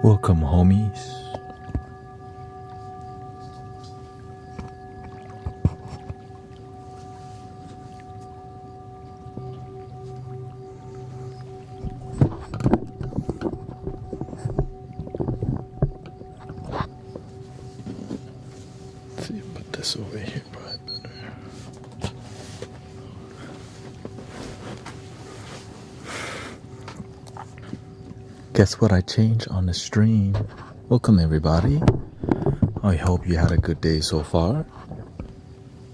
Welcome, homies. Let's see, put this over here, probably better. Guess what I changed on the stream? Welcome, everybody. I hope you had a good day so far.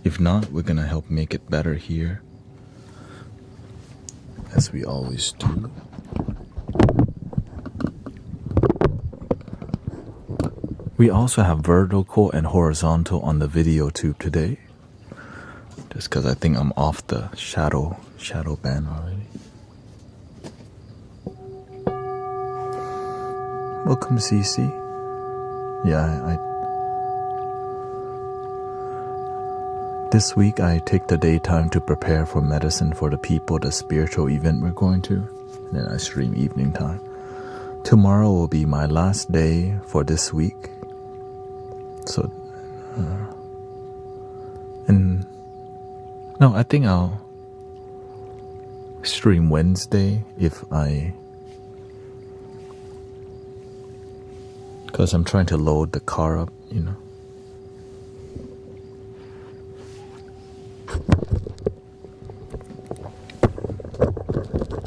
If not, we're gonna help make it better here, as we always do. We also have vertical and horizontal on the video tube today, just because I think I'm off the shadow ban already. Welcome, Cece. Yeah, this week I take the daytime to prepare for medicine for the people, the spiritual event we're going to, and then I stream evening time. Tomorrow will be my last day for this week. So, I think I'll stream Wednesday because I'm trying to load the car up,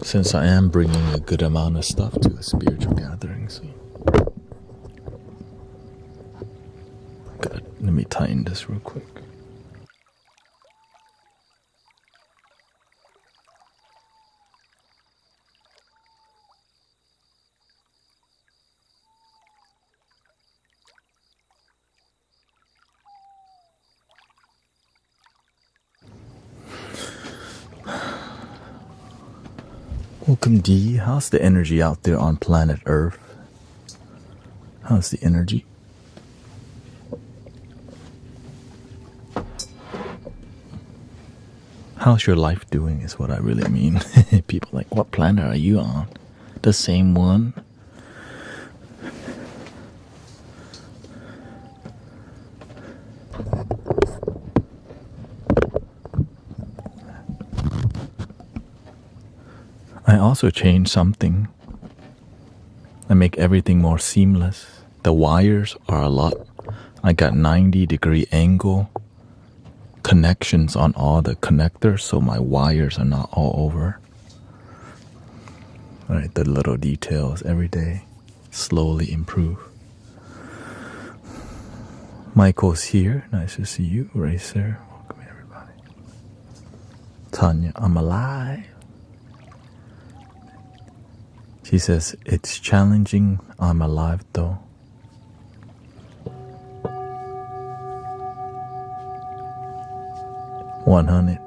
Since I am bringing a good amount of stuff to a spiritual gathering, so. Let me tighten this real quick. Welcome, D. How's the energy out there on planet Earth? How's the energy? How's your life doing is what I really mean. People are like, what planet are you on? The same one? I also changed something. I make everything more seamless. The wires are a lot. I got 90-degree angle connections on all the connectors, so my wires are not all over. All right, the little details every day slowly improve. Michael's here. Nice to see you. Racer. Welcome, everybody. Tanya, I'm alive. She says, it's challenging. I'm alive though. $100.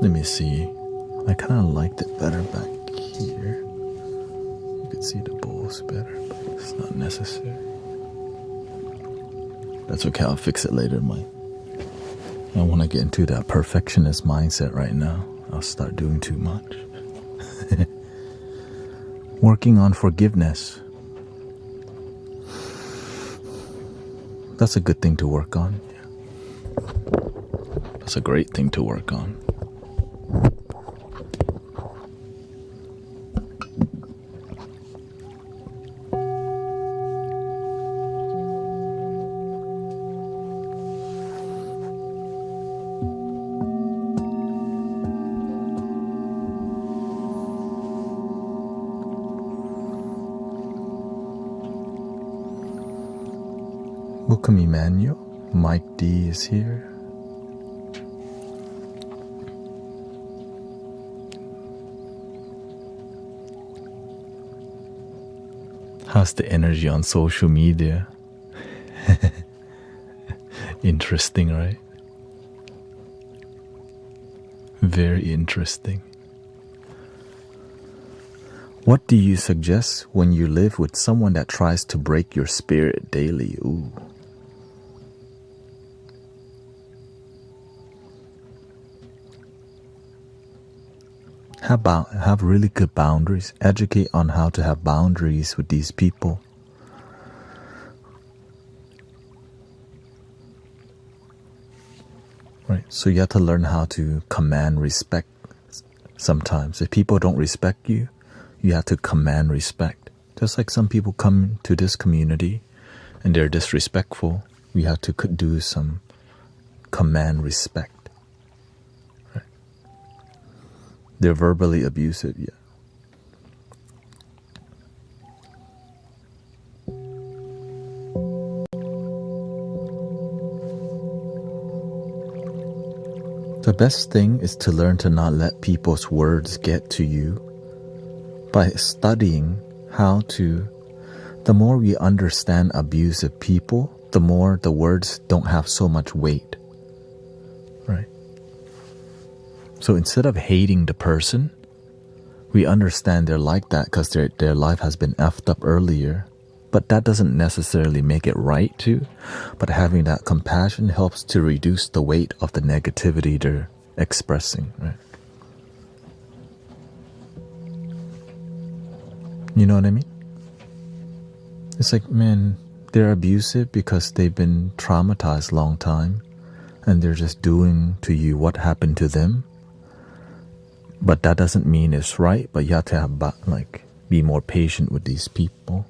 Let me see. I kind of liked it better back here. You could see the bowls better, but it's not necessary. That's okay, I'll fix it later, Mike. I don't want to get into that perfectionist mindset right now. I'll start doing too much. Working on forgiveness. That's a good thing to work on. Yeah. That's a great thing to work on. Welcome, Emmanuel. Mike D is here. How's the energy on social media? Interesting, right? Very interesting. What do you suggest when you live with someone that tries to break your spirit daily? Ooh. Have really good boundaries. Educate on how to have boundaries with these people. Right. So you have to learn how to command respect sometimes. If people don't respect you, you have to command respect. Just like some people come to this community and they're disrespectful, we have to do some command respect. Right. They're verbally abusive, yeah. The best thing is to learn to not let people's words get to you by studying how to. The more we understand abusive people, the more the words don't have so much weight. Right? So instead of hating the person, we understand they're like that because their life has been effed up earlier. But that doesn't necessarily make it right too. But having that compassion helps to reduce the weight of the negativity they're expressing, right? You know what I mean? It's like, man, they're abusive because they've been traumatized long time and they're just doing to you what happened to them. But that doesn't mean it's right, but you have to have be more patient with these people.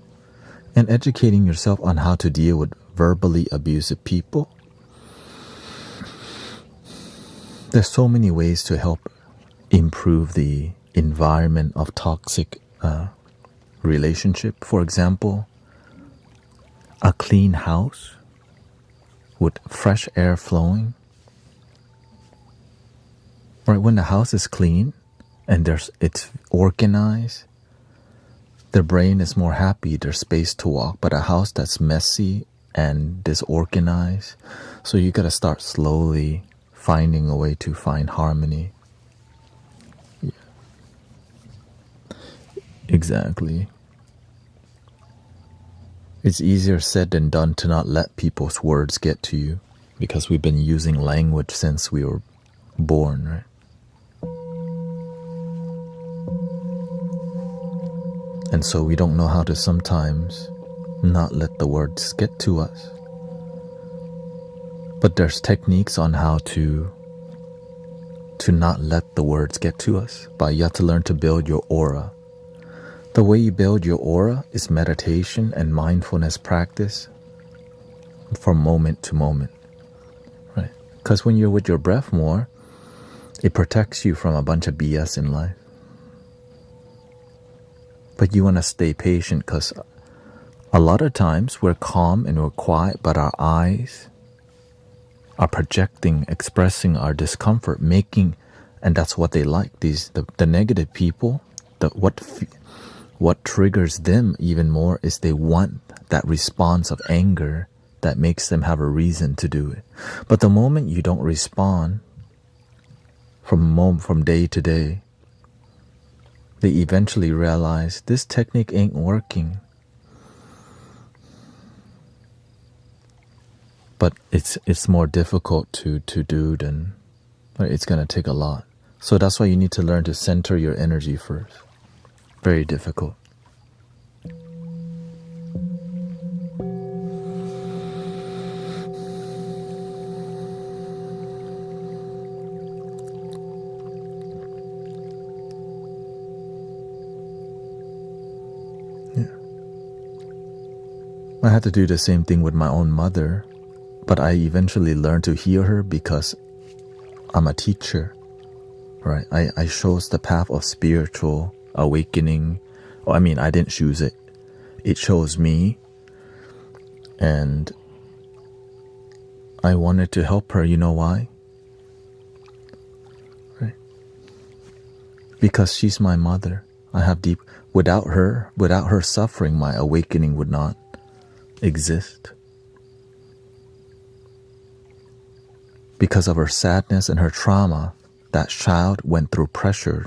And educating yourself on how to deal with verbally abusive people. There's so many ways to help improve the environment of toxic relationship. For example, a clean house with fresh air flowing. Right, when the house is clean and it's organized, their brain is more happy, there's space to walk. But a house that's messy and disorganized, so you gotta start slowly finding a way to find harmony. Yeah. Exactly. It's easier said than done to not let people's words get to you because we've been using language since we were born, right? And so we don't know how to sometimes not let the words get to us. But there's techniques on how to not let the words get to us. But you have to learn to build your aura. The way you build your aura is meditation and mindfulness practice from moment to moment. Right? Because when you're with your breath more, it protects you from a bunch of BS in life. But you want to stay patient because a lot of times we're calm and we're quiet, but our eyes are projecting, expressing our discomfort, and that's what they like. The negative people, what triggers them even more is they want that response of anger that makes them have a reason to do it. But the moment you don't respond from day to day, they eventually realize this technique ain't working. But it's more difficult to do than, it's going to take a lot. So that's why you need to learn to center your energy first. Very difficult. Yeah. I had to do the same thing with my own mother. But I eventually learned to hear her because I'm a teacher, right? I chose the path of spiritual awakening. I didn't choose it. It chose me. And I wanted to help her. You know why? Right? Because she's my mother. Without her suffering, my awakening would not exist. Because of her sadness and her trauma, that child went through pressure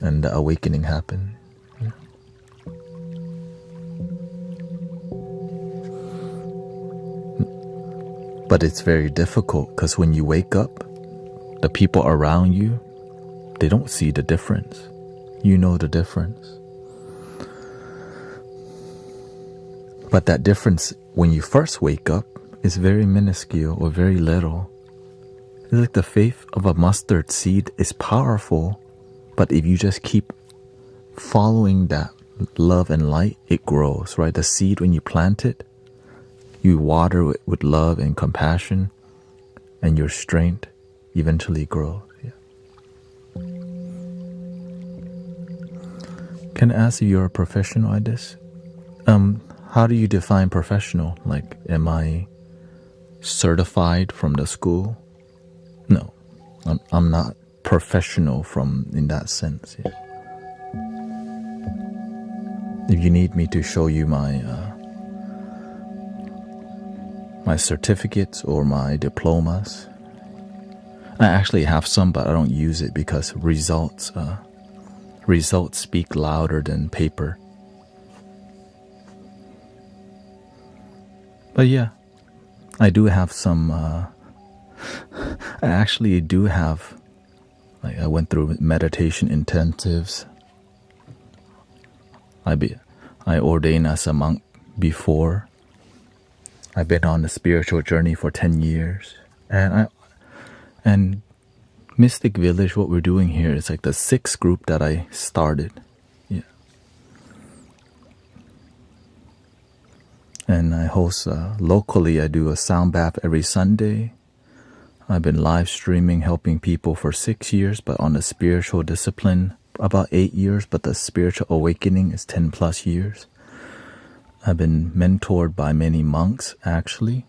and the awakening happened. But it's very difficult because when you wake up, the people around you, they don't see the difference. You know the difference. But that difference when you first wake up is very minuscule or very little. It's like the faith of a mustard seed is powerful, but if you just keep following that love and light, it grows, right? The seed, when you plant it, you water it with love and compassion, and your strength eventually grows. Yeah. Can I ask if you're a professional at this? How do you define professional? Like, am I certified from the school? No, I'm not professional in that sense. Yeah. If you need me to show you my certificates or my diplomas, I actually have some, but I don't use it because results speak louder than paper. But yeah, I do have some. I actually do have. Like, I went through meditation intensives. I ordained as a monk before. I've been on the spiritual journey for 10 years, and Mystic Village, what we're doing here is like the 6th group that I started. Yeah. And I host locally. I do a sound bath every Sunday. I've been live streaming, helping people for 6 years, but on the spiritual discipline, about 8 years, but the spiritual awakening is 10 plus years. I've been mentored by many monks, actually.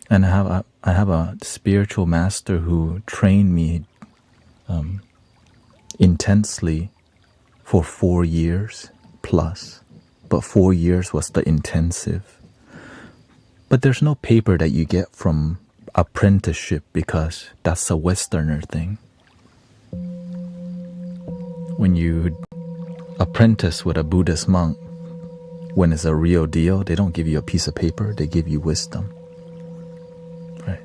And I have a spiritual master who trained me intensely for 4 years plus. But 4 years was the intensive. But there's no paper that you get from apprenticeship because that's a Westerner thing. When you apprentice with a Buddhist monk, when it's a real deal, they don't give you a piece of paper, they give you wisdom. Right?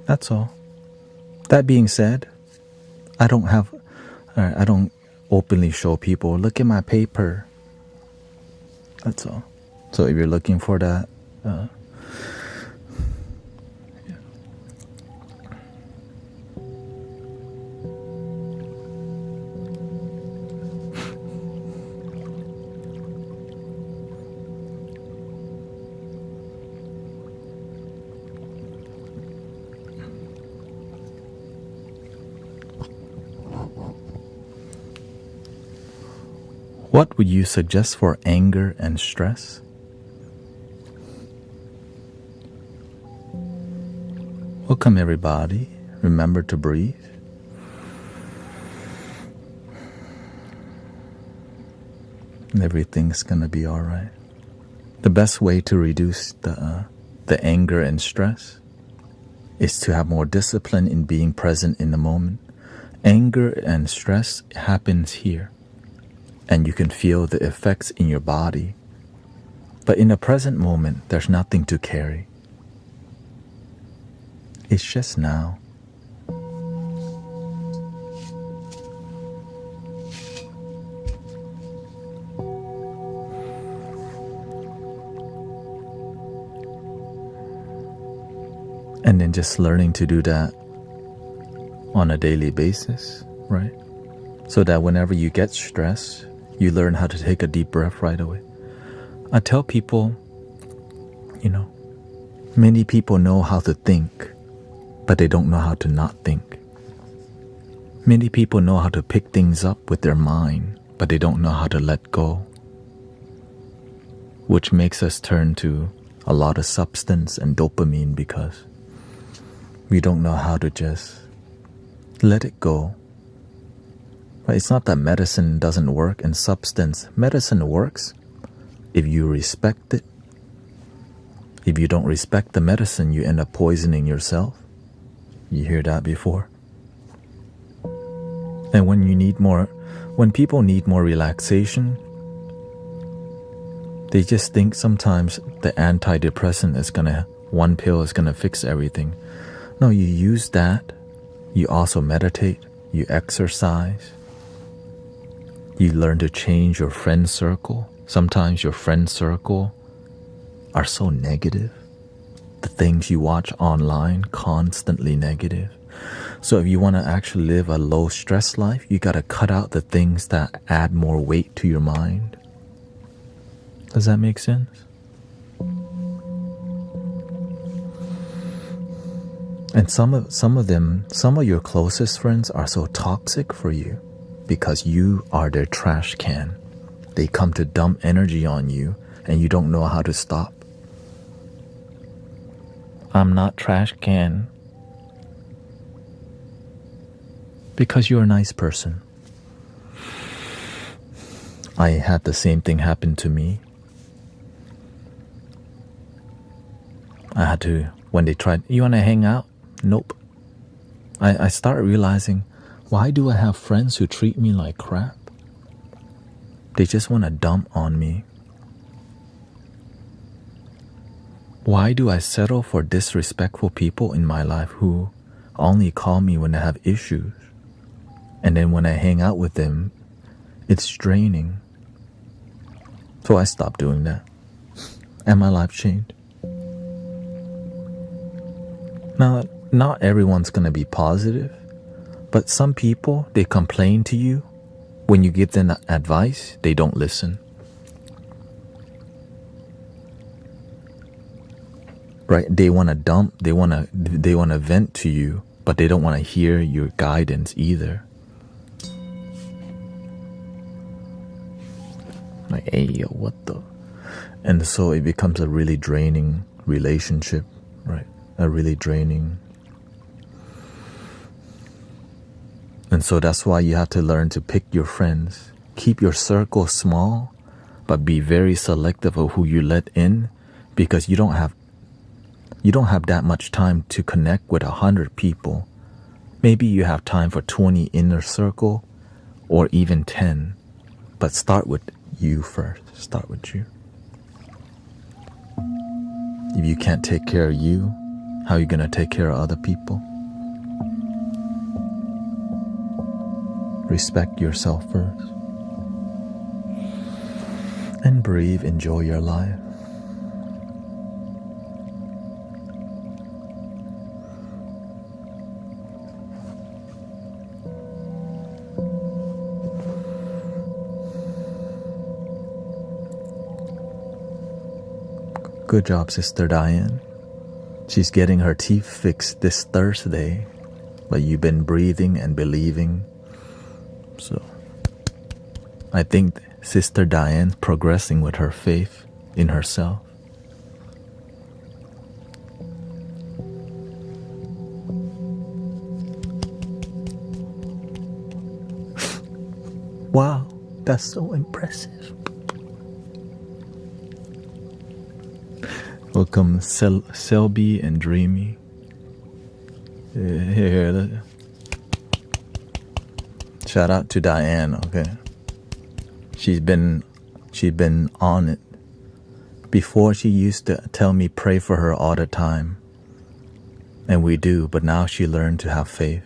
That's all. That being said, I don't openly show people, look at my paper. That's all. So if you're looking for that, yeah. What would you suggest for anger and stress? Welcome everybody. Remember to breathe. And everything's gonna be alright. The best way to reduce the anger and stress is to have more discipline in being present in the moment. Anger and stress happens here, and you can feel the effects in your body. But in the present moment, there's nothing to carry. It's just now. And then just learning to do that on a daily basis, right? So that whenever you get stressed, you learn how to take a deep breath right away. I tell people, many people know how to think, but they don't know how to not think. Many people know how to pick things up with their mind, but they don't know how to let go. Which makes us turn to a lot of substance and dopamine because we don't know how to just let it go. Right? It's not that medicine doesn't work and substance. Medicine works if you respect it. If you don't respect the medicine, you end up poisoning yourself. You hear that before? And when people need more relaxation, They just think sometimes the antidepressant is one pill is gonna fix everything. No, you use that. You also meditate. You exercise. You learn to change your friend circle. Sometimes your friend circle are so negative. The things you watch online, constantly negative. So if you want to actually live a low stress life, you got to cut out the things that add more weight to your mind. Does that make sense? And some of your closest friends are so toxic for you because you are their trash can. They come to dump energy on you and you don't know how to stop. I'm not trash can. Because you're a nice person. I had the same thing happen to me. I had to, when they tried, you want to hang out? Nope. I started realizing, why do I have friends who treat me like crap? They just want to dump on me. Why do I settle for disrespectful people in my life who only call me when I have issues? And then when I hang out with them, it's draining. So I stopped doing that. And my life changed. Now, not everyone's going to be positive, but some people, they complain to you. When you give them advice, they don't listen. Right? They want to dump, they want to vent to you, but they don't want to hear your guidance either. Like, hey, yo, what the? And so it becomes a really draining relationship, right? A really draining. And so that's why you have to learn to pick your friends. Keep your circle small, but be very selective of who you let in, because you don't have that much time to connect with 100 people. Maybe you have time for 20 inner circle or even 10, but start with you first. Start with you. If you can't take care of you, how are you going to take care of other people? Respect yourself first. And breathe, enjoy your life. Good job, Sister Diane. She's getting her teeth fixed this Thursday, but you've been breathing and believing. So I think Sister Diane's progressing with her faith in herself. Wow, that's so impressive. Welcome, Selby and Dreamy. Here. Shout out to Diane, okay? She's been on it. Before, she used to tell me pray for her all the time. And we do, but now she learned to have faith,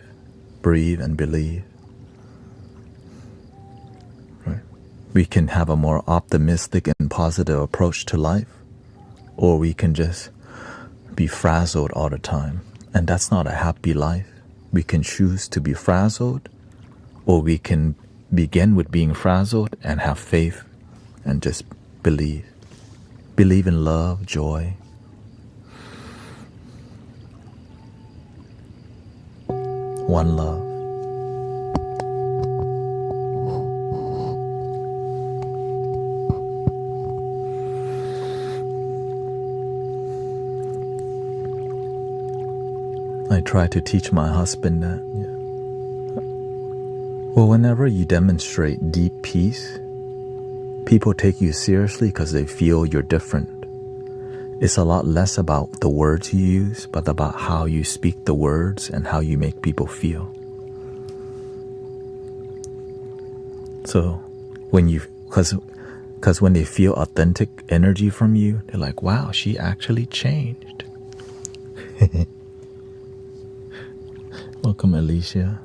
breathe and believe. Right? We can have a more optimistic and positive approach to life, or we can just be frazzled all the time. And that's not a happy life. We can choose to be frazzled, or we can begin with being frazzled and have faith and just believe. Believe in love, joy. One love. I try to teach my husband that. Yeah. Well, whenever you demonstrate deep peace, people take you seriously because they feel you're different. It's a lot less about the words you use, but about how you speak the words and how you make people feel. So, because Because when they feel authentic energy from you, they're like, wow, she actually changed. Welcome, Alicia.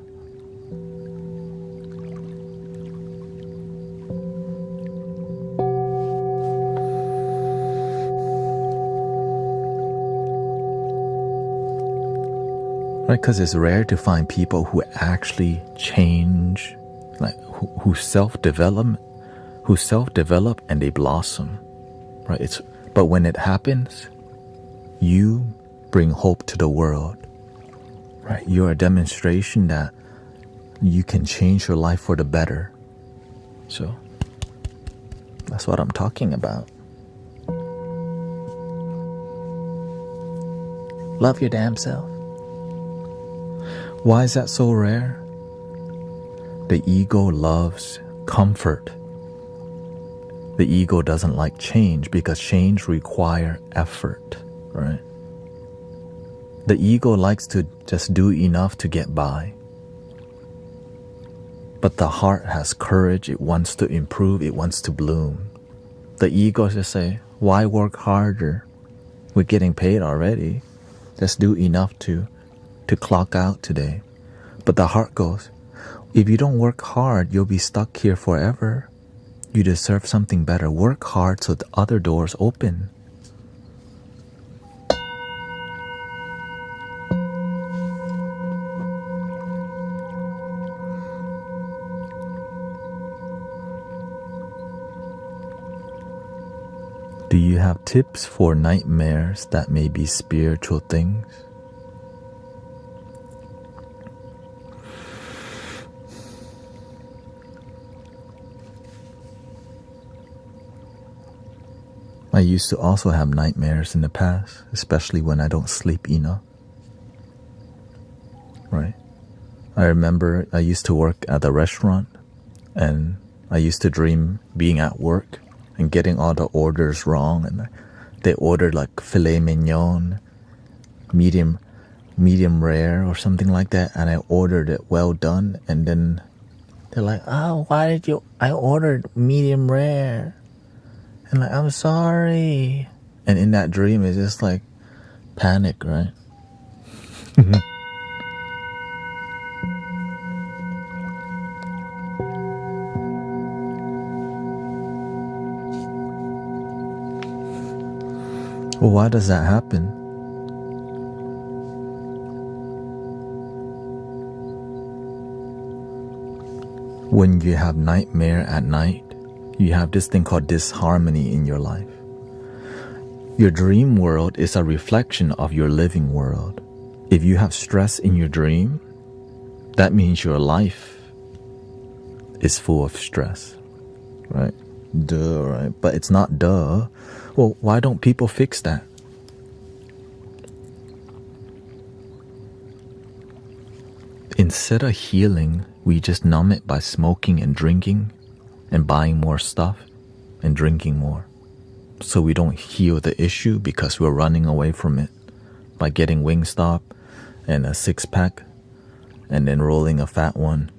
Right, because it's rare to find people who actually change, like who self-develop and they blossom. Right? But when it happens, you bring hope to the world. Right? You're a demonstration that you can change your life for the better. So that's what I'm talking about. Love your damn self. Why is that so rare? The ego loves comfort. The ego doesn't like change because change requires effort, right? The ego likes to just do enough to get by. But the heart has courage. It wants to improve. It wants to bloom. The ego just say, why work harder? We're getting paid already. Just do enough to clock out today. But the heart goes, if you don't work hard, you'll be stuck here forever. You deserve something better. Work hard so the other doors open. Do you have tips for nightmares that may be spiritual things? I used to also have nightmares in the past, especially when I don't sleep enough. Right? I remember I used to work at a restaurant and I used to dream being at work and getting all the orders wrong, and they ordered like filet mignon, medium rare or something like that, and I ordered it well done, and then they're like, oh, I ordered medium rare. And like, I'm sorry. And in that dream, it's just like panic, right? Well, why does that happen? When you have nightmare at night, you have this thing called disharmony in your life. Your dream world is a reflection of your living world. If you have stress in your dream, that means your life is full of stress, right? Duh, right? But it's not duh. Well, why don't people fix that? Instead of healing, we just numb it by smoking and drinking and buying more stuff and drinking more. So we don't heal the issue because we're running away from it by getting Wingstop and a 6-pack and then rolling a fat one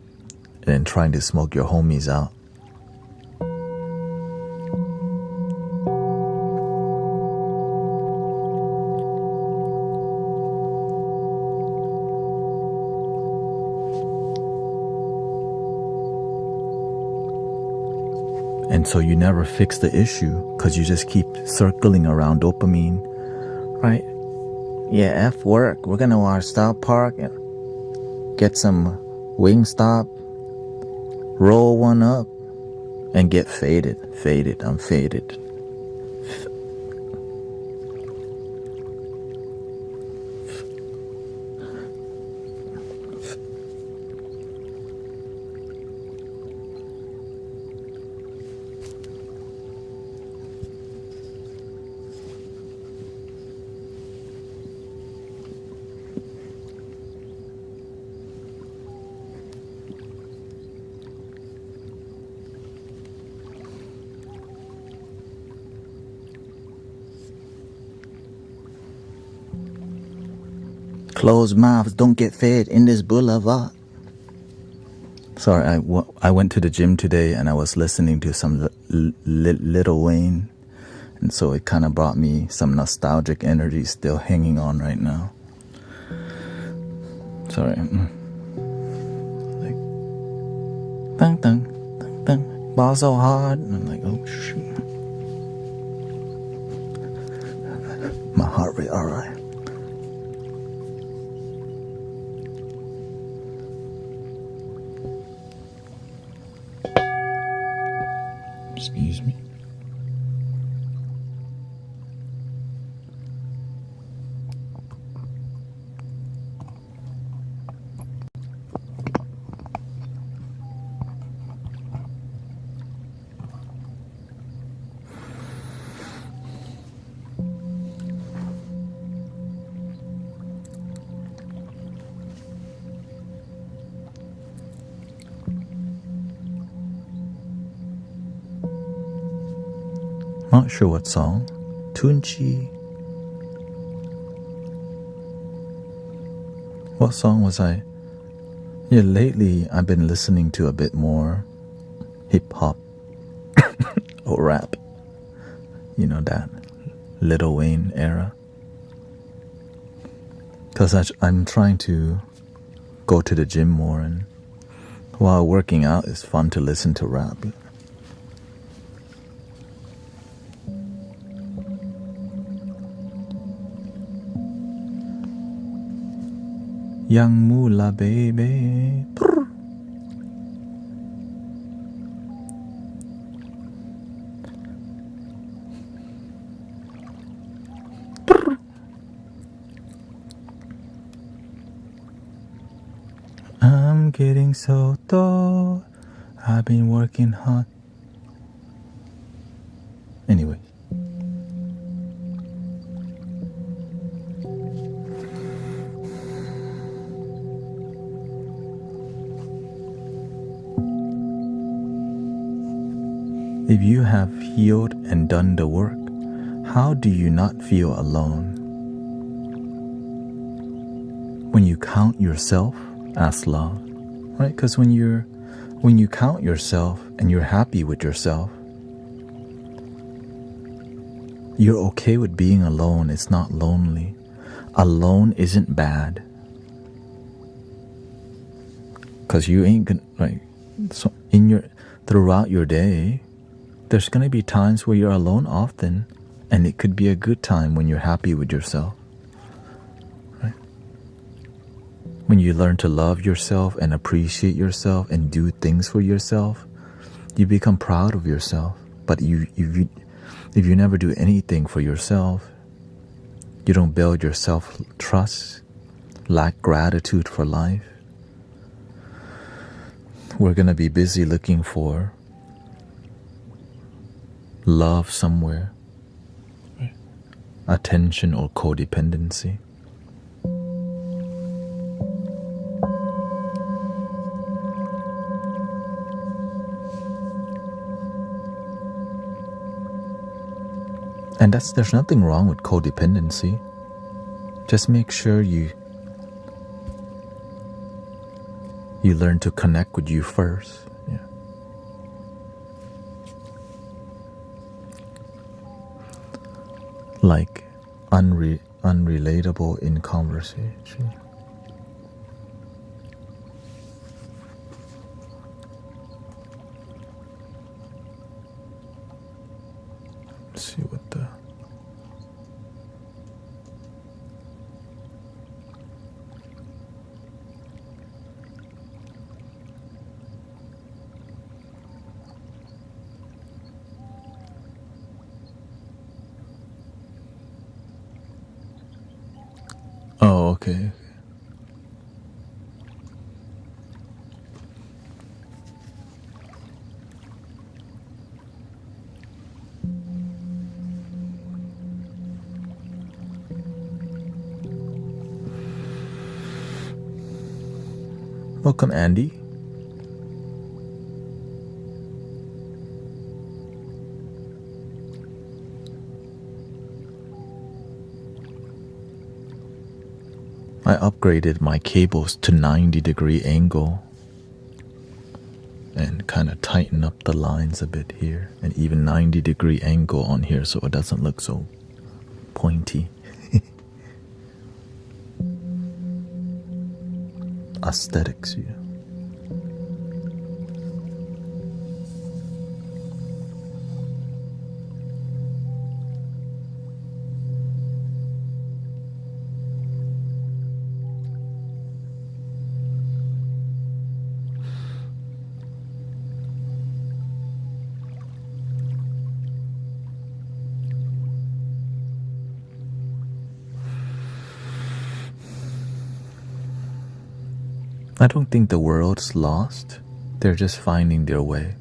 and then trying to smoke your homies out. And so you never fix the issue because you just keep circling around dopamine, right? Yeah, F work. We're gonna watch South Park and get some Wingstop, roll one up, and get faded. I'm faded. Closed mouths don't get fed in this boulevard. Sorry, I went to the gym today and I was listening to some Lil Wayne, and so it kind of brought me some nostalgic energy still hanging on right now. Sorry. Like, dang, dang, dang, dang. Ball so hard. And I'm like, oh, shoot. My heart rate, alright. Excuse me. Not sure what song. Tunchi. What song was I? Yeah, lately I've been listening to a bit more hip hop or rap. You know, that Lil Wayne era. Because I'm trying to go to the gym more, and while working out, it's fun to listen to rap. Young Moolah baby. Brr. Brr. I'm getting so tall. I've been working hard. Anyway. If you have healed and done the work, how do you not feel alone? When you count yourself as love, right? Because when you count yourself and you're happy with yourself, you're okay with being alone. It's not lonely. Alone isn't bad. Because you ain't gonna, like, so throughout your day, there's going to be times where you're alone often, and it could be a good time when you're happy with yourself. Right? When you learn to love yourself and appreciate yourself and do things for yourself, you become proud of yourself. But if you never do anything for yourself, you don't build your self-trust, lack gratitude for life, we're going to be busy looking for love somewhere, attention or codependency. And there's nothing wrong with codependency. Just make sure you learn to connect with you first. Yeah. Like unrelatable in conversation. Let's see what the Oh, okay. Welcome, Andy. I upgraded my cables to 90-degree angle and kind of tighten up the lines a bit here, and even 90-degree angle on here so it doesn't look so pointy. Aesthetics, yeah. I don't think the world's lost. They're just finding their way.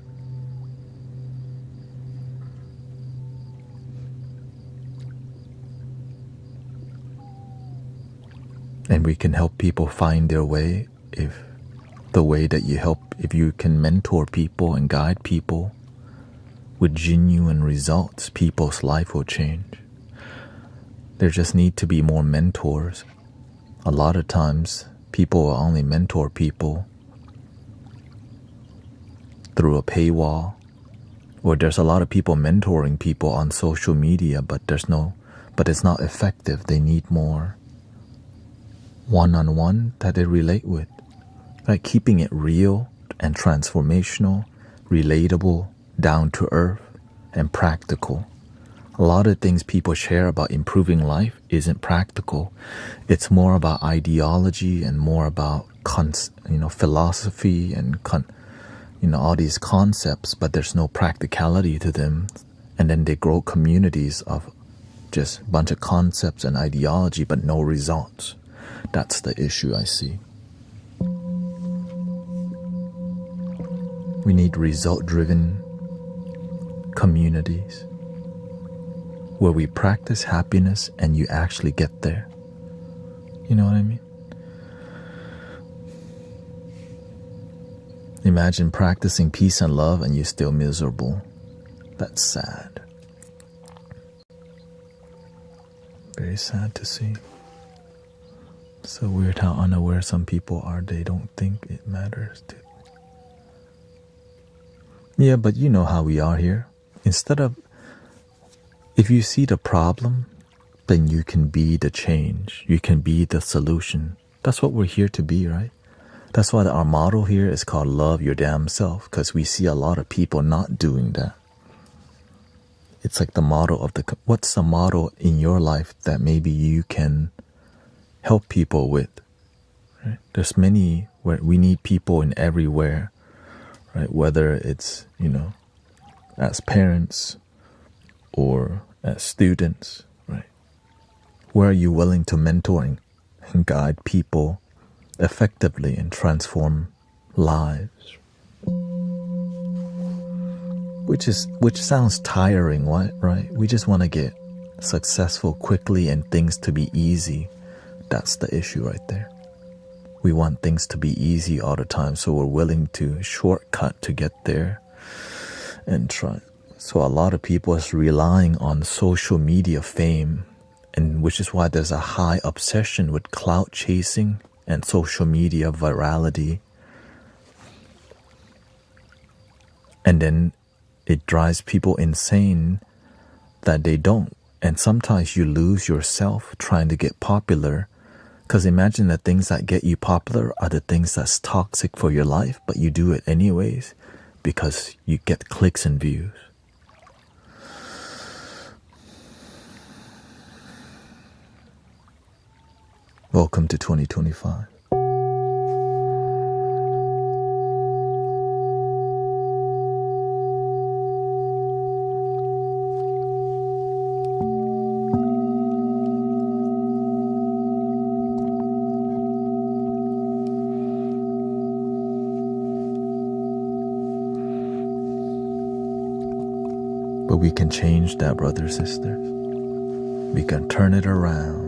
And we can help people find their way if the way that you help, if you can mentor people and guide people with genuine results, people's life will change. There just need to be more mentors. A lot of times, people will only mentor people through a paywall, or there's a lot of people mentoring people on social media, but it's not effective. They need more one-on-one that they relate with. Like keeping it real and transformational, relatable, down to earth, and practical. A lot of things people share about improving life isn't practical. It's more about ideology and more about philosophy and all these concepts, but there's no practicality to them. And then they grow communities of just a bunch of concepts and ideology, but no results. That's the issue I see. We need result-driven communities where we practice happiness and you actually get there. You know what I mean? Imagine practicing peace and love and you're still miserable. That's sad. Very sad to see. So weird how unaware some people are. They don't think it matters to. Yeah, but you know how we are here. If you see the problem, then you can be the change. You can be the solution. That's what we're here to be, right? That's why our motto here is called love your damn self, because we see a lot of people not doing that. It's like the motto of what's the motto in your life that maybe you can help people with, right? There's many where we need people in everywhere, right? Whether it's, as parents or as students, right? Where are you willing to mentor and guide people effectively and transform lives? Which sounds tiring, right? We just want to get successful quickly and things to be easy. That's the issue right there. We want things to be easy all the time, so we're willing to shortcut to get there and try. So a lot of people is relying on social media fame, and which is why there's a high obsession with clout chasing and social media virality. And then it drives people insane that they don't. And sometimes you lose yourself trying to get popular, because imagine the things that get you popular are the things that's toxic for your life, but you do it anyways because you get clicks and views. Welcome to 2025. But we can change that, brothers and sisters. We can turn it around.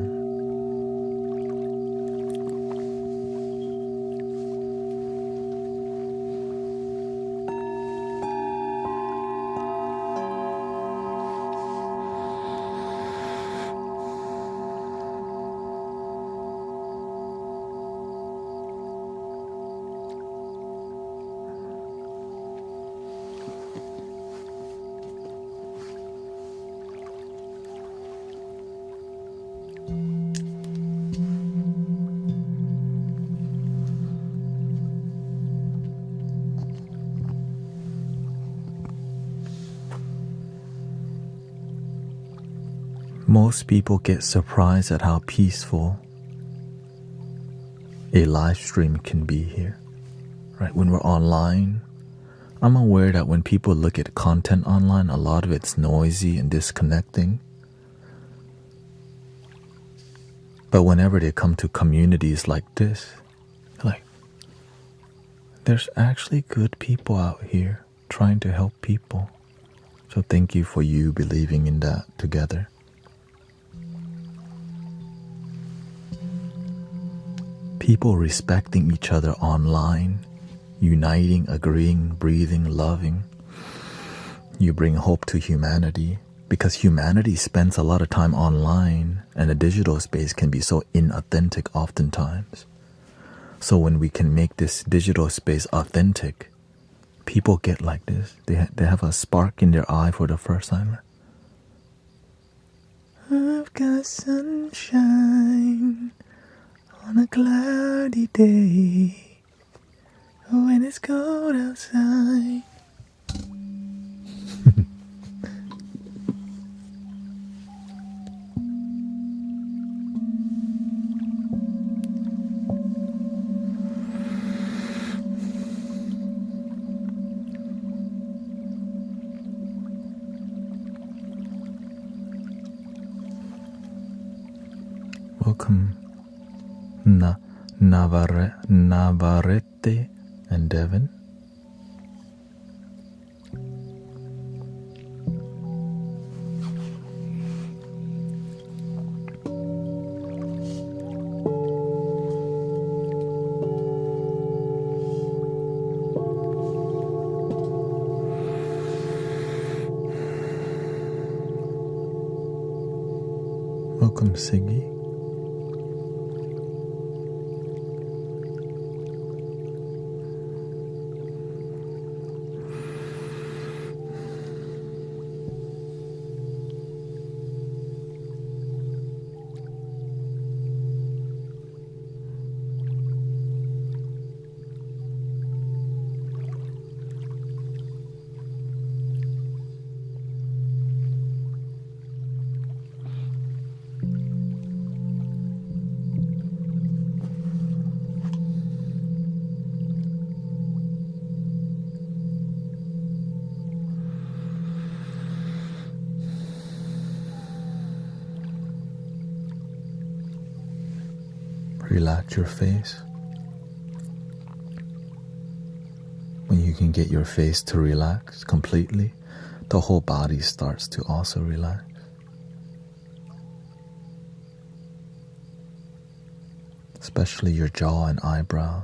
Most people get surprised at how peaceful a live stream can be here. Right? When we're online, I'm aware that when people look at content online, a lot of it's noisy and disconnecting. But whenever they come to communities like this, like, there's actually good people out here trying to help people. So thank you for you believing in that together. People respecting each other online, uniting, agreeing, breathing, loving. You bring hope to humanity because humanity spends a lot of time online and the digital space can be so inauthentic oftentimes. So when we can make this digital space authentic, people get like this. They have a spark in their eye for the first time. I've got sunshine on a cloudy day when it's cold outside. Welcome, Navarrete and Devin. Welcome, Siggy. Relax your face. When you can get your face to relax completely, the whole body starts to also relax. Especially your jaw and eyebrows.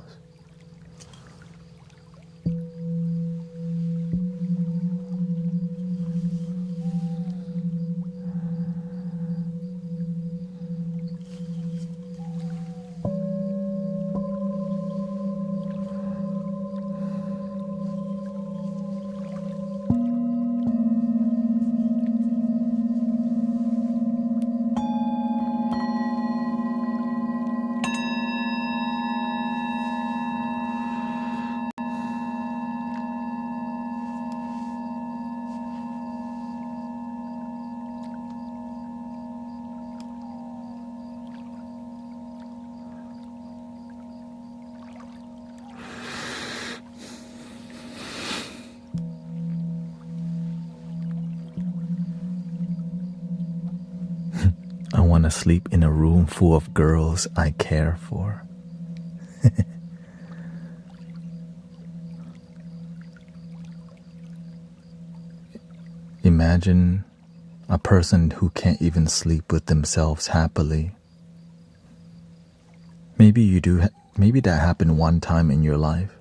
I want to sleep in a room full of girls I care for. Imagine a person who can't even sleep with themselves happily. Maybe that happened one time in your life,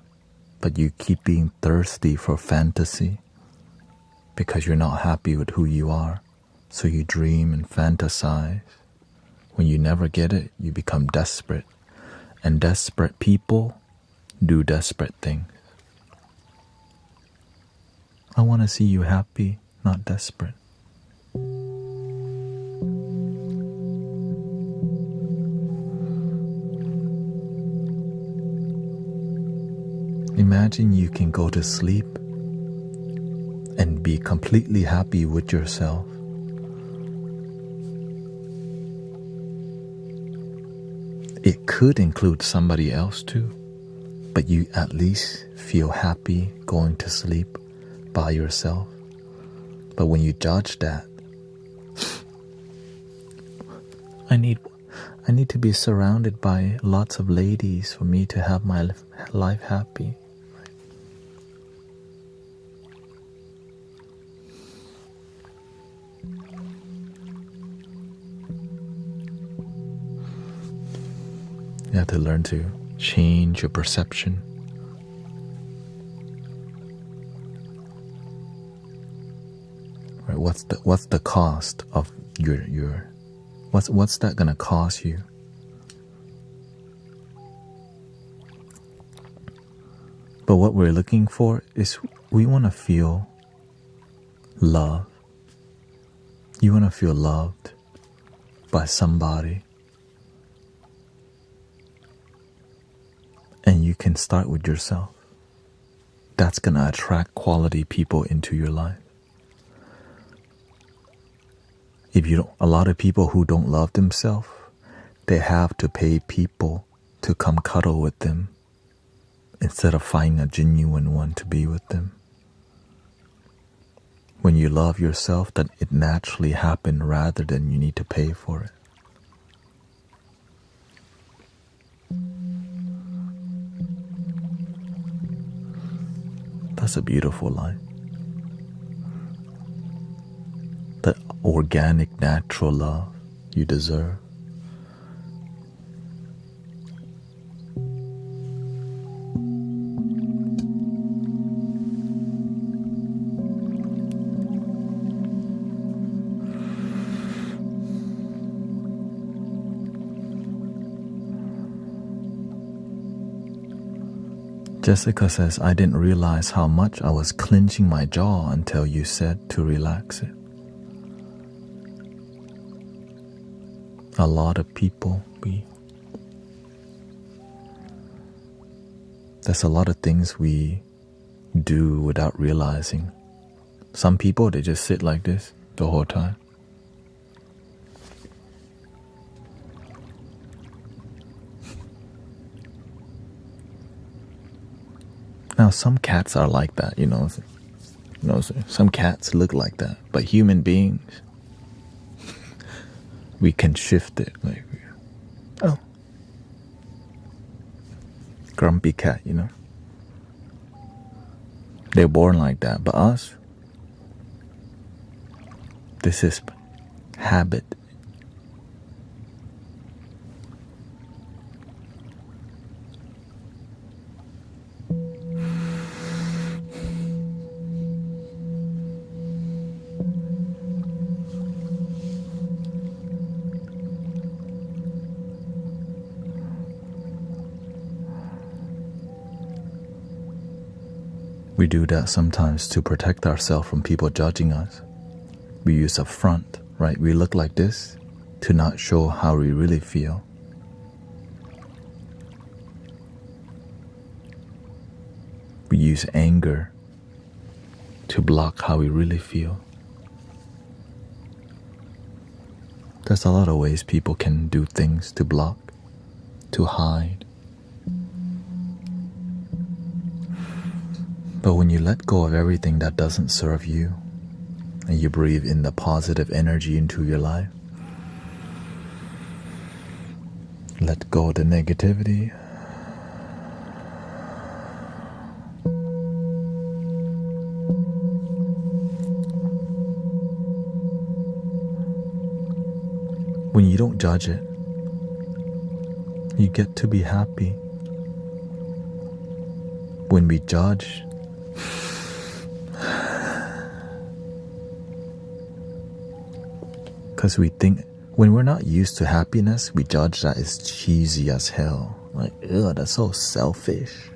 but you keep being thirsty for fantasy because you're not happy with who you are. So you dream and fantasize. When you never get it, you become desperate. And desperate people do desperate things. I want to see you happy, not desperate. Imagine you can go to sleep and be completely happy with yourself. It could include somebody else too, but you at least feel happy going to sleep by yourself. But when you judge that, I need to be surrounded by lots of ladies for me to have my life happy. You have to learn to change your perception. Right? What's the cost of your what's that gonna cost you? But what we're looking for is we want to feel love. You want to feel loved by somebody. And you can start with yourself. That's going to attract quality people into your life. If you don't, a lot of people who don't love themselves, they have to pay people to come cuddle with them instead of finding a genuine one to be with them. When you love yourself, then it naturally happens rather than you need to pay for it. That's a beautiful life. The organic, natural love you deserve. Jessica says, I didn't realize how much I was clenching my jaw until you said to relax it. A lot of people, there's a lot of things we do without realizing. Some people, they just sit like this the whole time. Now, some cats are like that, some cats look like that, but human beings, we can shift it, like, oh, grumpy cat, they're born like that, but us, this is habit. We do that sometimes to protect ourselves from people judging us. We use a front, right? We look like this to not show how we really feel. We use anger to block how we really feel. There's a lot of ways people can do things to block, to hide. But when you let go of everything that doesn't serve you, and you breathe in the positive energy into your life, let go of the negativity, when you don't judge it, you get to be happy. When we judge, because we think, when we're not used to happiness, we judge that it's cheesy as hell. Like, ugh, that's so selfish.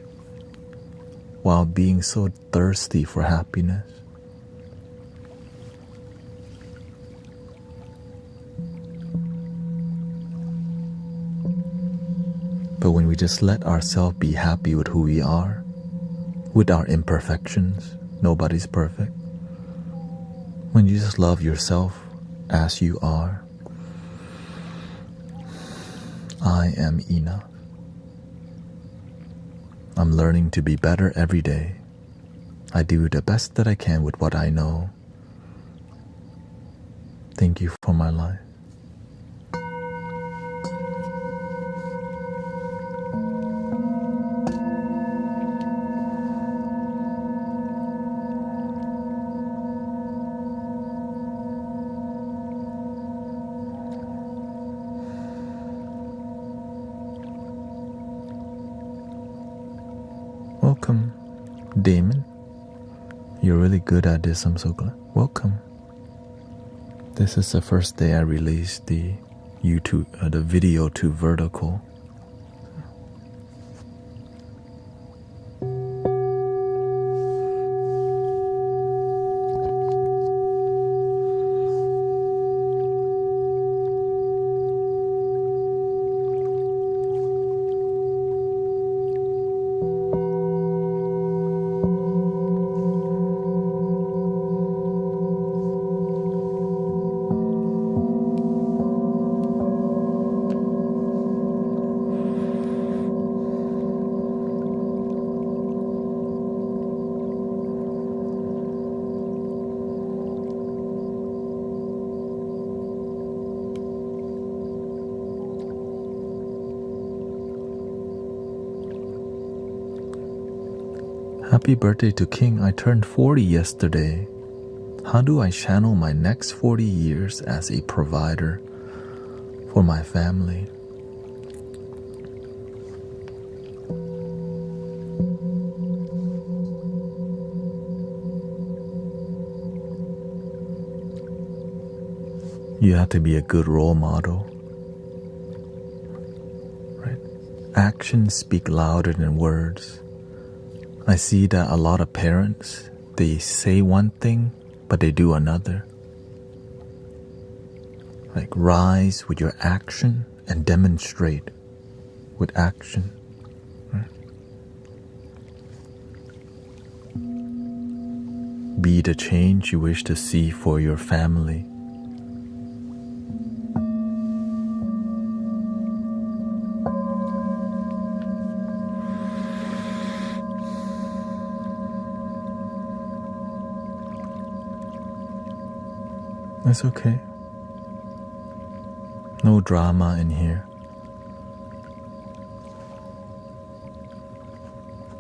While being so thirsty for happiness. But when we just let ourselves be happy with who we are, with our imperfections, nobody's perfect. When you just love yourself as you are, I am enough. I'm learning to be better every day. I do the best that I can with what I know. Thank you for my life. Welcome, Damon. You're really good at this, I'm so glad. Welcome. This is the first day I released the video to vertical. Happy birthday to King. I turned 40 yesterday. How do I channel my next 40 years as a provider for my family? You have to be a good role model. Right? Actions speak louder than words. I see that a lot of parents, they say one thing, but they do another. Like rise with your action and demonstrate with action. Right? Be the change you wish to see for your family. It's okay. No drama in here.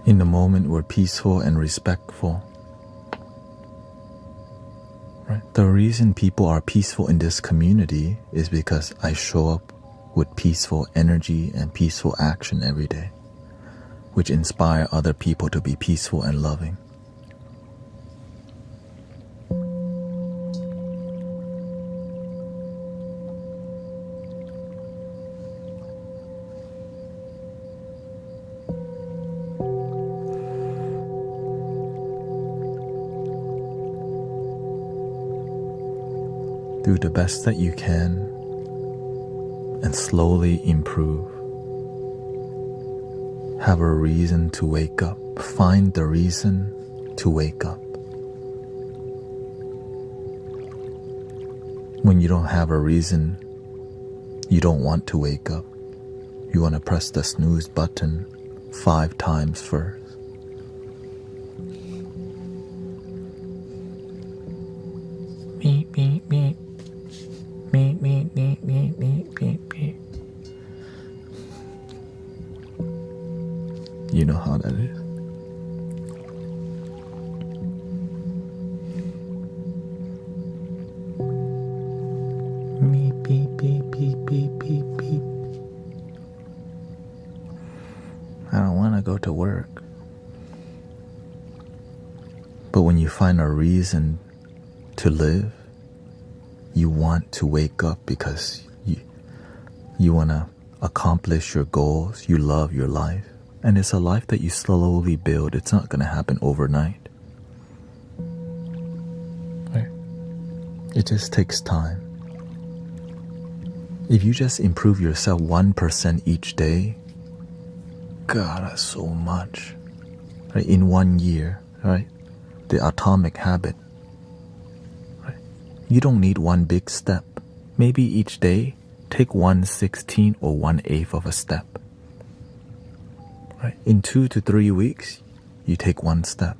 In the moment, we're peaceful and respectful. Right? The reason people are peaceful in this community is because I show up with peaceful energy and peaceful action every day, which inspire other people to be peaceful and loving. Do the best that you can and slowly improve. Have a reason to wake up. Find the reason to wake up. When you don't have a reason, you don't want to wake up. You want to press the snooze button 5 times first. Beep, beep, beep. Beep, beep, beep, beep, beep, beep, beep. You know how that is. Beep, beep, beep, beep, beep, beep, beep. I don't want to go to work. But when you find a reason to live, you want to wake up because you want to accomplish your goals. You love your life. And it's a life that you slowly build. It's not going to happen overnight. Right? It just takes time. If you just improve yourself 1% each day, God, that's so much. Right? In 1 year, right? The atomic habit. You don't need one big step. Maybe each day take 1/16 or 1/8 of a step. Right? In 2 to 3 weeks, you take one step.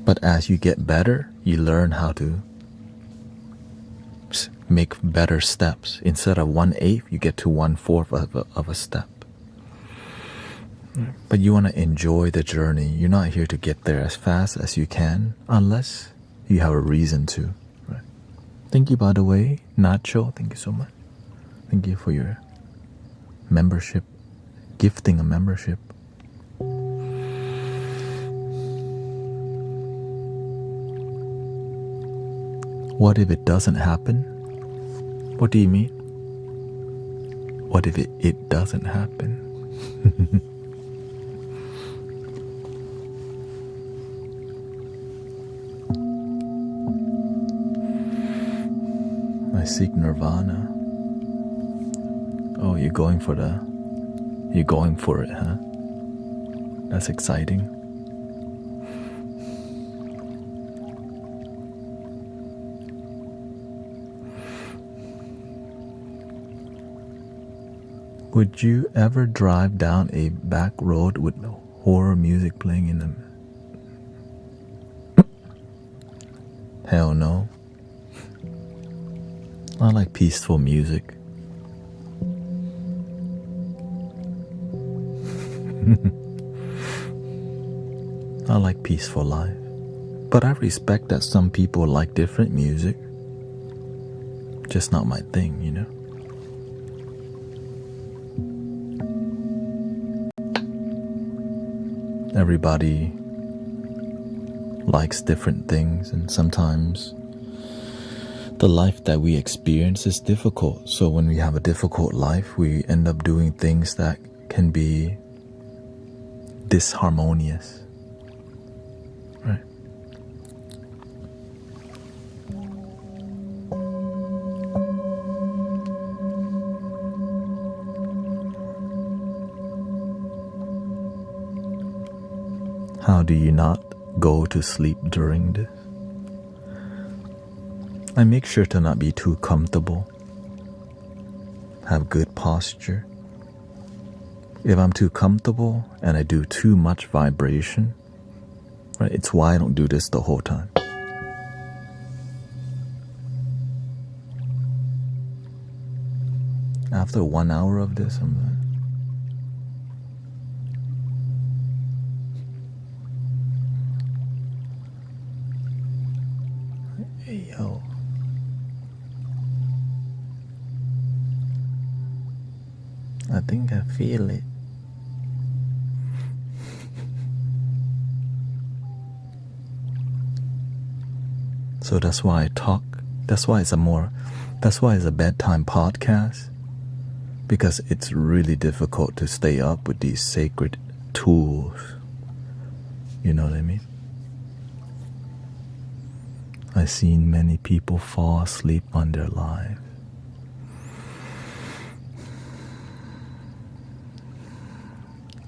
But as you get better, you learn how to make better steps. Instead of 1/8, you get to 1/4 of a step. But you want to enjoy the journey. You're not here to get there as fast as you can unless you have a reason to. Right? Thank you, by the way, Nacho. Thank you so much. Thank you for your membership, gifting a membership. What if it doesn't happen? What do you mean? What if it doesn't happen? I seek nirvana. Oh, you're going for it, huh? That's exciting. Would you ever drive down a back road with horror music playing in them? Hell no. I like peaceful music. I like peaceful life. But I respect that some people like different music. Just not my thing, you know? Everybody likes different things, and sometimes the life that we experience is difficult. So when we have a difficult life, we end up doing things that can be disharmonious. Right? How do you not go to sleep during this? I make sure to not be too comfortable. Have good posture. If I'm too comfortable and I do too much vibration, right, it's why I don't do this the whole time. After 1 hour of this, I'm like, hey, yo. I think I feel it. So that's why I talk. That's why it's a bedtime podcast. Because it's really difficult to stay up with these sacred tools. You know what I mean? I've seen many people fall asleep on their lives.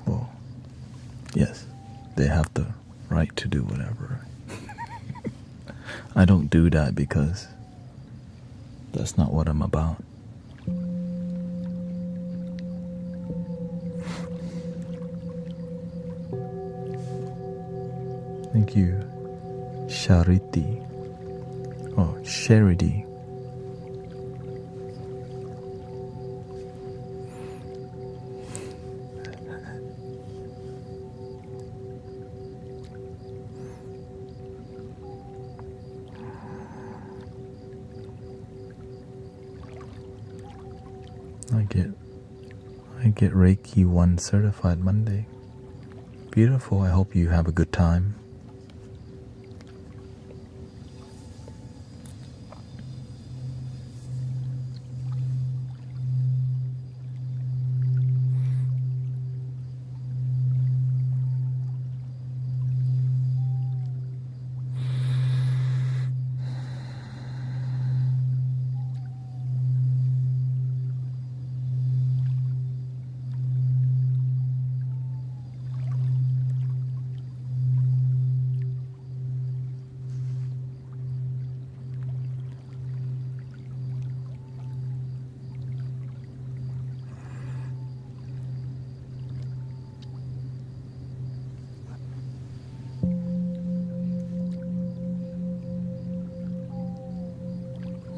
Well, yes, they have the right to do whatever. I don't do that because that's not what I'm about. Thank you, Charity. Oh, Charity. I get Reiki 1 certified Monday. Beautiful. I hope you have a good time.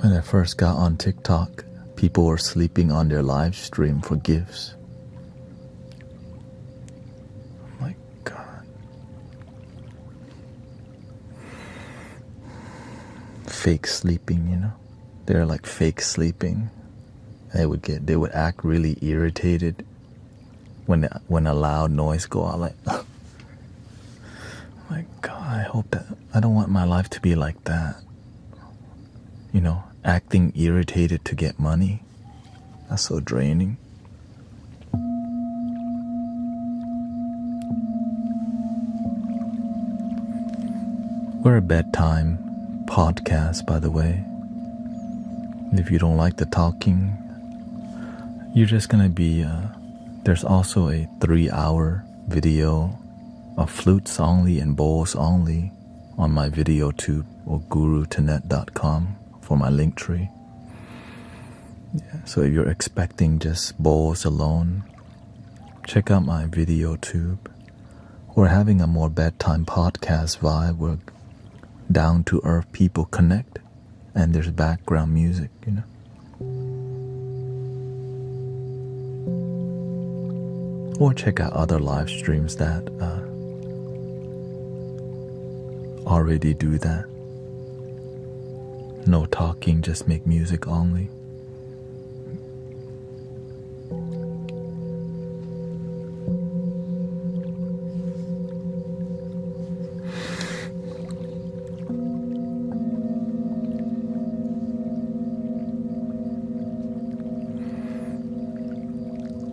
When I first got on TikTok, people were sleeping on their live stream for gifts. Oh my God. Fake sleeping, you know? They're like fake sleeping. They would act really irritated when a loud noise go out, like oh my God, I don't want my life to be like that. You know, acting irritated to get money. That's so draining. We're a bedtime podcast, by the way. If you don't like the talking, you're just gonna be there's also a 3-hour video of flutes only and bowls only on my video tube or guruthanet.com for my link tree. Yeah, so if you're expecting just bowls alone, check out my video tube. We're having a more bedtime podcast vibe where down to earth people connect and there's background music, you know. Or check out other live streams that already do that. No talking, just make music only.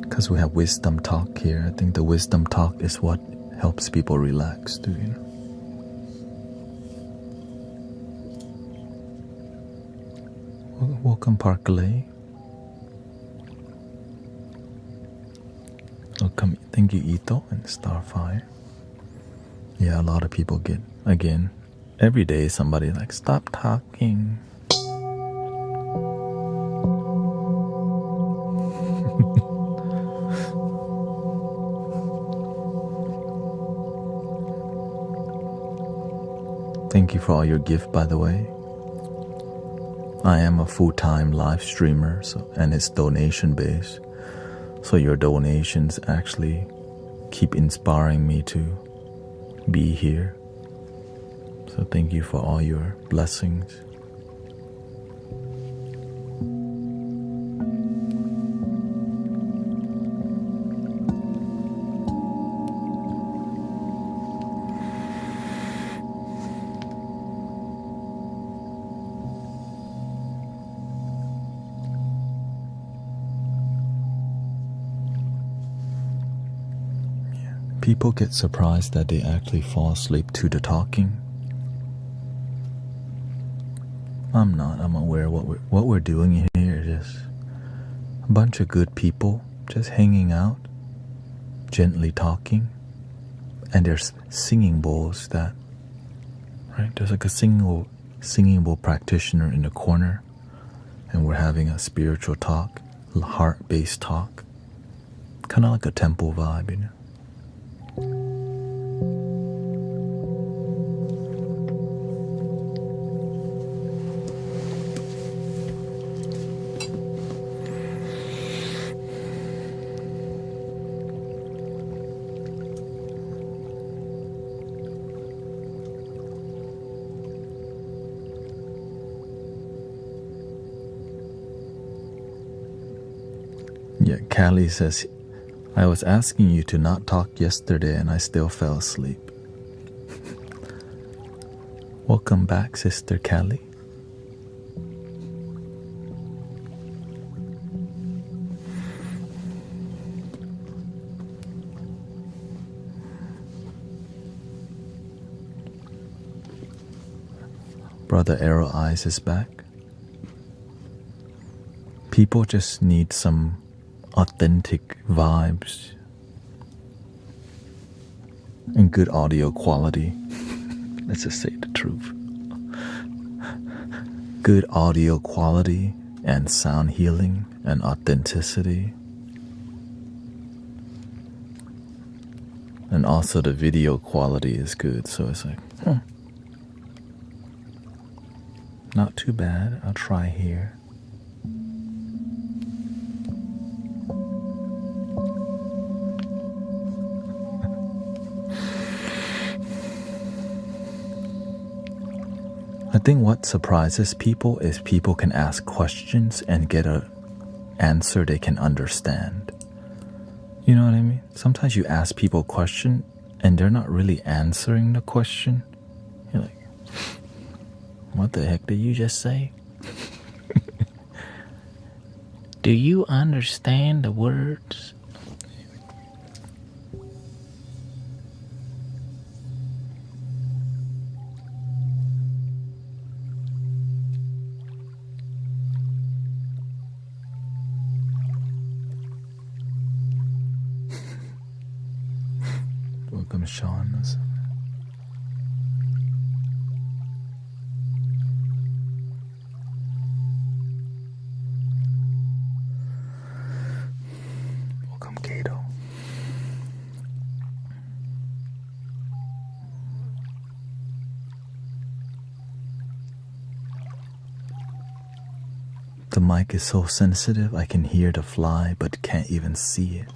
Because we have wisdom talk here. I think the wisdom talk is what helps people relax too, you know. Welcome, Parkley. Welcome, thank you, Ito and Starfire. Yeah, a lot of people get, again, every day somebody like, stop talking. Thank you for all your gift, by the way. I am a full-time live streamer, and it's donation-based. So your donations actually keep inspiring me to be here. So thank you for all your blessings. People get surprised that they actually fall asleep to the talking. I'm not. I'm aware what we're doing here is just a bunch of good people just hanging out, gently talking, and there's singing bowls that, right? There's like a singing bowl practitioner in the corner, and we're having a spiritual talk, heart-based talk, kind of like a temple vibe, you know. Yeah, Callie says, I was asking you to not talk yesterday and I still fell asleep. Welcome back, Sister Callie. Brother Arrow Eyes is back. People just need some authentic vibes and good audio quality. Let's just say the truth. Good audio quality and sound healing and authenticity. And also the video quality is good, so it's like, Not too bad. I'll try here. I think what surprises people is people can ask questions and get an answer they can understand. You know what I mean? Sometimes you ask people a question and they're not really answering the question. You're like, what the heck did you just say? Do you understand the words? Welcome, Sean. Welcome, Kato. The mic is so sensitive, I can hear the fly but can't even see it.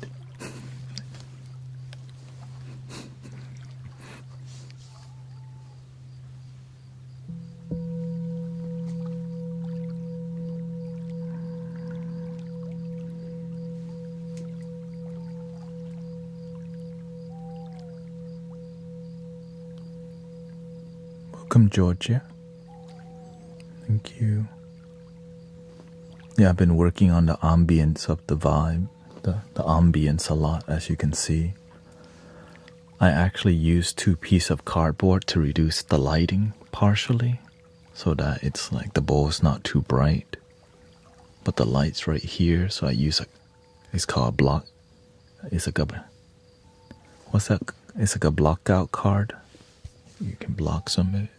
Welcome, Georgia. Thank you. Yeah, I've been working on the ambience of the vibe, the ambience a lot, as you can see. I actually used 2 pieces of cardboard to reduce the lighting partially, so that it's like the bowl is not too bright, but the light's right here. So I use it's called a block. It's like a, what's that? It's like a block out card. You can block some of it.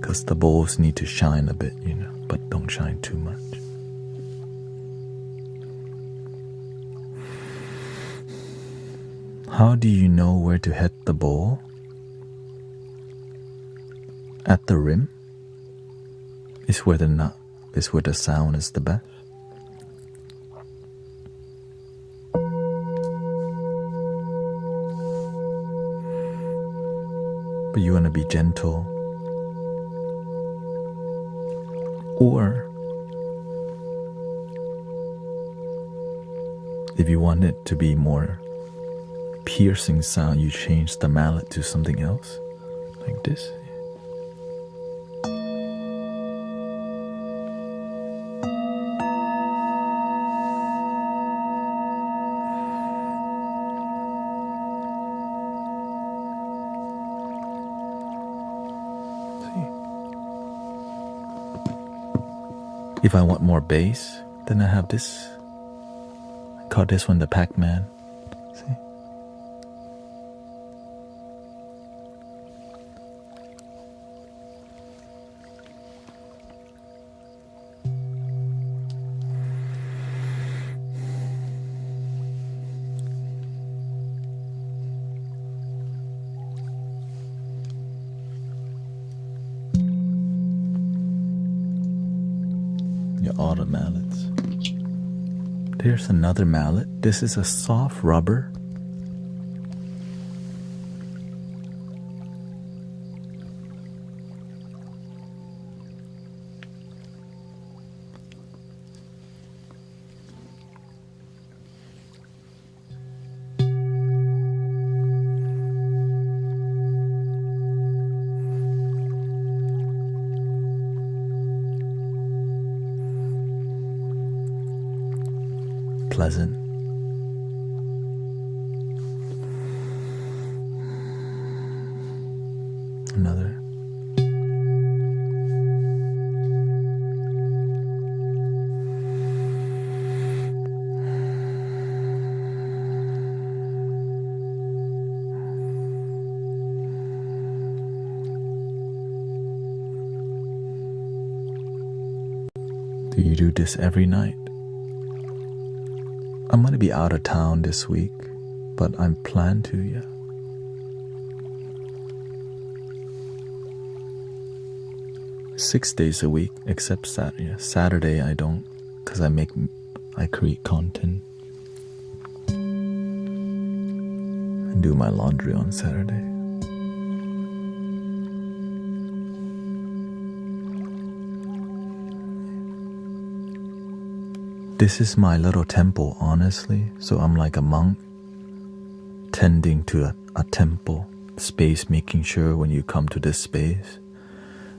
Because the bowls need to shine a bit, you know, but don't shine too much. How do you know where to hit the bowl? At the rim is where the sound is the best. But you want to be gentle. Or if you want it to be more piercing sound, you change the mallet to something else, like this. If I want more bass, then I have this. I call this one the Pac-Man. See? All the mallets. There's another mallet. This is a soft rubber. Pleasant. Another. Do you do this every night? I'm going to be out of town this week, but I plan to, yeah. Six days a week, except Saturday. Saturday I don't, because I create content and do my laundry on Saturday. This is my little temple, honestly. So I'm like a monk tending to a temple space, making sure when you come to this space,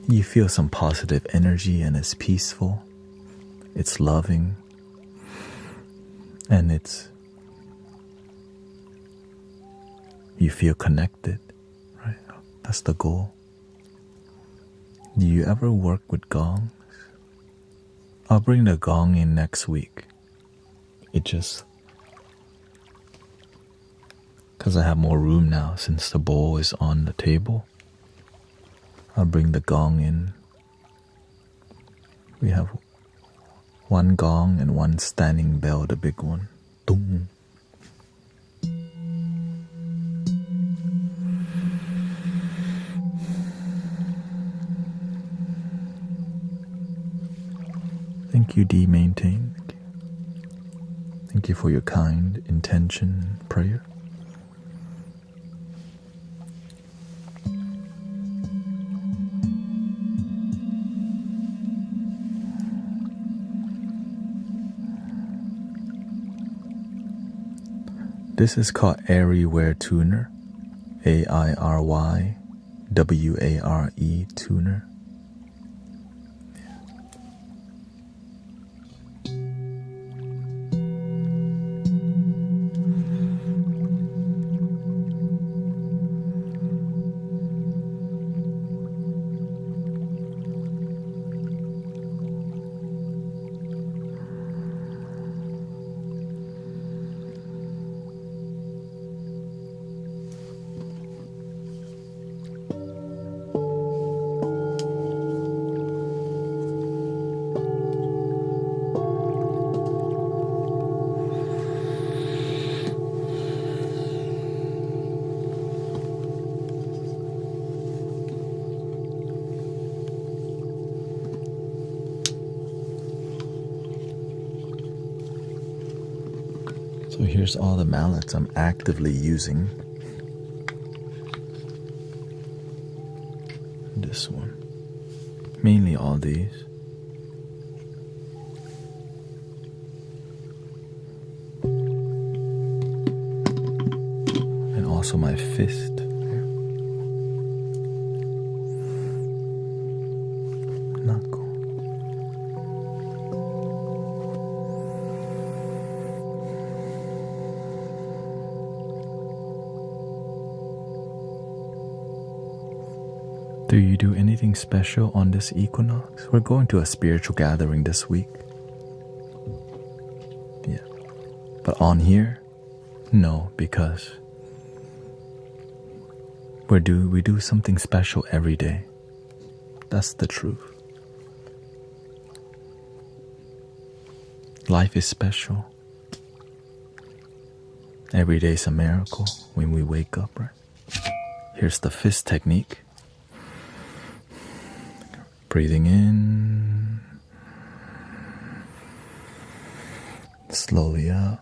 you feel some positive energy and it's peaceful, it's loving, and you feel connected, right? That's the goal. Do you ever work with gongs? I'll bring the gong in next week. Because I have more room now since the bowl is on the table. I'll bring the gong in. We have one gong and one standing bell, the big one. Dong. Thank you, D. Maintain. Thank you for your kind intention and prayer. This is called Airy-Ware Tuner. AIRYWARE Tuner. So here's all the mallets I'm actively using. This one. Mainly all these. And also my fist. Knuckle. Do you do anything special on this equinox? We're going to a spiritual gathering this week. Yeah. But on here, no, because we do something special every day. That's the truth. Life is special. Every day is a miracle when we wake up, right? Here's the fist technique. Breathing in, slowly out.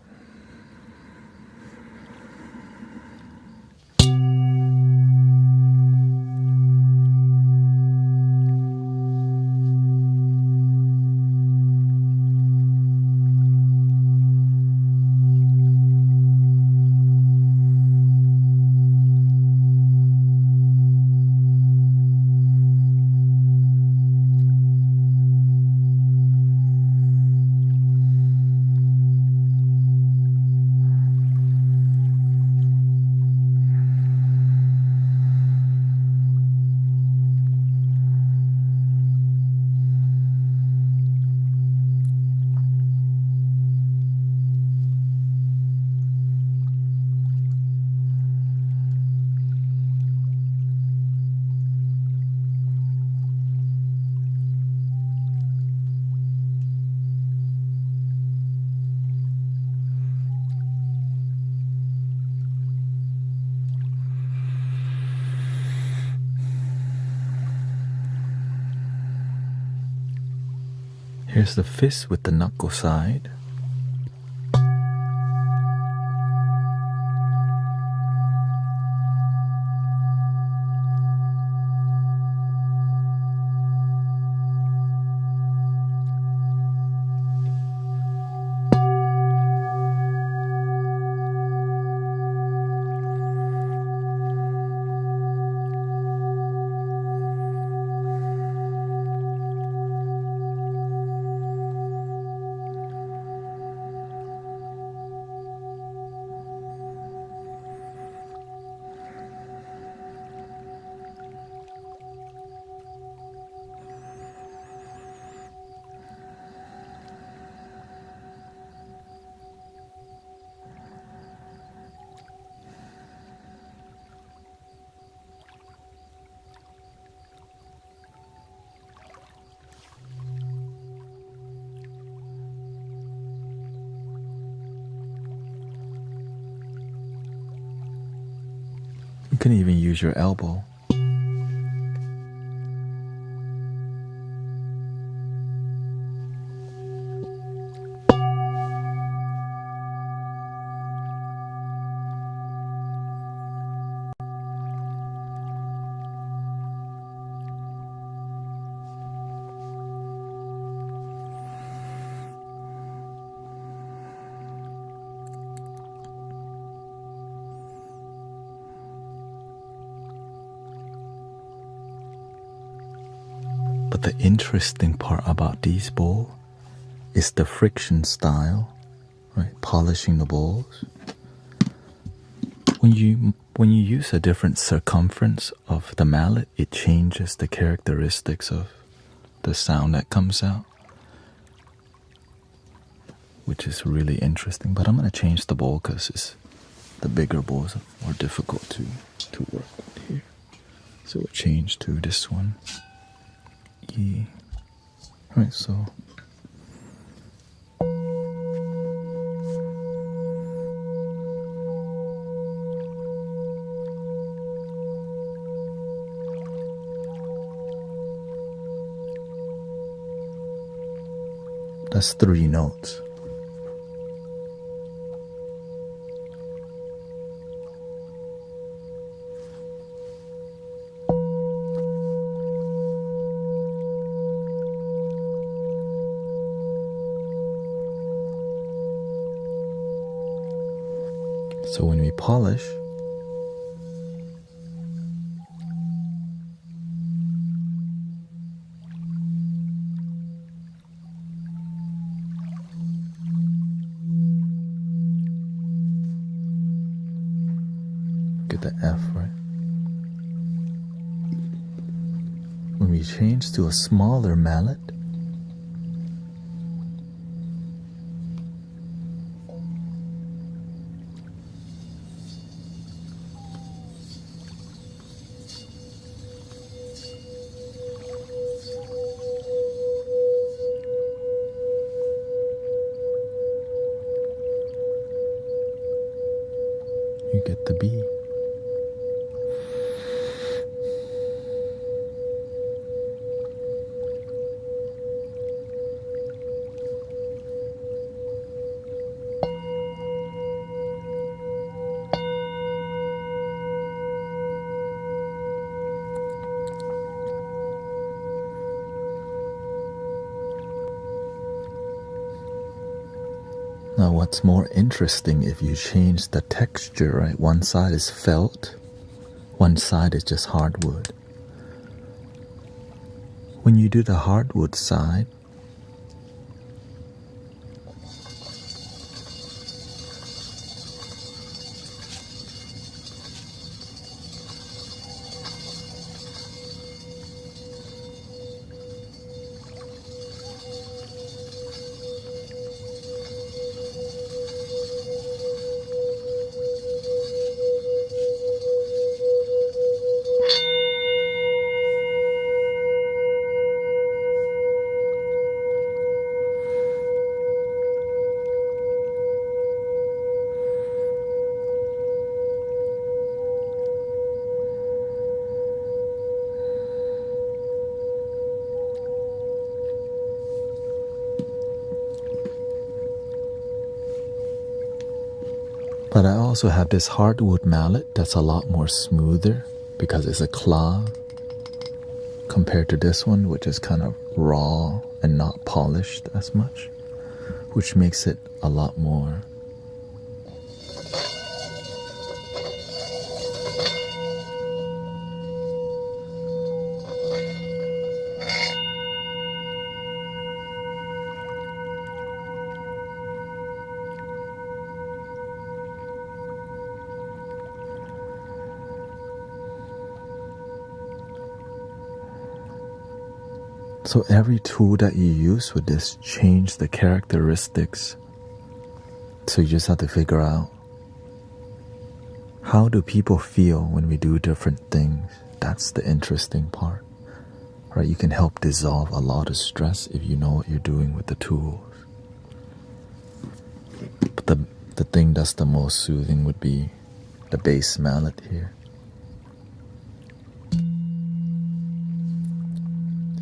Here's the fist with the knuckle side. You can even use your elbow. But the interesting part about these bowls is the friction style, right? Polishing the bowls. When you use a different circumference of the mallet, it changes the characteristics of the sound that comes out, which is really interesting. But I'm gonna change the bowl because the bigger bowls are more difficult to work with here. So we'll change to this one. E. Alright, so that's 3 notes. So when we polish, get the F right. When we change to a smaller mallet, you get the B. Now what's more interesting, if you change the texture, right? One side is felt, one side is just hardwood. When you do the hardwood side, But I also have this hardwood mallet that's a lot more smoother because it's a claw compared to this one, which is kind of raw and not polished as much, which makes it a lot more so every tool that you use with this change the characteristics. So you just have to figure out, how do people feel when we do different things? That's the interesting part, right? You can help dissolve a lot of stress if you know what you're doing with the tools. But the thing that's the most soothing would be the bass mallet here.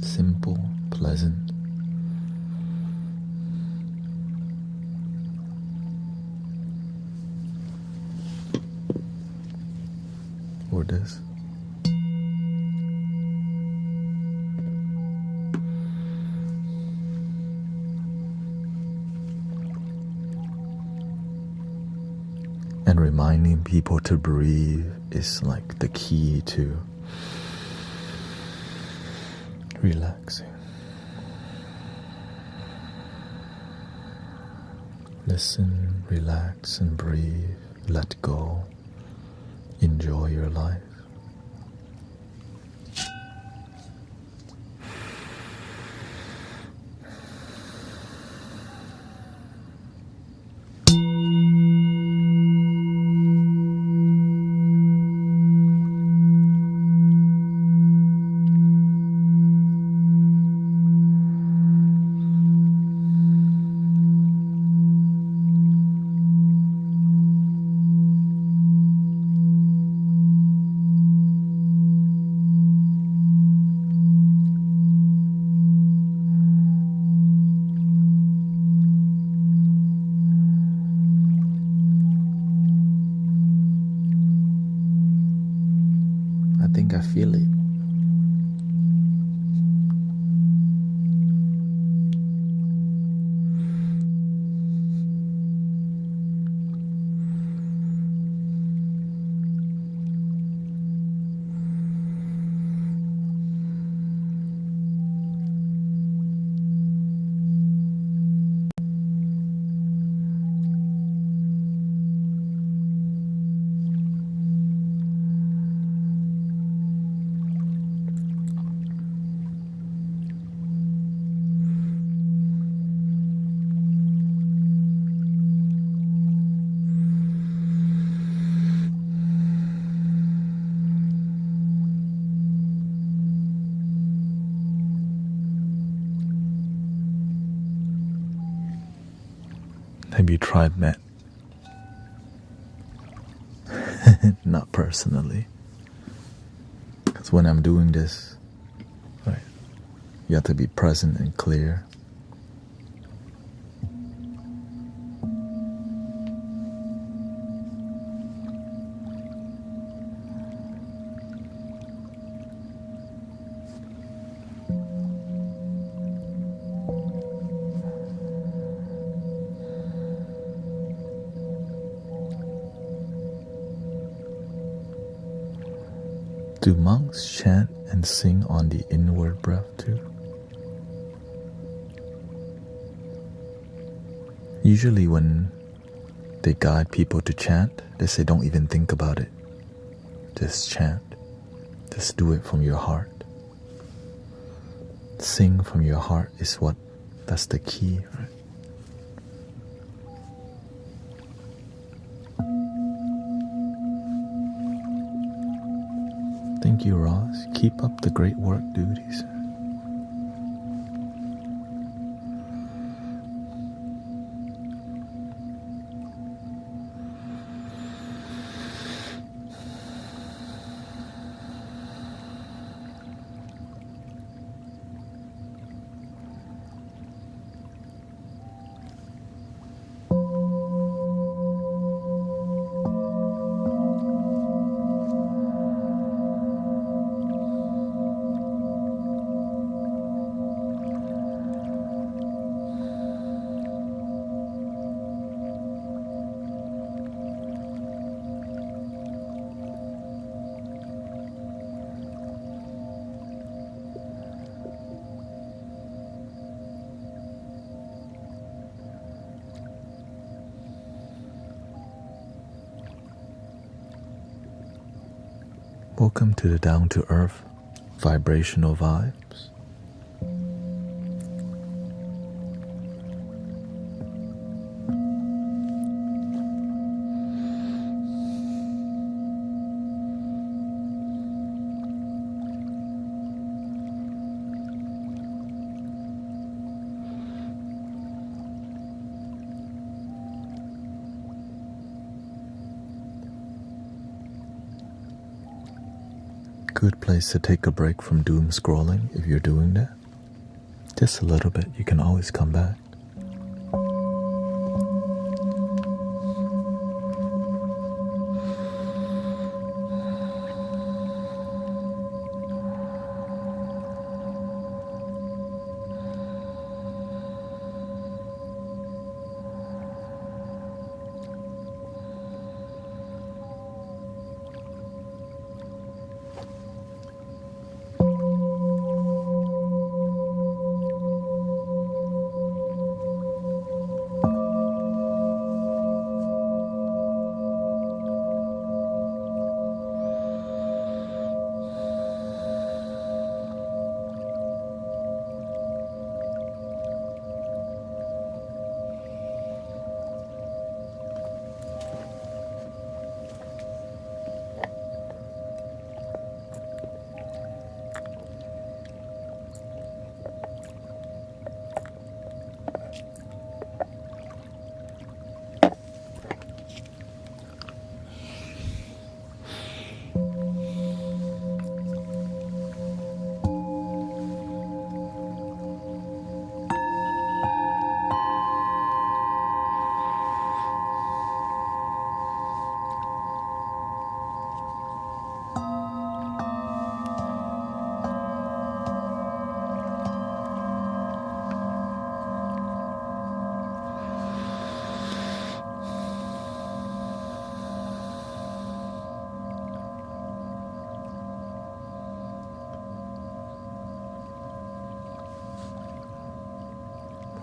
Simple, pleasant. Or this. And reminding people to breathe is like the key to relaxing. Listen, relax, and breathe. Let go. Enjoy your life. I think I feel it. Have you tried that? Not personally. Because when I'm doing this, right, you have to be present and clear. Do monks chant and sing on the inward breath too? Usually when they guide people to chant, they say don't even think about it. Just chant. Just do it from your heart. Sing from your heart is that's the key, right? Thank you, Ross. Keep up the great work, duties. Welcome to the down to earth vibrational vibes. Good place to take a break from doom scrolling if you're doing that. Just a little bit, you can always come back.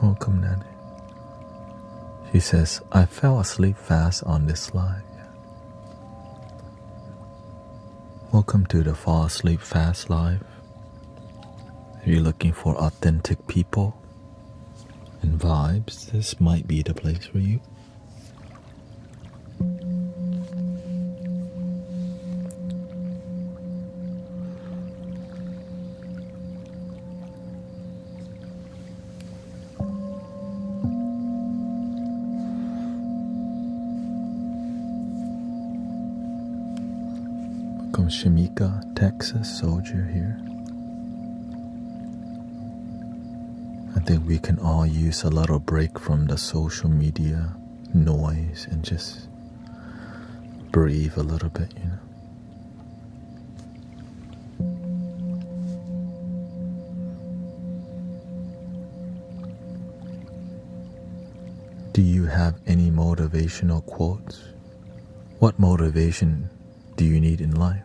Welcome, Nanny. She says, I fell asleep fast on this slide. Welcome to the Fall Asleep Fast Live. If you're looking for authentic people and vibes, this might be the place for you. Welcome, Shamika, Texas Soldier here. I think we can all use a little break from the social media noise and just breathe a little bit, you know. Do you have any motivational quotes? What motivation do you need in life?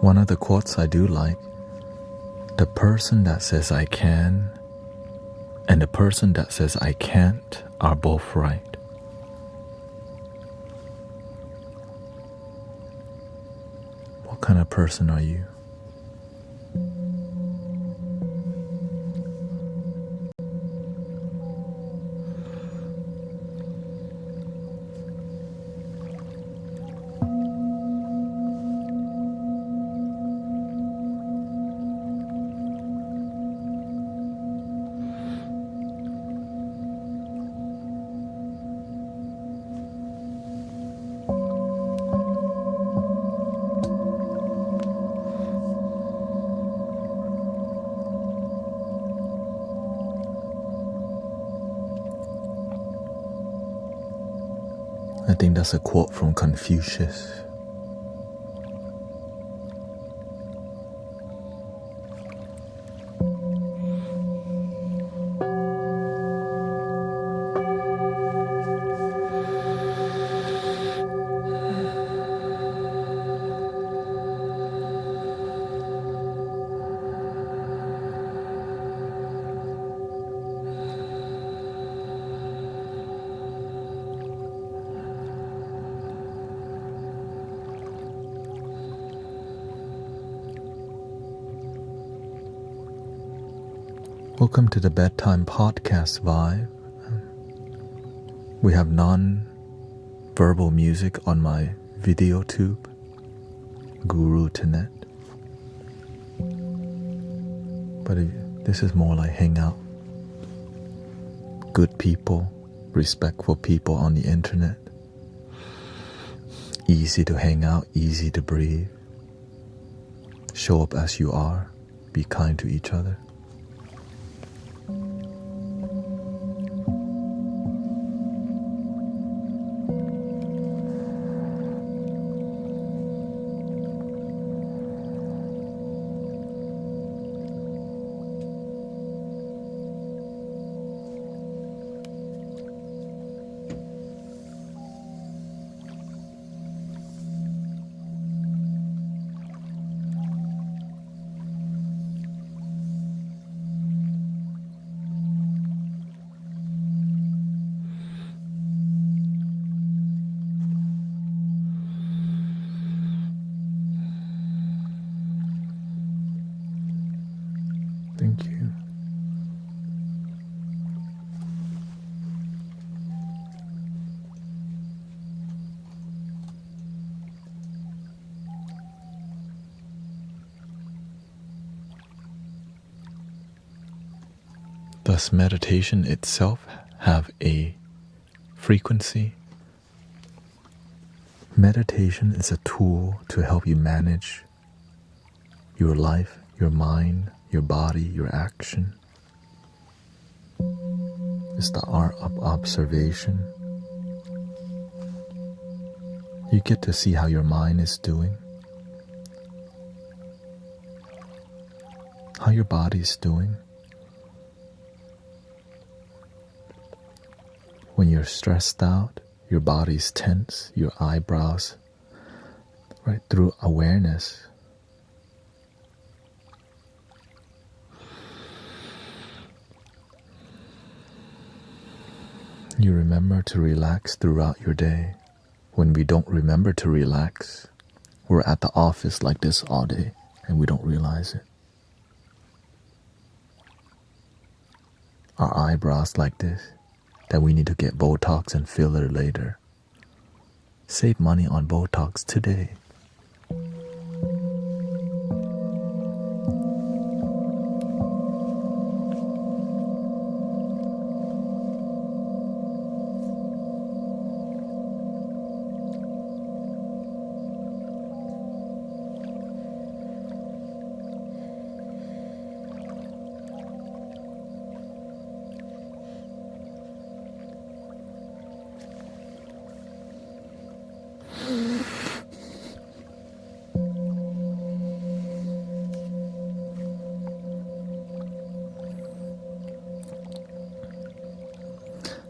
One of the quotes I do like, the person that says I can and the person that says I can't are both right. What kind of person are you? I think that's a quote from Confucius. Welcome to the Bedtime Podcast Vibe. We have non-verbal music on my video tube, Guru Thanet. But this is more like hangout. Good people, respectful people on the internet. Easy to hang out, easy to breathe. Show up as you are. Be kind to each other. Thank you. Does meditation itself have a frequency? Meditation is a tool to help you manage your life, your mind, your body, your action. It's the art of observation. You get to see how your mind is doing, how your body is doing. When you're stressed out, your body's tense, your eyebrows, right through awareness. You remember to relax throughout your day. When we don't remember to relax, we're at the office like this all day and we don't realize it. Our eyebrows like this, that we need to get Botox and filler later. Save money on Botox today.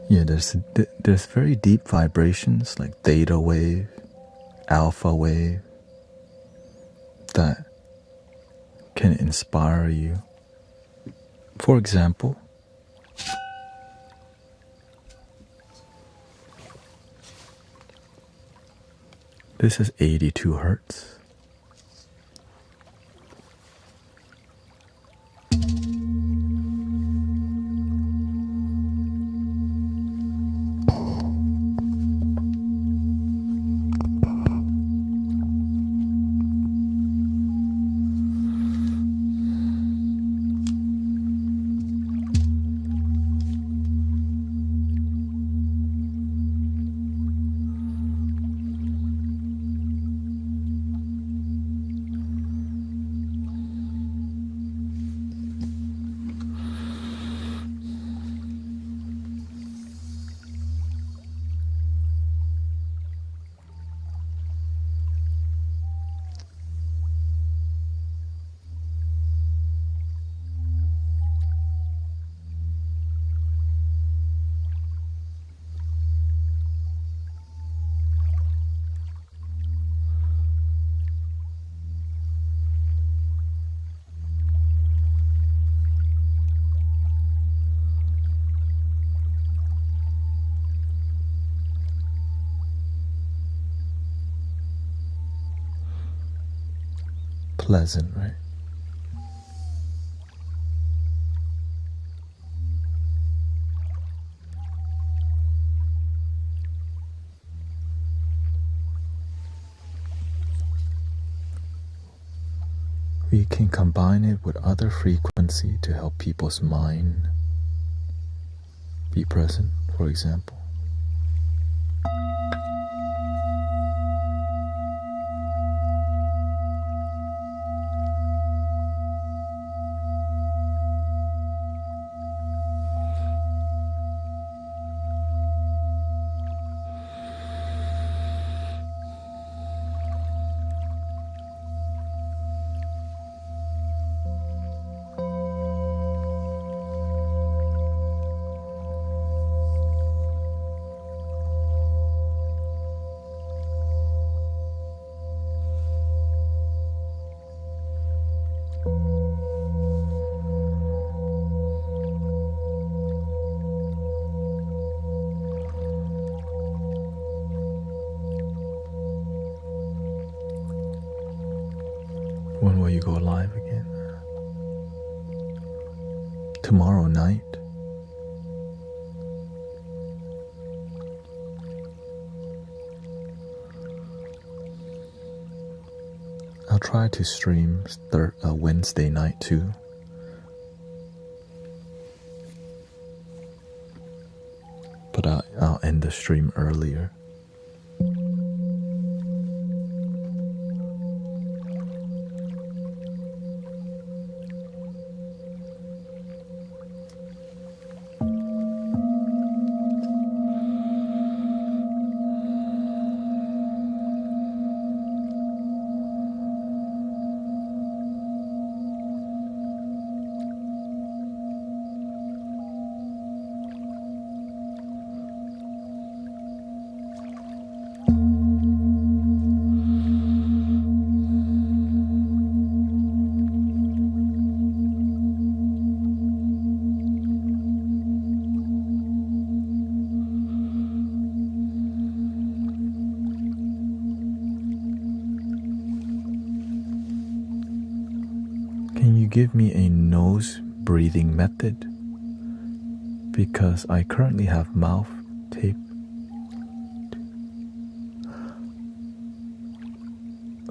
Yeah, there's very deep vibrations like theta wave, alpha wave that can inspire you. For example, this is 82 hertz. Pleasant, right? can combine it with other frequency to help people's mind be present, for example. When will you go live again? Tomorrow night? I'll try to stream Wednesday night too. But I'll end the stream earlier. Can you give me a nose breathing method? Because I currently have mouth tape.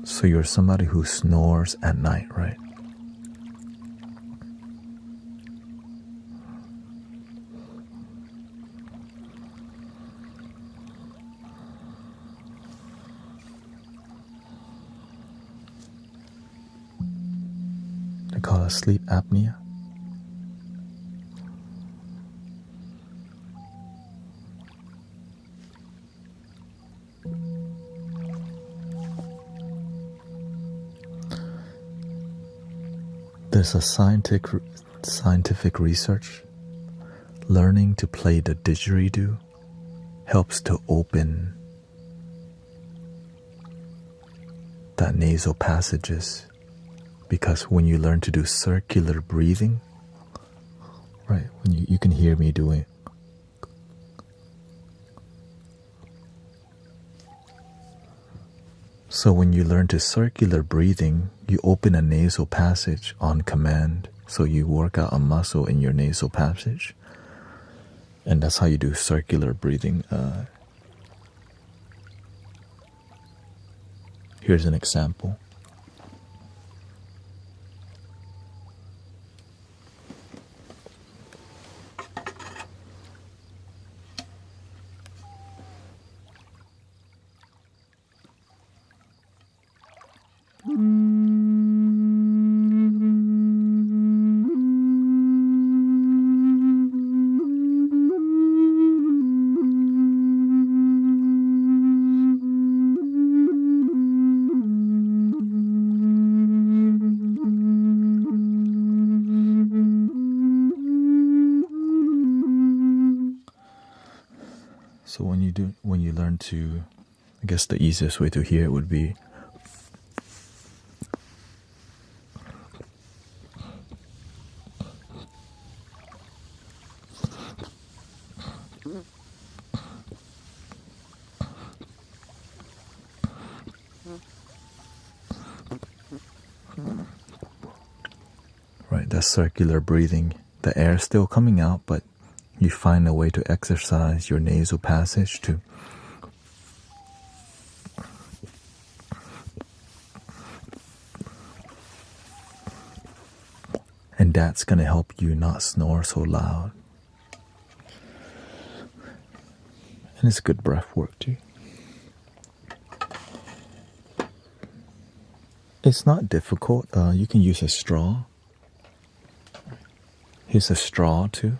So you're somebody who snores at night, right? They call it sleep apnea. There's a scientific research. Learning to play the didgeridoo helps to open that nasal passages, because when you learn to do circular breathing, right, when you can hear me doing. So when you learn to circular breathing, you open a nasal passage on command. So you work out a muscle in your nasal passage. And that's how you do circular breathing. Here's an example. So when you learn to, I guess the easiest way to hear it would be right, that's circular breathing. The air is still coming out, but you find a way to exercise your nasal passage to And that's going to help you not snore so loud. And it's good breath work too. It's not difficult. You can use a straw. Here's a straw too.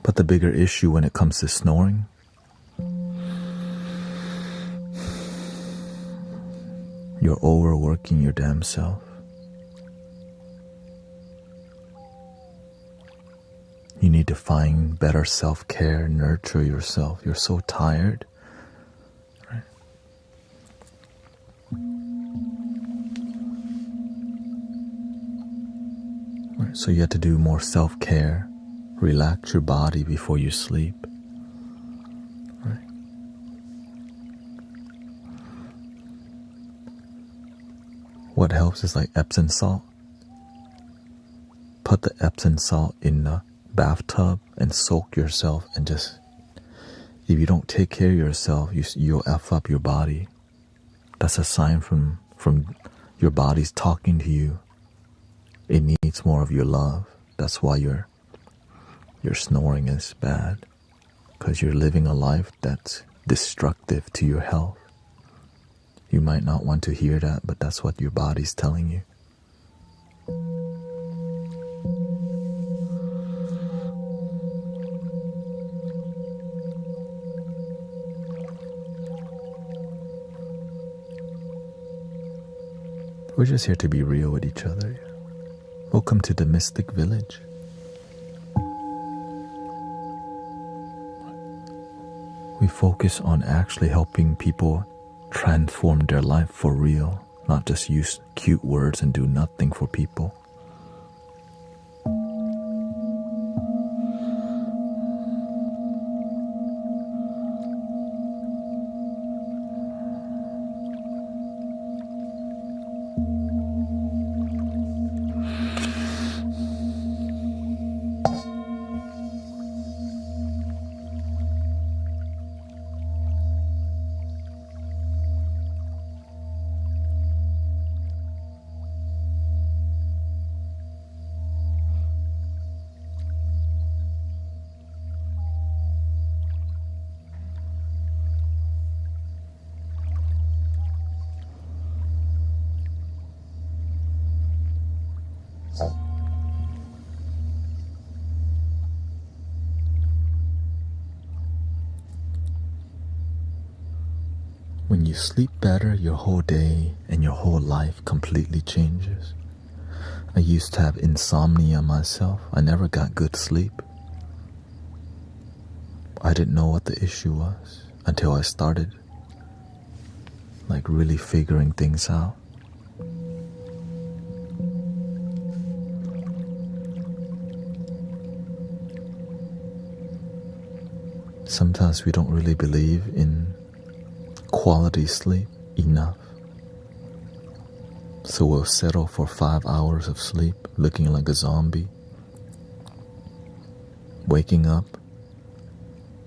But the bigger issue when it comes to snoring, you're overworking your damn self. You need to find better self-care, nurture yourself. You're so tired, right? Right, so you have to do more self-care. Relax your body before you sleep. Right? What helps is like Epsom salt. Put the Epsom salt in the bathtub and soak yourself, and just, if you don't take care of yourself, you'll F up your body. That's a sign from your body's talking to you. It needs more of your love. That's why your snoring is bad, because you're living a life that's destructive to your health. You might not want to hear that, but that's what your body's telling you. We're just here to be real with each other. Welcome to the Mystic Village. We focus on actually helping people transform their life for real, not just use cute words and do nothing for people. When you sleep better, your whole day and your whole life completely changes. I used to have insomnia myself. I never got good sleep. I didn't know what the issue was until I started like really figuring things out. Sometimes we don't really believe in quality sleep enough. So we'll settle for 5 hours of sleep looking like a zombie, waking up,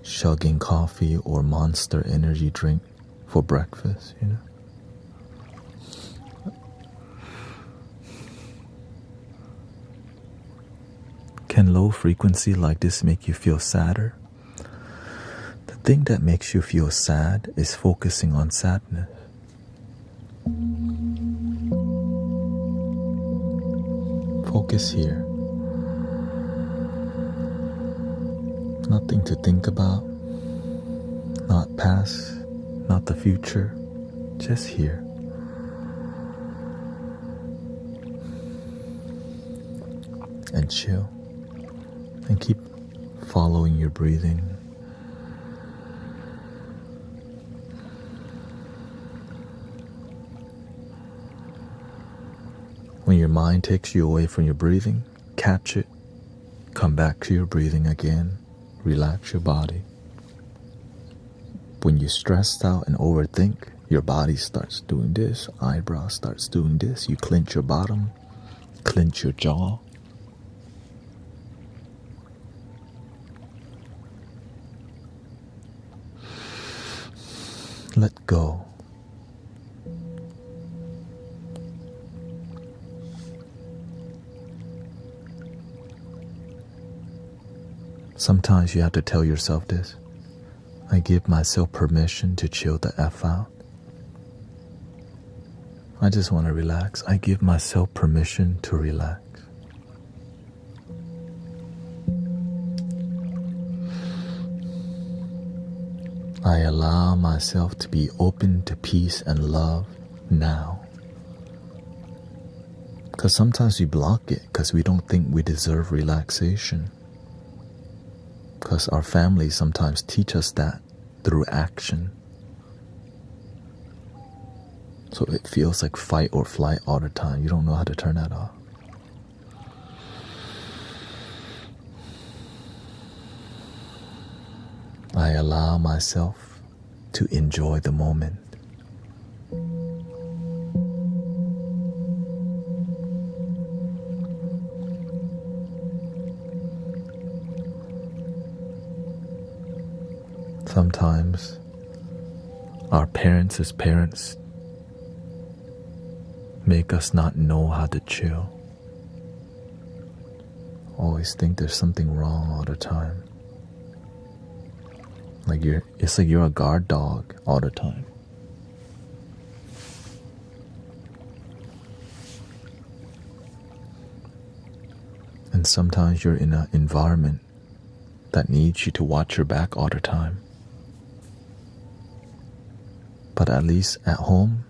chugging coffee or Monster energy drink for breakfast, you know. Can low frequency like this make you feel sadder? The thing that makes you feel sad is focusing on sadness. Focus here. Nothing to think about, not past, not the future, just here. And chill. And keep following your breathing. When your mind takes you away from your breathing, catch it, come back to your breathing again, relax your body. When you're stressed out and overthink, your body starts doing this, eyebrow starts doing this, you clench your bottom, clench your jaw. Let go. Sometimes you have to tell yourself this. I give myself permission to chill the F out. I just want to relax. I give myself permission to relax. I allow myself to be open to peace and love now. Because sometimes we block it because we don't think we deserve relaxation. Because our families sometimes teach us that through action. So it feels like fight or flight all the time. You don't know how to turn that off. I allow myself to enjoy the moment. Sometimes our parents as parents make us not know how to chill. Always think there's something wrong all the time. It's like you're a guard dog all the time. And sometimes you're in an environment that needs you to watch your back all the time. But at least at home,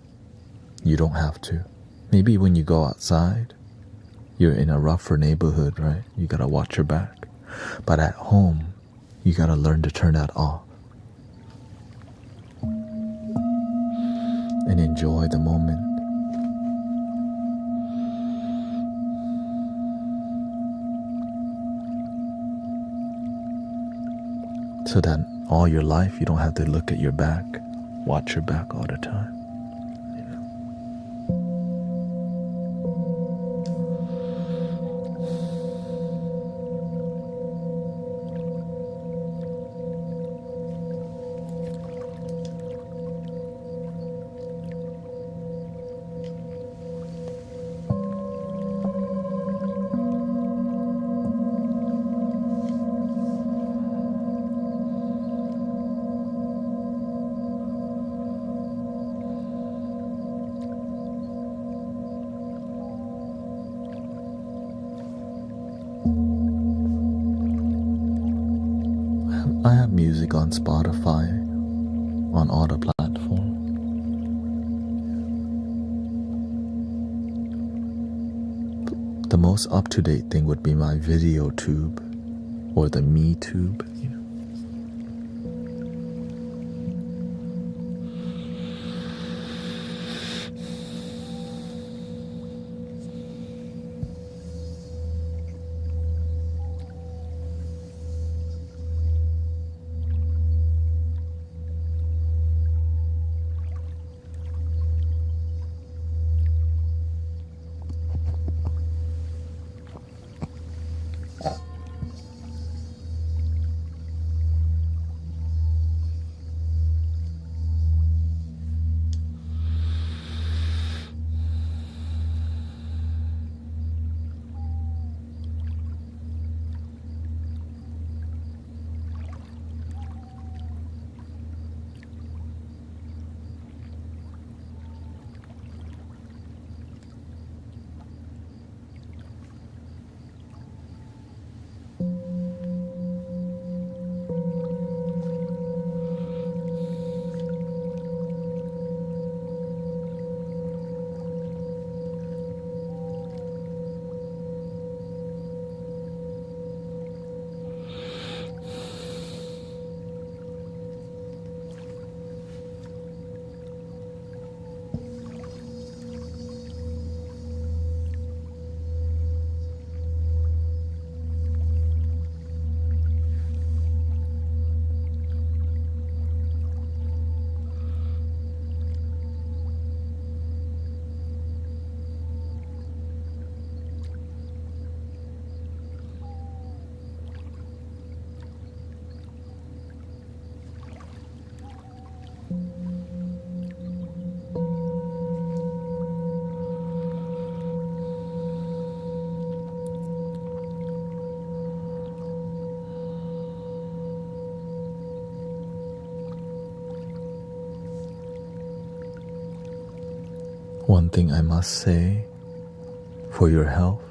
you don't have to. Maybe when you go outside, you're in a rougher neighborhood, right? You gotta watch your back. But at home, you gotta learn to turn that off. And enjoy the moment. So that all your life you don't have to look at your back, watch your back all the time. I have music on Spotify, on all the platforms. The most up-to-date thing would be my video tube or the me tube. One thing I must say, for your health,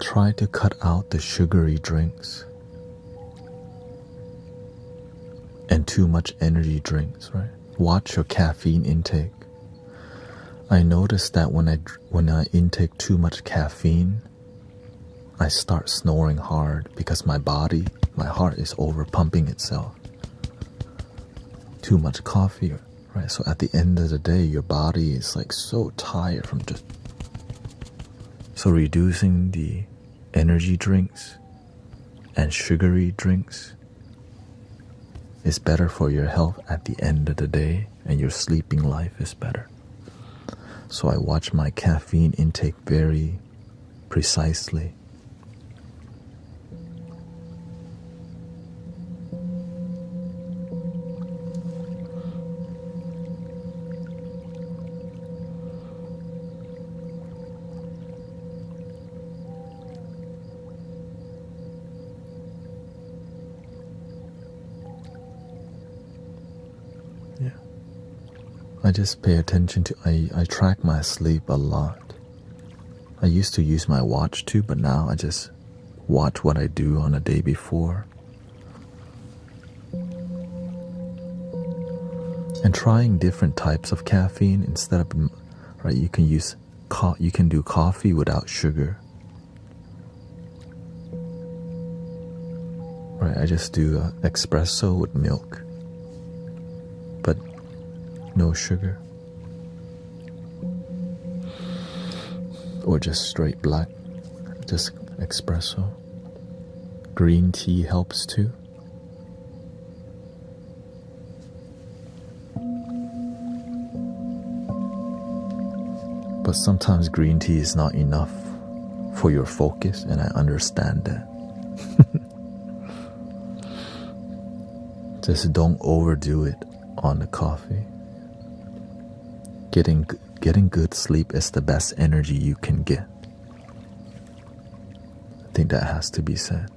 try to cut out the sugary drinks and too much energy drinks, right? Watch your caffeine intake. I noticed that when I intake too much caffeine, I start snoring hard because my heart is over pumping itself. Too much coffee, right? So at the end of the day, your body is like so tired from just... So reducing the energy drinks and sugary drinks is better for your health at the end of the day, and your sleeping life is better. So I watch my caffeine intake very precisely. Yeah. I just pay attention to, I track my sleep a lot. I used to use my watch too, but now I just watch what I do on the day before. And trying different types of caffeine instead of, right, you can do coffee without sugar. Right, I just do espresso with milk, but no sugar. Or just straight black, just espresso. Green tea helps too. But sometimes green tea is not enough for your focus, and I understand that. Just don't overdo it on the coffee. Getting good sleep is the best energy you can get. I think that has to be said.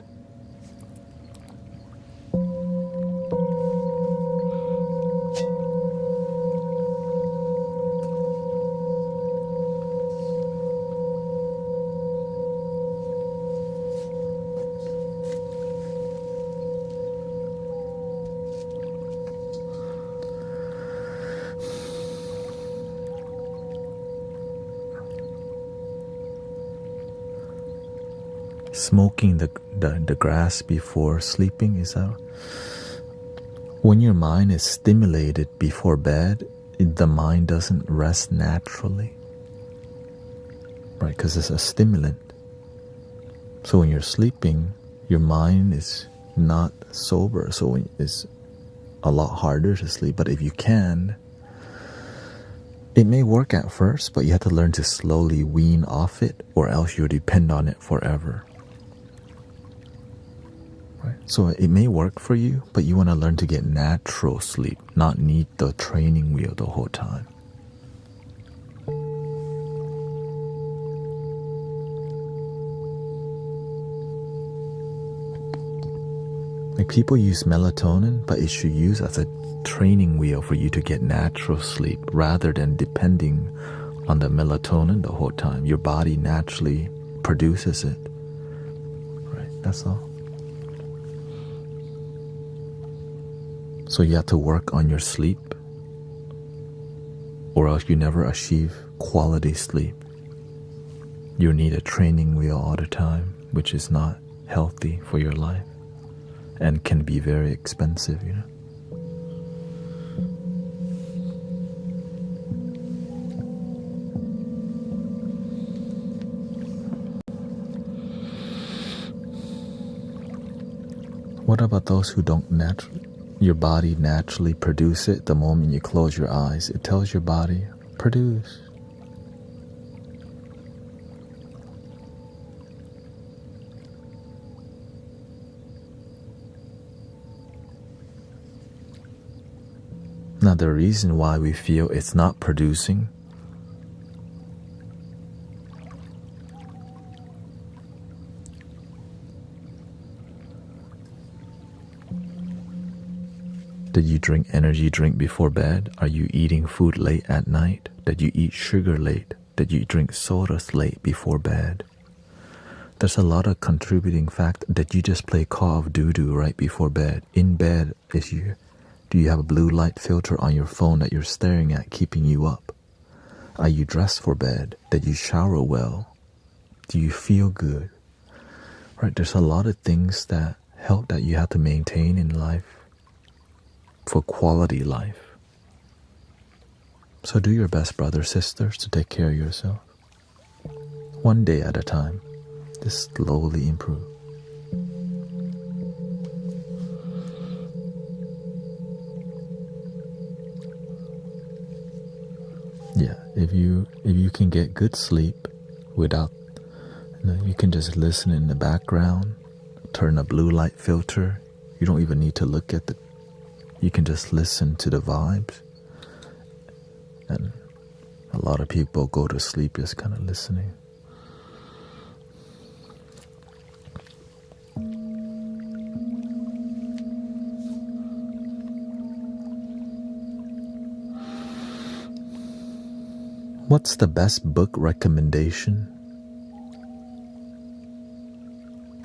Smoking the grass before sleeping is out. When your mind is stimulated before bed, the mind doesn't rest naturally, right? Because it's a stimulant. So when you're sleeping, your mind is not sober, so it's a lot harder to sleep. But if you can, it may work at first, but you have to learn to slowly wean off it, or else you'll depend on it forever. Right? So it may work for you, but you want to learn to get natural sleep, not need the training wheel the whole time. Like people use melatonin, but it should use as a training wheel for you to get natural sleep rather than depending on the melatonin the whole time. Your body naturally produces it. Right, that's all. So you have to work on your sleep, or else you never achieve quality sleep. You need a training wheel all the time, which is not healthy for your life and can be very expensive, you know. What about those who don't naturally? Your body naturally produce it the moment you close your eyes. It tells your body, produce. Now the reason why we feel it's not producing Did you drink energy drink before bed? Are you eating food late at night? Did you eat sugar late? Did you drink sodas late before bed? There's a lot of contributing fact. Did you just play Call of Duty right before bed? In bed, do you have a blue light filter on your phone that you're staring at keeping you up? Are you dressed for bed? Did you shower well? Do you feel good? Right, there's a lot of things that help that you have to maintain in life for quality life. So do your best, brothers, sisters, to take care of yourself. One day at a time. Just slowly improve. Yeah, if you can get good sleep without, you can just listen in the background, turn a blue light filter. You don't even need to look at you can just listen to the vibes. And a lot of people go to sleep just kind of listening. What's the best book recommendation?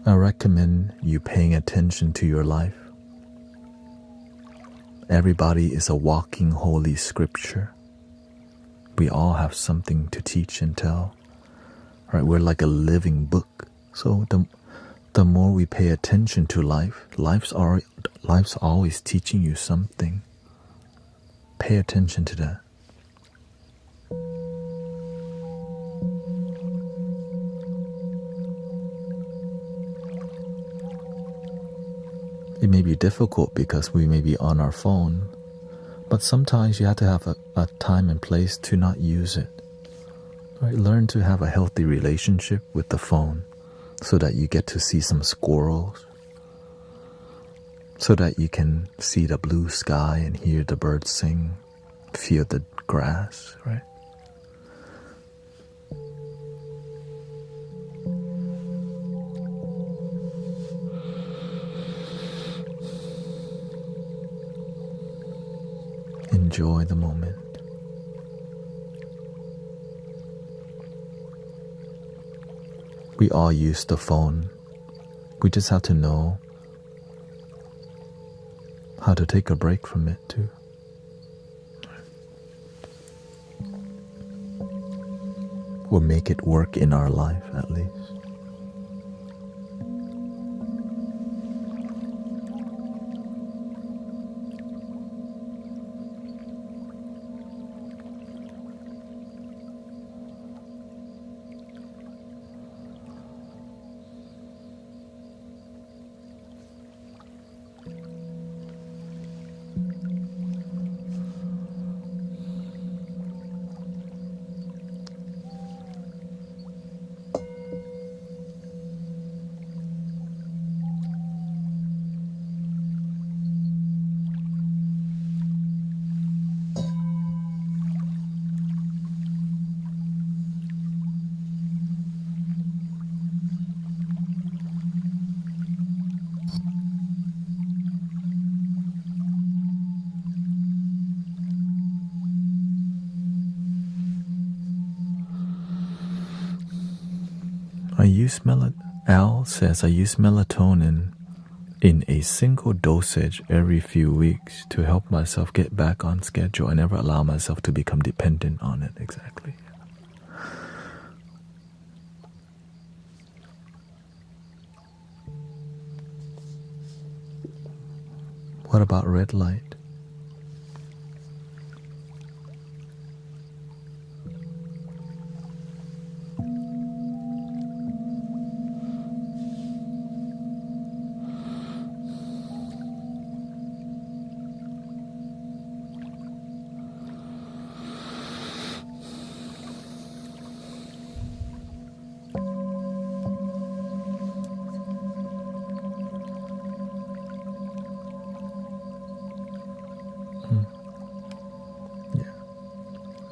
I recommend you paying attention to your life. Everybody is a walking holy scripture. We all have something to teach and tell. Right? We're like a living book. So the more we pay attention to life, life's always teaching you something. Pay attention to that. It may be difficult because we may be on our phone, but sometimes you have to have a time and place to not use it. Right? Learn to have a healthy relationship with the phone so that you get to see some squirrels, so that you can see the blue sky and hear the birds sing, feel the grass, right? Enjoy the moment. We all use the phone. We just have to know how to take a break from it too. Or make it work in our life at least. Al says, I use melatonin in a single dosage every few weeks to help myself get back on schedule. I never allow myself to become dependent on it. Exactly. What about red light?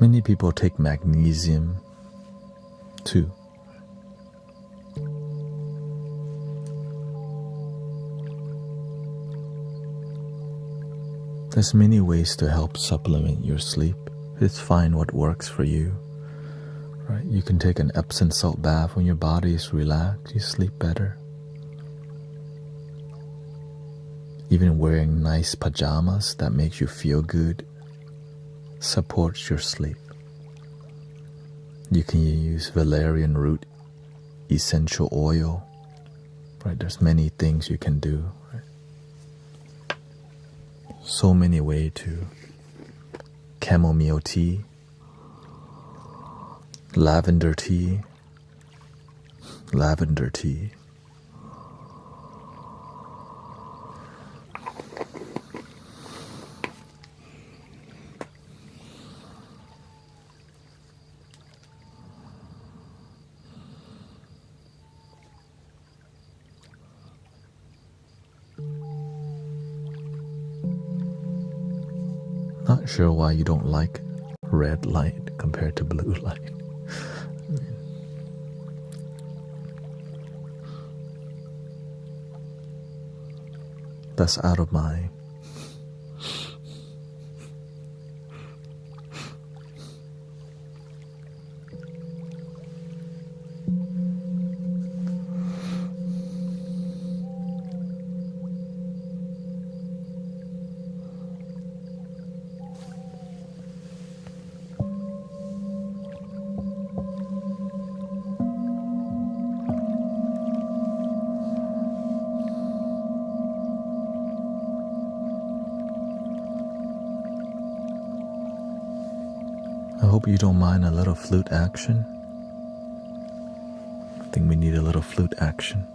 Many people take magnesium too. There's many ways to help supplement your sleep. It's fine what works for you. Right? You can take an Epsom salt bath when your body is relaxed, you sleep better. Even wearing nice pajamas that makes you feel good supports your sleep. You can use valerian root essential oil. Right? There's many things you can do. Right? So many ways to chamomile tea, lavender tea, lavender tea. Not sure why you don't like red light compared to blue light. That's out of my I hope you don't mind a little flute action. I think we need a little flute action.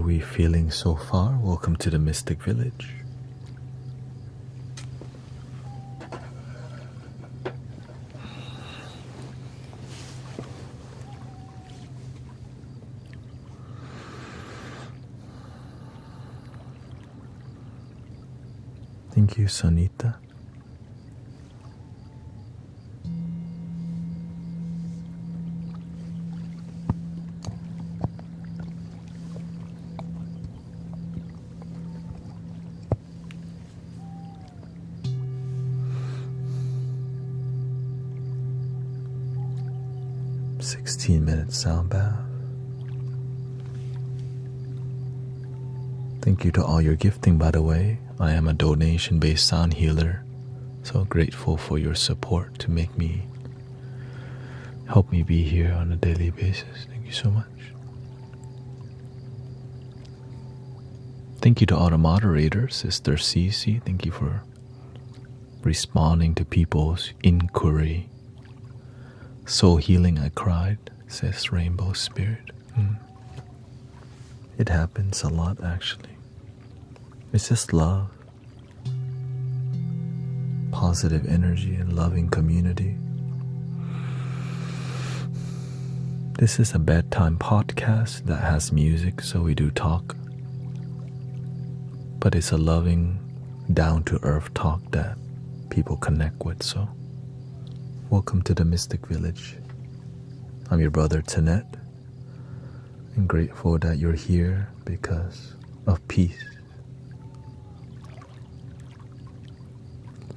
we feeling so far? Welcome to the Mystic Village. Thank you, Sonita. "16-minute sound bath." Thank you to all your gifting, by the way. I am a donation-based sound healer, so grateful for your support to help me be here on a daily basis. Thank you so much. Thank you to all the moderators. Sister Cece, thank you for responding to people's inquiry. "Soul healing, I cried," says Rainbow Spirit. It happens a lot, actually. It's just love, positive energy, and loving community. This is a bedtime podcast that has music, so we do talk. But it's a loving, down-to-earth talk that people connect with, so welcome to the Mystic Village. I'm your brother Thanet, and grateful that you're here because of peace.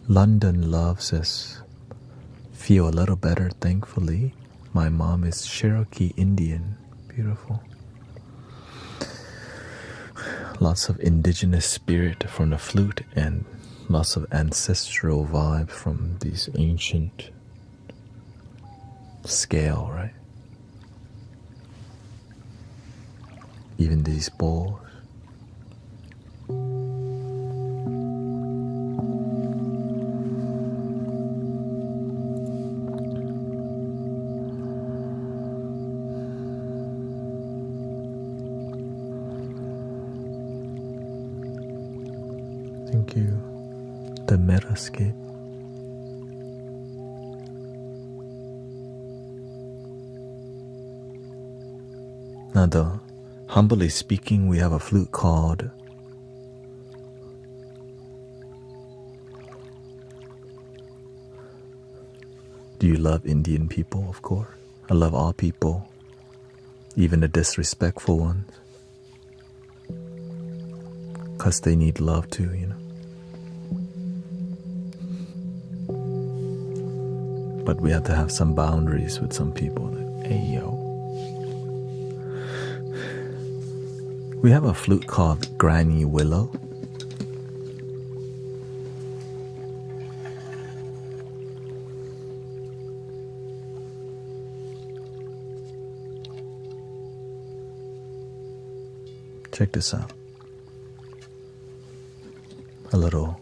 London Love says, "Feel a little better, thankfully. My mom is Cherokee Indian." Beautiful. Lots of indigenous spirit from the flute and lots of ancestral vibe from these ancient scale, right? Even these bowls. Thank you, the Metascape. Now, humbly speaking, we have a flute called "Do you love Indian people?" Of course. I love all people, even the disrespectful ones, because they need love too, you know. But we have to have some boundaries with some people. Like, hey, yo. We have a flute called Granny Willow. Check this out. A little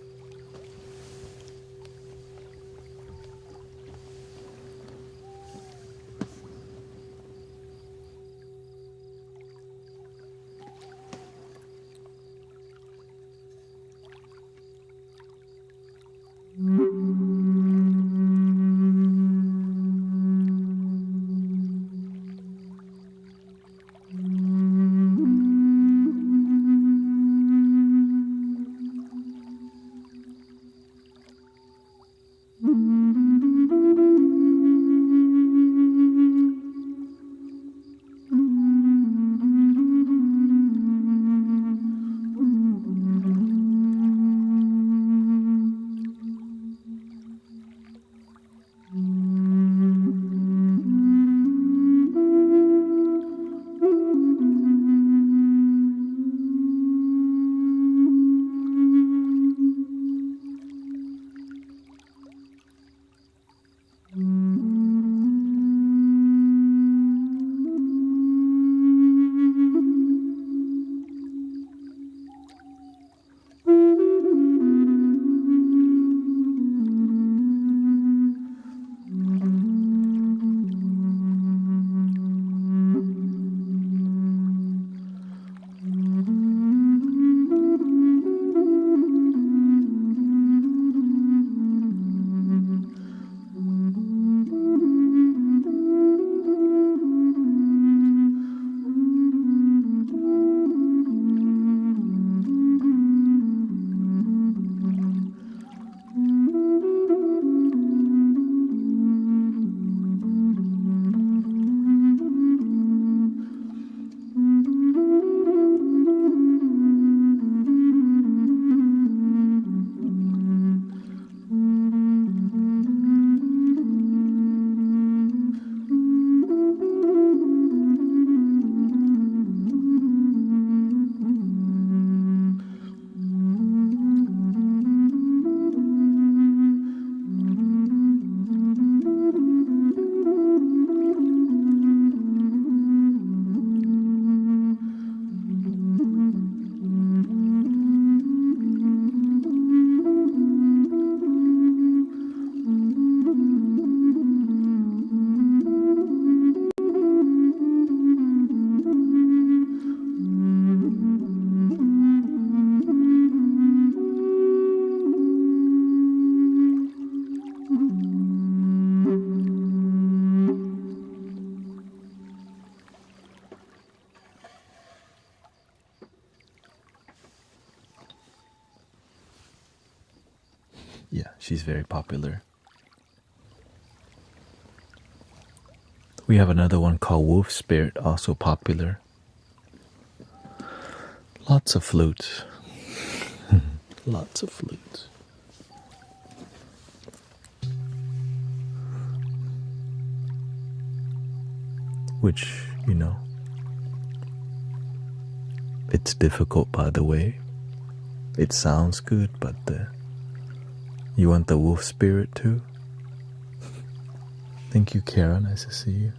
Yeah, she's very popular. We have another one called Wolf Spirit, also popular. Lots of flutes. Lots of flutes. Which, it's difficult, by the way. It sounds good, but you want the wolf spirit too? Thank you, Kara. Nice to see you.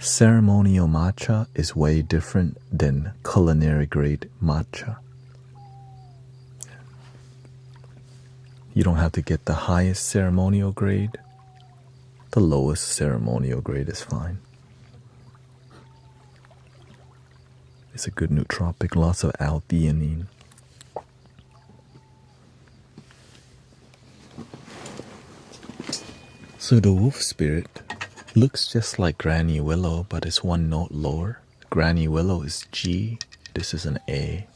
Ceremonial matcha is way different than culinary grade matcha. You don't have to get the highest ceremonial grade. The lowest ceremonial grade is fine. It's a good nootropic, lots of L-theanine. So the wolf spirit looks just like Granny Willow, but it's one note lower. Granny Willow is G, this is an A.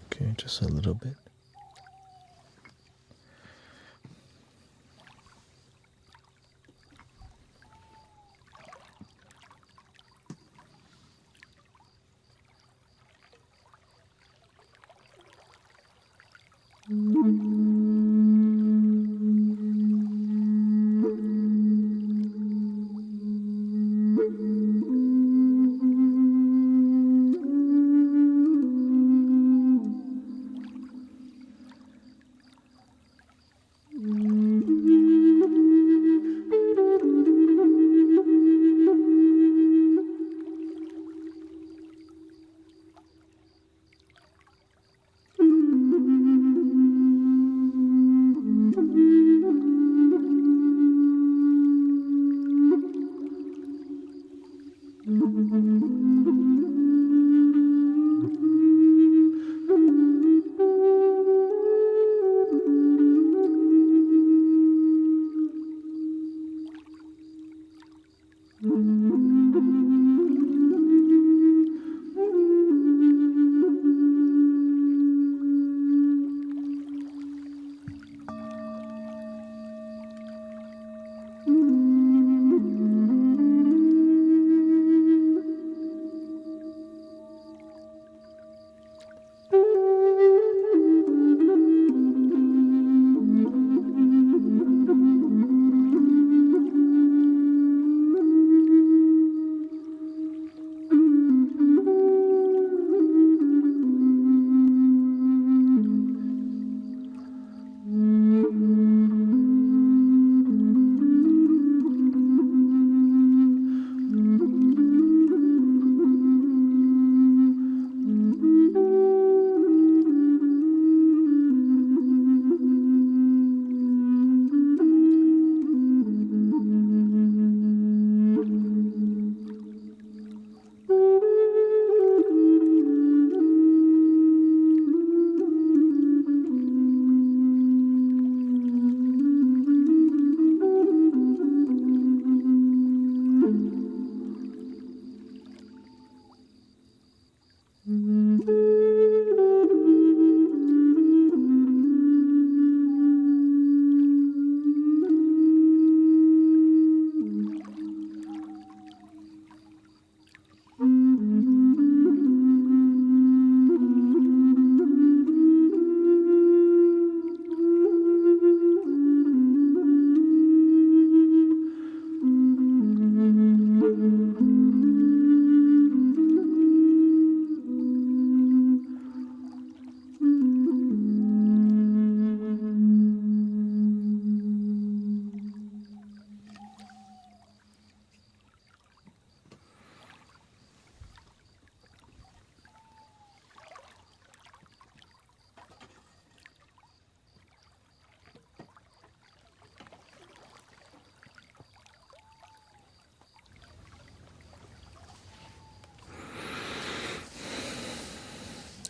Okay, just a little bit.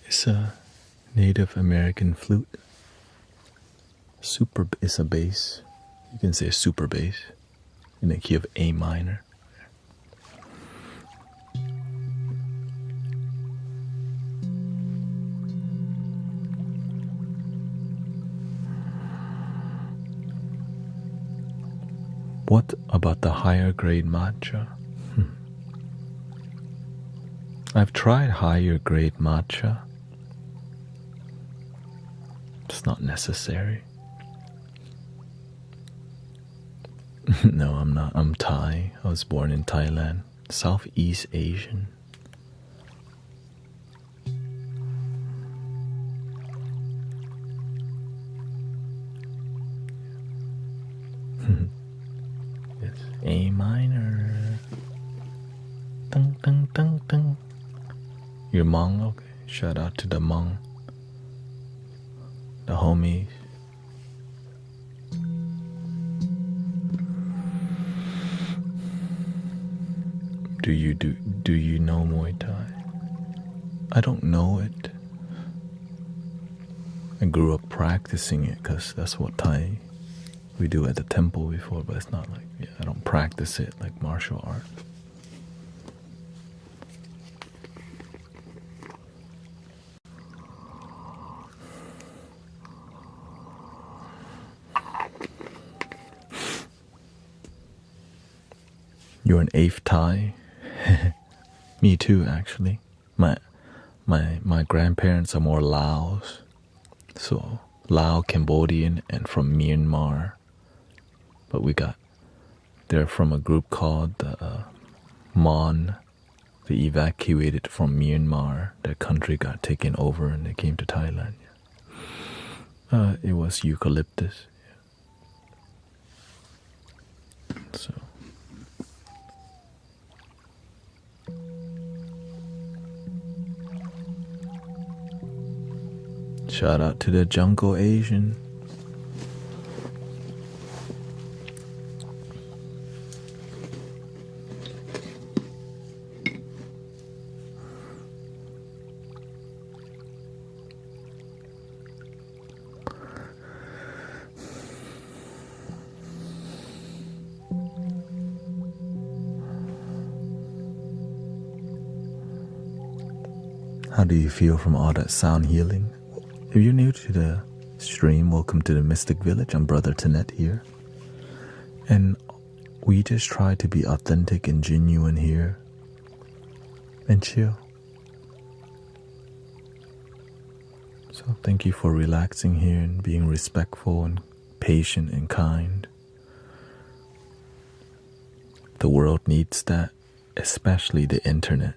It's a Native American flute. Super is a bass. You can say super bass in the key of A minor. What about the higher grade matcha? I've tried higher grade matcha. It's not necessary. No, I'm not. I'm Thai. I was born in Thailand. Southeast Asian. It's A minor. Tung, tung, tung, tung. Your Hmong? Okay. Shout out to the Hmong. The homies. Do you know Muay Thai? I don't know it. I grew up practicing it because that's what Thai we do at the temple before, but it's not like, yeah, I don't practice it like martial art. You're an eighth Thai? Me too, actually. My grandparents are more Laos. So Lao, Cambodian, and from Myanmar. But they're from a group called the Mon. They evacuated from Myanmar. Their country got taken over and they came to Thailand. It was eucalyptus. Yeah. So. Shout out to the Jungle Asian. How do you feel from all that sound healing? If you're new to the stream, welcome to the Mystic Village. I'm Brother Thanet here. And we just try to be authentic and genuine here. And chill. So thank you for relaxing here and being respectful and patient and kind. The world needs that, especially the internet.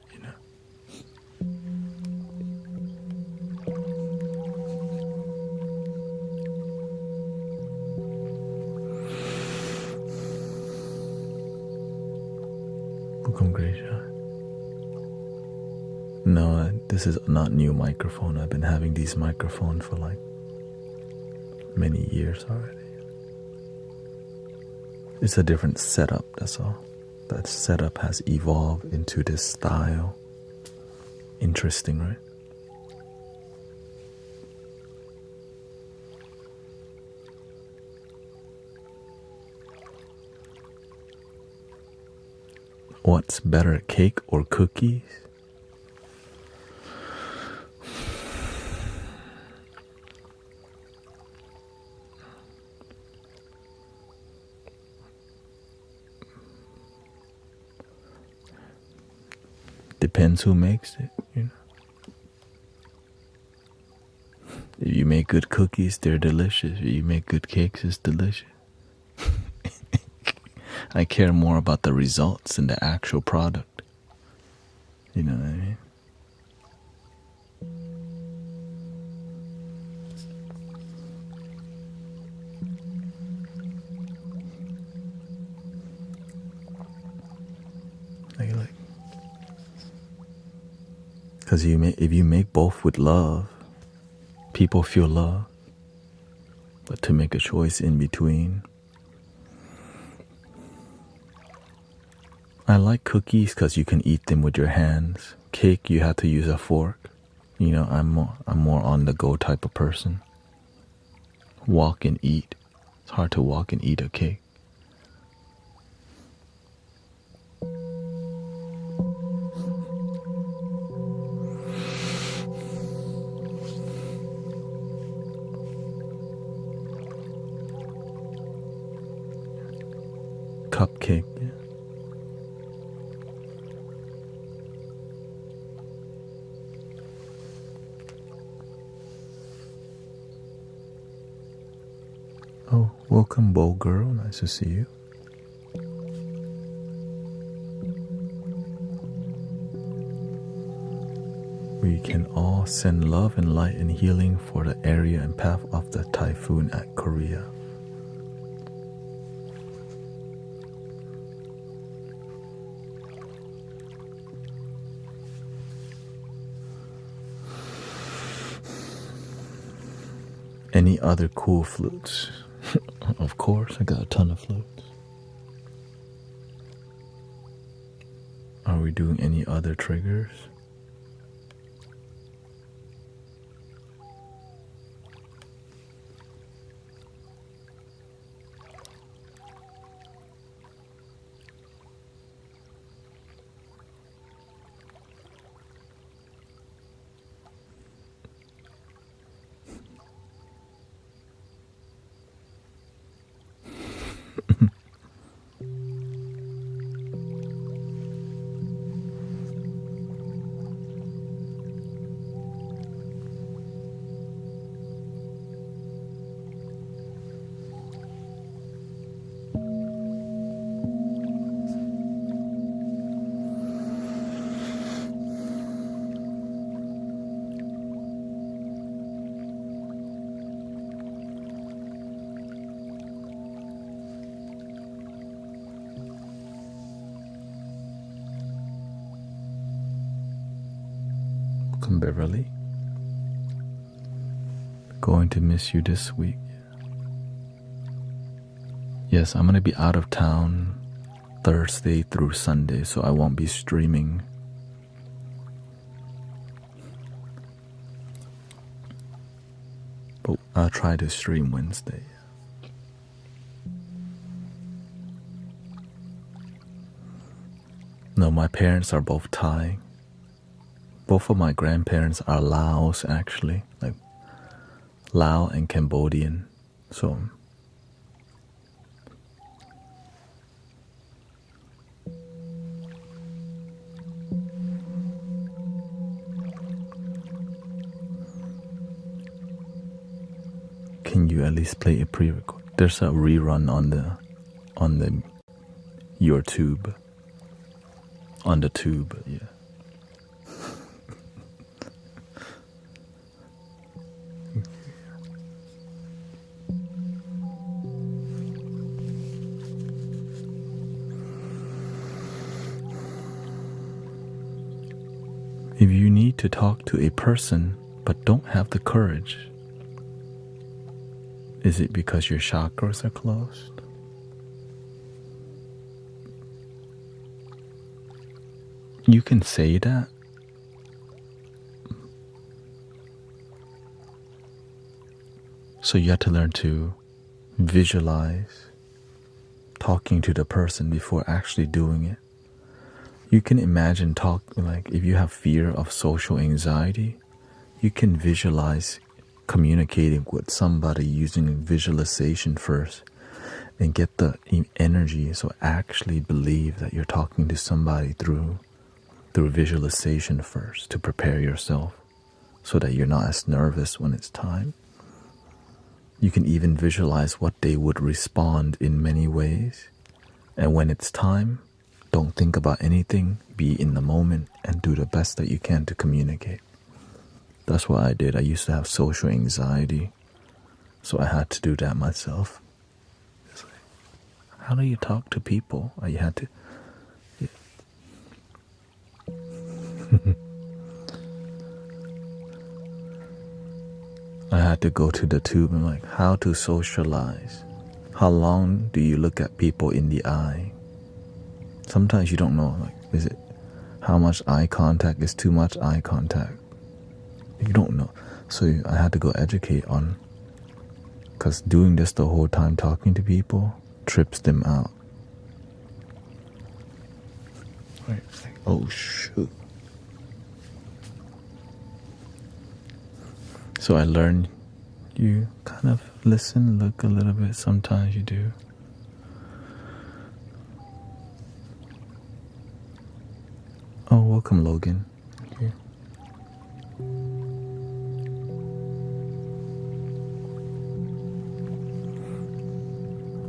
No, this is not new microphone. I've been having these microphones for like many years already. It's a different setup, that's all. That setup has evolved into this style. Interesting, right? What's better, cake or cookies? Depends who makes it, you know. If you make good cookies, they're delicious. If you make good cakes, it's delicious. I care more about the results than the actual product. You know what I mean? Because if you make both with love, people feel love. But to make a choice in between. I like cookies because you can eat them with your hands. Cake, you have to use a fork. You know, I'm more on the go type of person. Walk and eat. It's hard to walk and eat a cake. cupcake. Yeah. Oh, welcome, Bow Girl. Nice to see you. We can all send love and light and healing for the area and path of the typhoon at Korea. Any other cool flutes? Of course, I got a ton of flutes. Are we doing any other triggers? Welcome, Beverly. Going to miss you this week. Yes, I'm going to be out of town Thursday through Sunday, so I won't be streaming. But I'll try to stream Wednesday. No, my parents are both Thai. Both of my grandparents are Laos, actually, like Lao and Cambodian. So can you at least play a pre-record? There's a rerun on the your tube. On the tube, yeah. If you need to talk to a person but don't have the courage, is it because your chakras are closed? You can say that, so you have to learn to visualize talking to the person before actually doing it. You can imagine like if you have fear of social anxiety, you can visualize communicating with somebody using visualization first and get the energy, so actually believe that you're talking to somebody through visualization first to prepare yourself so that you're not as nervous when it's time. You can even visualize what they would respond in many ways, and when it's time, don't think about anything, be in the moment, and do the best that you can to communicate. That's what I did. I used to have social anxiety, so I had to do that myself. It's like, how do you talk to people? You had to... Yeah. I had to go to the tube and like, how to socialize. How long do you look at people in the eye? Sometimes you don't know, like, is it how much eye contact is too much eye contact? You don't know. So I had to go educate on, because doing this the whole time, talking to people, trips them out. Right, like, oh shoot. So I learned you kind of listen, look a little bit, sometimes you do. welcome, Logan. Thank you.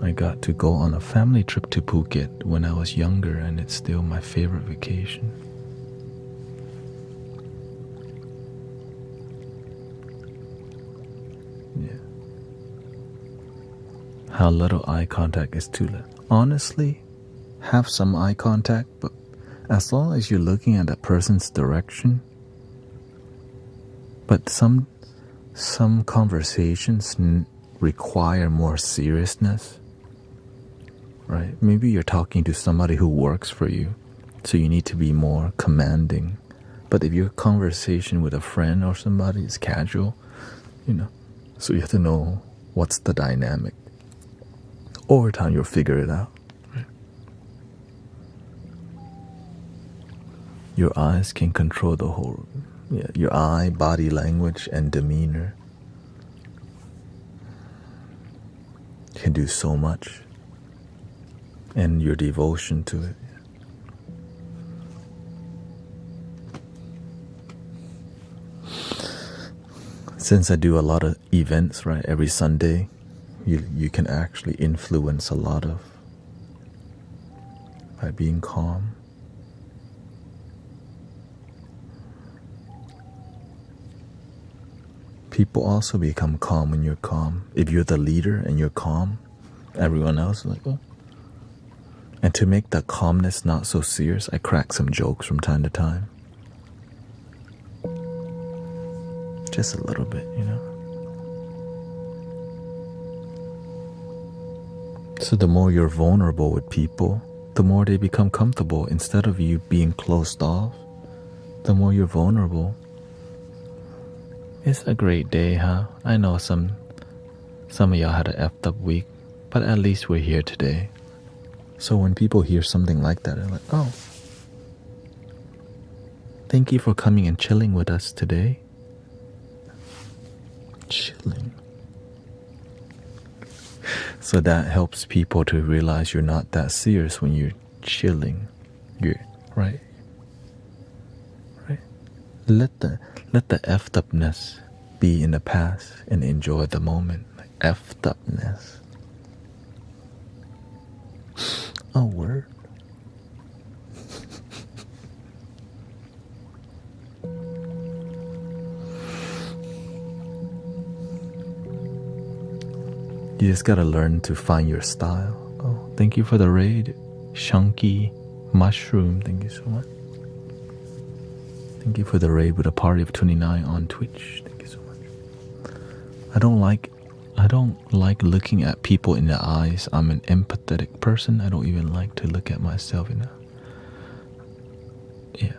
I got to go on a family trip to Phuket when I was younger, and it's still my favorite vacation. Yeah. How little eye contact is too little. Honestly, have some eye contact, but as long as you're looking at that person's direction. But some conversations require more seriousness, right? Maybe you're talking to somebody who works for you, so you need to be more commanding. But if your conversation with a friend or somebody is casual, so you have to know what's the dynamic. Over time, you'll figure it out. Right? Your eyes can control the whole. Yeah, your eye, body language, and demeanor can do so much, and your devotion to it. Since I do a lot of events, right, every Sunday, you can actually influence a lot of by being calm. People also become calm when you're calm. If you're the leader and you're calm, everyone else is like, oh. And to make the calmness not so serious, I crack some jokes from time to time. Just a little bit, So the more you're vulnerable with people, the more they become comfortable. Instead of you being closed off, the more you're vulnerable. It's a great day, huh? I know some of y'all had an effed up week, but at least we're here today. So when people hear something like that, they're like, oh, thank you for coming and chilling with us today. Chilling. So that helps people to realize you're not that serious when you're chilling. You're right. Let the effed upness be in the past and enjoy the moment. Like effed upness. A word. You just gotta learn to find your style. Oh, thank you for the raid. Shunky Mushroom, thank you so much. Thank you for the raid with a party of 29 on Twitch. Thank you so much. I don't like looking at people in the eyes. I'm an empathetic person. I don't even like to look at myself in the. Yeah.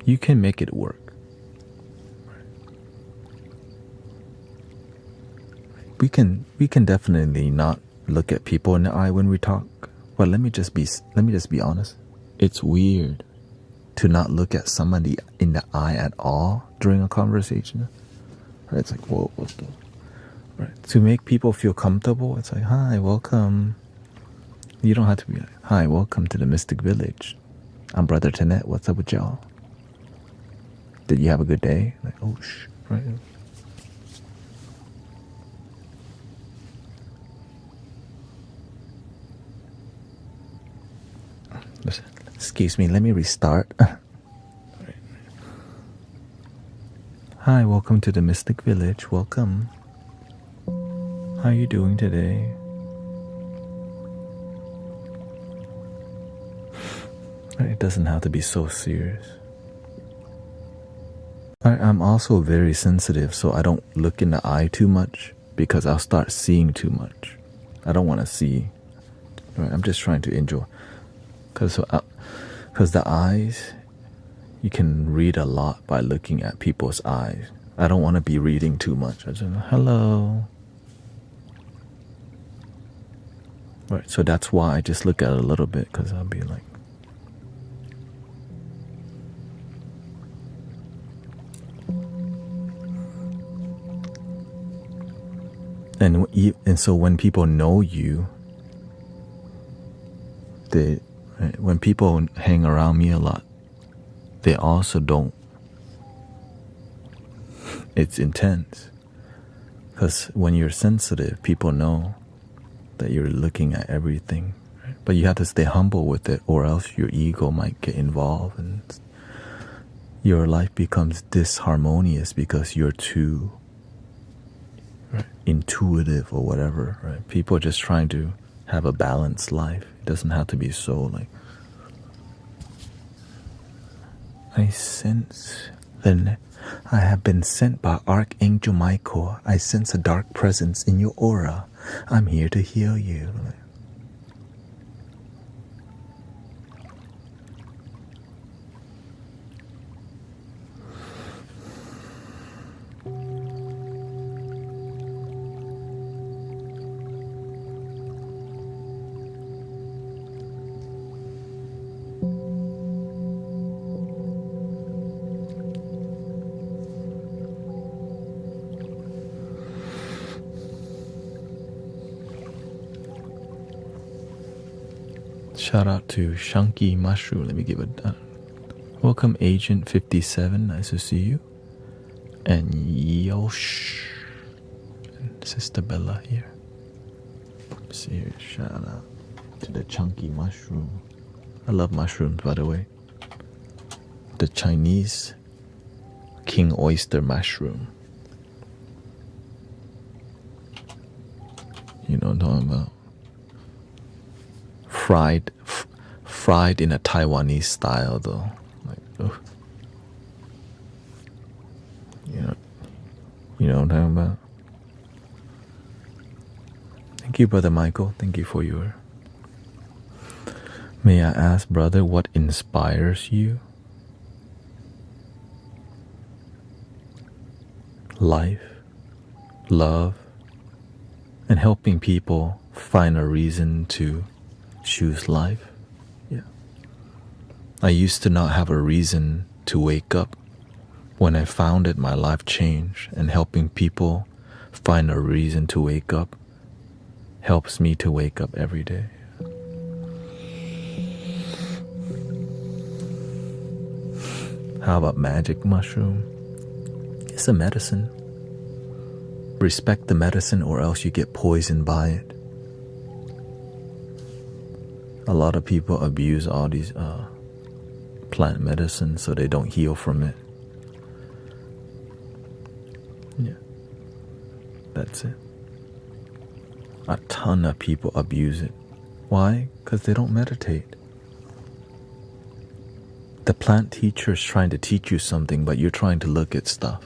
You can make it work. We can definitely not look at people in the eye when we talk. But let me just be honest. It's weird to not look at somebody in the eye at all during a conversation. Right? It's like, whoa, what the? Right. To make people feel comfortable, it's like, hi, welcome. You don't have to be like, hi, welcome to the Mystic Village. I'm Brother Thanet. What's up with y'all? Did you have a good day? Like, oh, right. Excuse me, let me restart. Hi, welcome to the Mystic Village. Welcome. How are you doing today? It doesn't have to be so serious. I'm also very sensitive, so I don't look in the eye too much because I'll start seeing too much. I don't want to see. Right, I'm just trying to enjoy. Because the eyes, you can read a lot by looking at people's eyes. I don't want to be reading too much. I just hello. Right, so that's why I just look at it a little bit, because I'll be like, and so when people know you, when people hang around me a lot, they also don't. It's intense. Because when you're sensitive, people know that you're looking at everything. Right? But you have to stay humble with it, or else your ego might get involved and your life becomes disharmonious because you're too intuitive or whatever. Right? People are just trying to have a balanced life. It doesn't have to be so like, I sense the I have been sent by Archangel Michael. I sense a dark presence in your aura. I'm here to heal you. Shout out to Shunky Mushroom. Let me give a welcome, Agent 57. Nice to see you. And Yosh and Sister Bella here. Let's see here. Shout out to the chunky mushroom. I love mushrooms, by the way. The Chinese king oyster mushroom. You know what I'm talking about? Fried in a Taiwanese style, though. Like, ugh. You know what I'm talking about? Thank you, Brother Michael. Thank you for your... May I ask, brother, what inspires you? Life, love, and helping people find a reason to choose life. Yeah. I used to not have a reason to wake up. When I found it, my life changed, and helping people find a reason to wake up helps me to wake up every day. How about magic mushroom? It's a medicine. Respect the medicine, or else you get poisoned by it. A lot of people abuse all these plant medicines so they don't heal from it. Yeah, that's it. A ton of people abuse it. Why? Because they don't meditate. The plant teacher is trying to teach you something, but you're trying to look at stuff.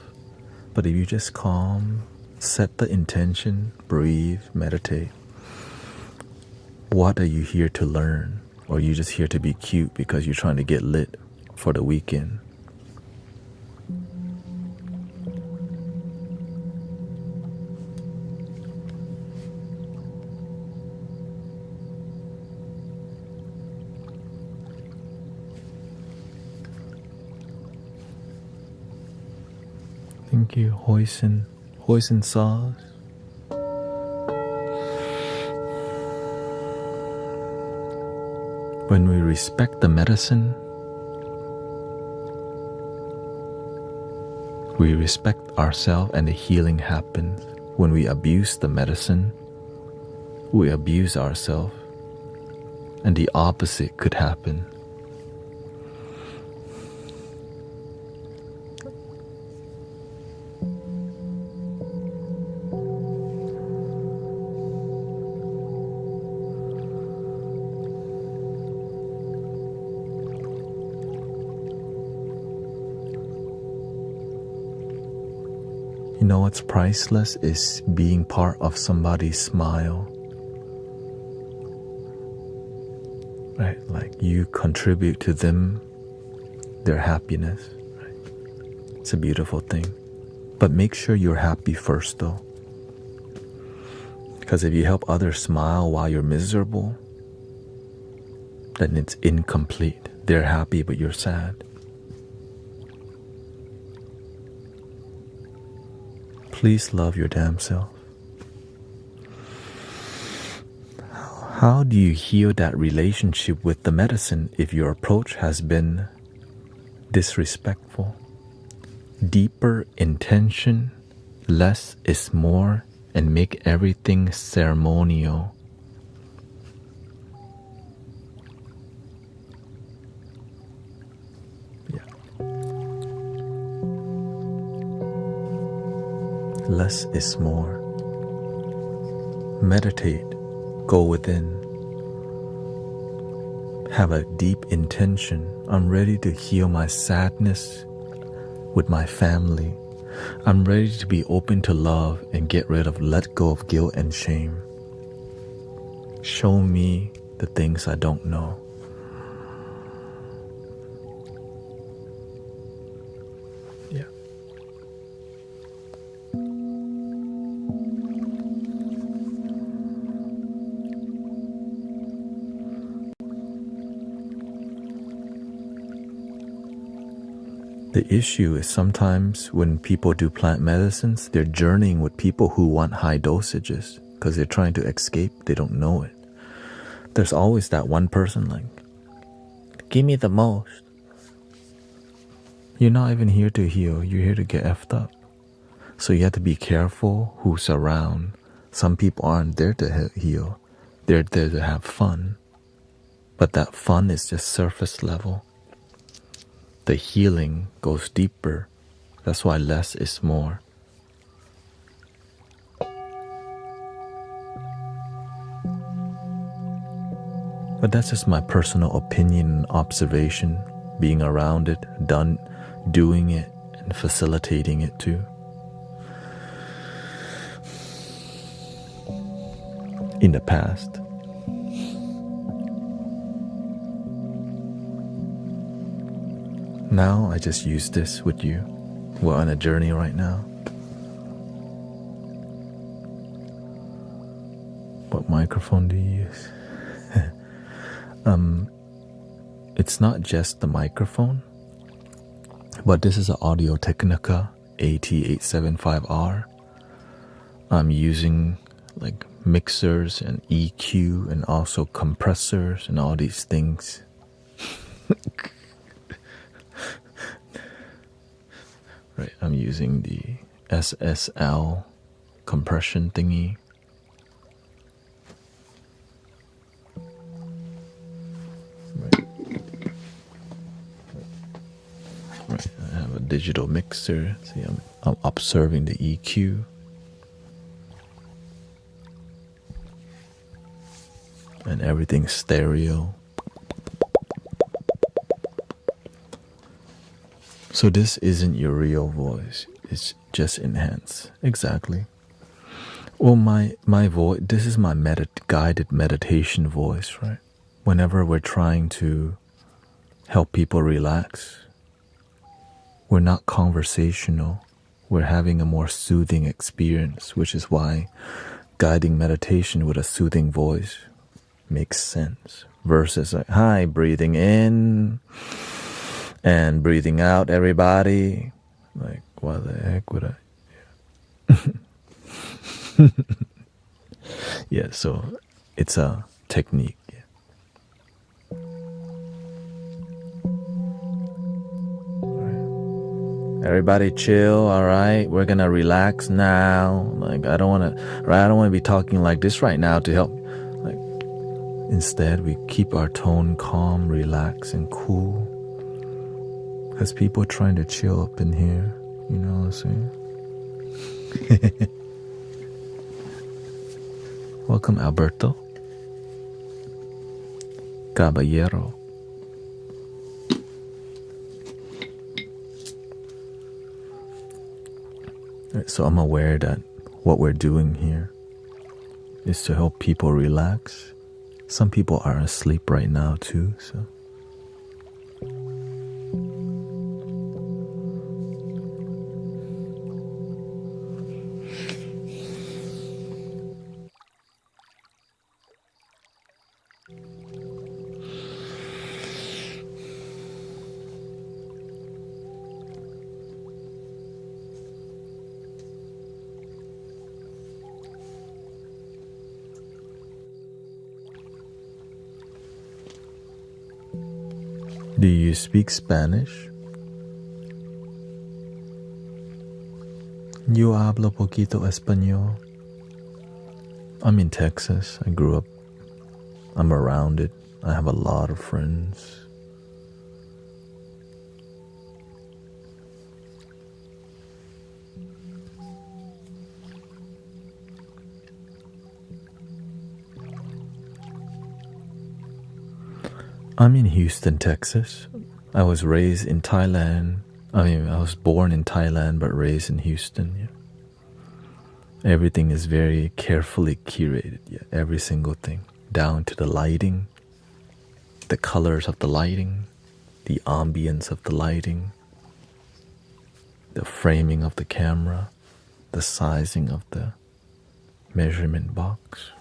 But if you just calm, set the intention, breathe, meditate. What are you here to learn? Or are you just here to be cute because you're trying to get lit for the weekend? Thank you, hoisin sauce. When we respect the medicine, we respect ourselves, and the healing happens. When we abuse the medicine, we abuse ourselves, and the opposite could happen. You know what's priceless is being part of somebody's smile. Right? Like you contribute to them, their happiness. Right? It's a beautiful thing. But make sure you're happy first, though. Because if you help others smile while you're miserable, then it's incomplete. They're happy, but you're sad. Please love your damn self. How do you heal that relationship with the medicine if your approach has been disrespectful? Deeper intention, less is more, and make everything ceremonial. Yeah. Less is more. Meditate, go within. Have a deep intention. I'm ready to heal my sadness with my family. I'm ready to be open to love and get rid of, let go of guilt and shame. Show me the things I don't know. Yeah. The issue is sometimes when people do plant medicines, they're journeying with people who want high dosages because they're trying to escape. They don't know it. There's always that one person like, give me the most. You're not even here to heal. You're here to get effed up. So you have to be careful who's around. Some people aren't there to heal. They're there to have fun. But that fun is just surface level. The healing goes deeper. That's why less is more. But that's just my personal opinion and observation, being around it, doing it, and facilitating it too. In the past. Now I just use this with you. We're on a journey right now. What microphone do you use? It's not just the microphone, but this is an Audio Technica AT875R. I'm using like mixers and EQ and also compressors and all these things. Right, I'm using the SSL compression thingy. Right, I have a digital mixer. See, I'm observing the EQ. And everything's stereo. So this isn't your real voice. It's just enhanced. Exactly. Well, my voice, this is my guided meditation voice, right? Whenever we're trying to help people relax, we're not conversational. We're having a more soothing experience, which is why guiding meditation with a soothing voice makes sense. Versus like, hi, breathing in and breathing out, everybody. Like, why the heck would I? Yeah, yeah, so it's a technique. Yeah. Right. Everybody chill, all right? We're gonna relax now. Like, I don't wanna be talking like this right now to help. Like, instead, we keep our tone calm, relaxed, and cool. Because people are trying to chill up in here, you know what I'm saying? Welcome, Alberto. Caballero. Right, so I'm aware that what we're doing here is to help people relax. Some people are asleep right now too, so. Do you speak Spanish? Yo hablo poquito español. I'm in Texas. I grew up. I'm around it. I have a lot of friends. I'm in Houston, Texas. I was raised in Thailand. I was born in Thailand but raised in Houston. Yeah. Everything is very carefully curated. Yeah. Every single thing, down to the lighting, the colors of the lighting, the ambience of the lighting, the framing of the camera, the sizing of the measurement box.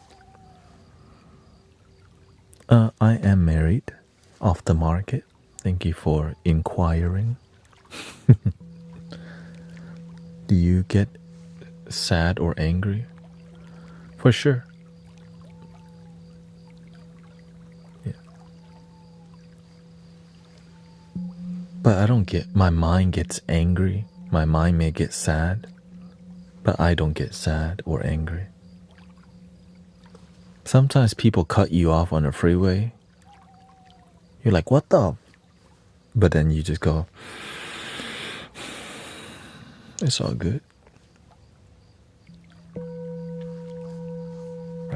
I am married, off the market. Thank you for inquiring. Do you get sad or angry? For sure. Yeah. But I don't get, my mind gets angry. My mind may get sad, but I don't get sad or angry. Sometimes people cut you off on a freeway. You're like, what the? But then you just go, it's all good. Right?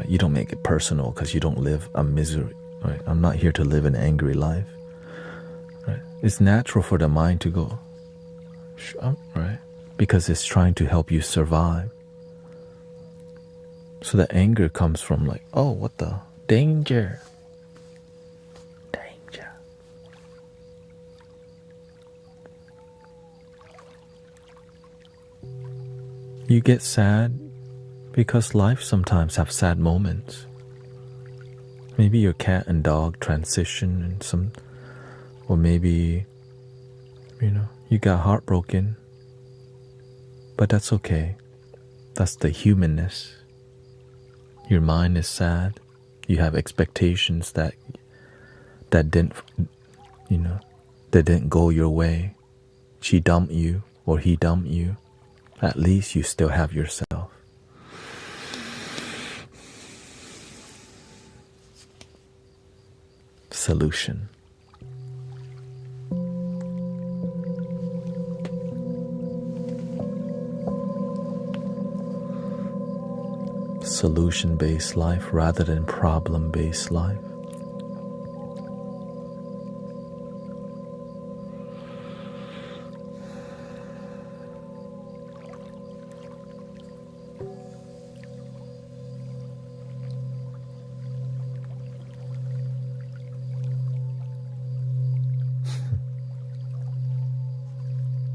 You don't make it personal because you don't live a misery. Right? I'm not here to live an angry life. Right? It's natural for the mind to go, right? Because it's trying to help you survive. So the anger comes from like, oh, what the? Danger. Danger. You get sad because life sometimes have sad moments. Maybe your cat and dog transition and some, or maybe, you got heartbroken. But that's okay. That's the humanness. Your mind is sad. You have expectations that didn't, that didn't go your way. She dumped you or he dumped you. At least you still have yourself. Solution. Solution-based life rather than problem-based life.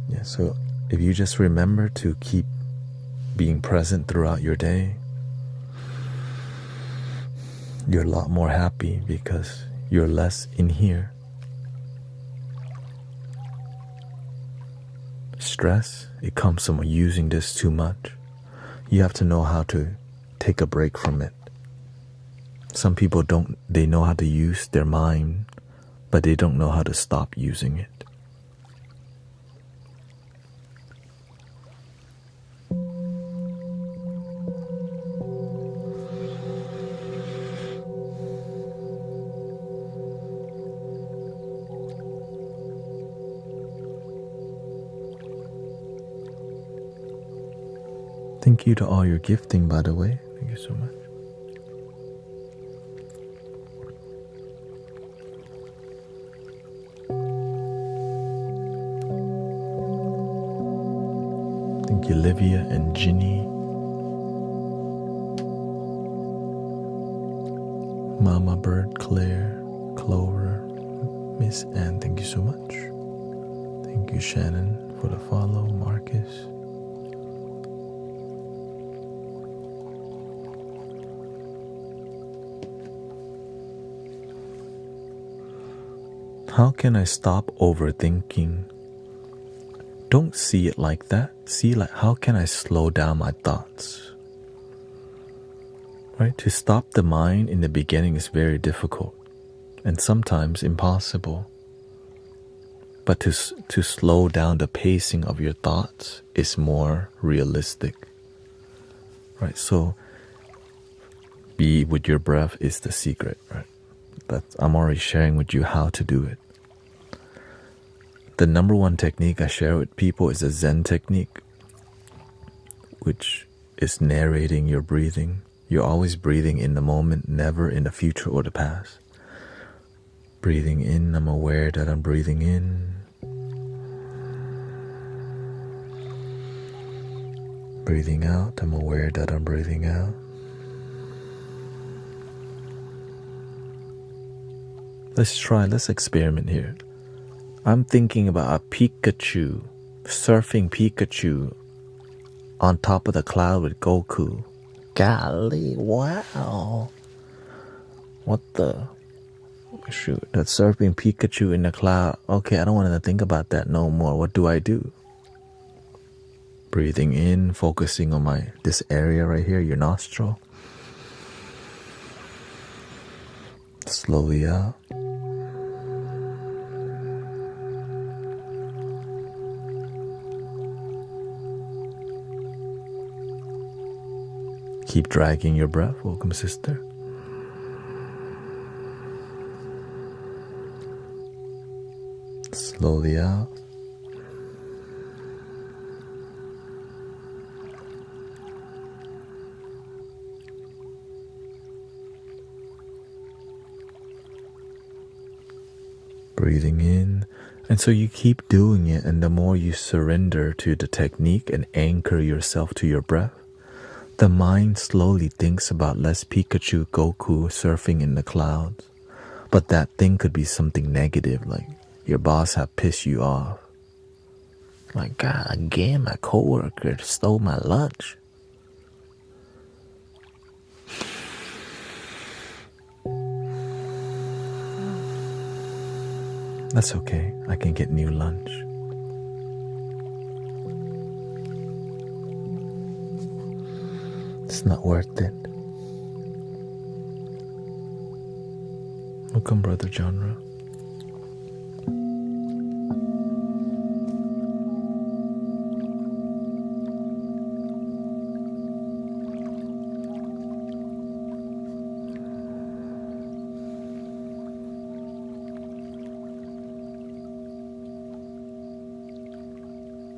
Yeah, so if you just remember to keep being present throughout your day, you're a lot more happy because you're less in here. Stress, it comes from using this too much. You have to know how to take a break from it. Some people don't, they know how to use their mind, but they don't know how to stop using it. Thank you to all your gifting, by the way. Thank you so much. Thank you, Livia and Ginny. Mama Bird, Claire, Clover, Miss Anne, thank you so much. Thank you, Shannon, for the follow. Marcus. How can I stop overthinking? Don't see it like that. See like, how can I slow down my thoughts? Right? To stop the mind in the beginning is very difficult and sometimes impossible. But to slow down the pacing of your thoughts is more realistic, right? So be with your breath is the secret, right? I'm already sharing with you how to do it. The number one technique I share with people is a Zen technique, which is narrating your breathing. You're always breathing in the moment, never in the future or the past. Breathing in, I'm aware that I'm breathing in. Breathing out, I'm aware that I'm breathing out. Let's experiment here. I'm thinking about a Pikachu, surfing Pikachu on top of the cloud with Goku. Golly, wow. What the? Shoot, that's surfing Pikachu in the cloud. Okay, I don't want to think about that no more. What do I do? Breathing in, focusing on this area right here, your nostril. Slowly out. Keep dragging your breath. Welcome, sister. Slowly out. Breathing in. And so you keep doing it, and the more you surrender to the technique and anchor yourself to your breath, the mind slowly thinks about less Pikachu, Goku surfing in the clouds. But that thing could be something negative, like your boss have pissed you off. Like, God, again, my coworker stole my lunch. That's okay. I can get new lunch. It's not worth it. Welcome, Brother Genre.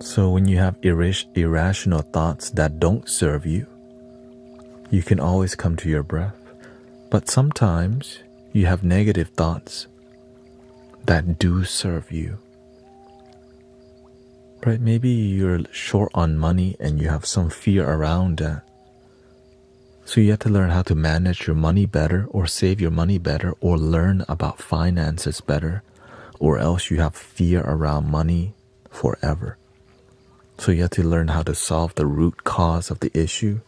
So when you have irrational thoughts that don't serve you, you can always come to your breath. But sometimes you have negative thoughts that do serve you. Right? Maybe you're short on money and you have some fear around that. So you have to learn how to manage your money better, or save your money better, or learn about finances better, or else you have fear around money forever. So you have to learn how to solve the root cause of the issue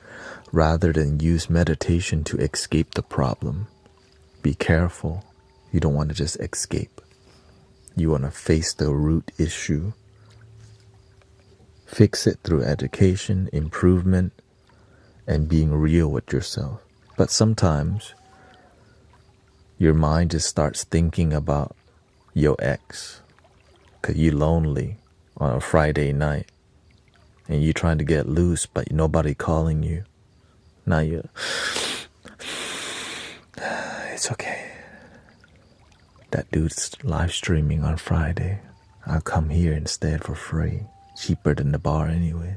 rather than use meditation to escape the problem. Be careful. You don't want to just escape. You want to face the root issue. Fix it through education, improvement, and being real with yourself. But sometimes your mind just starts thinking about your ex because you're lonely on a Friday night and you're trying to get loose, but nobody calling you. Now you're, it's okay. That dude's live streaming on Friday. I'll come here instead for free. Cheaper than the bar anyways.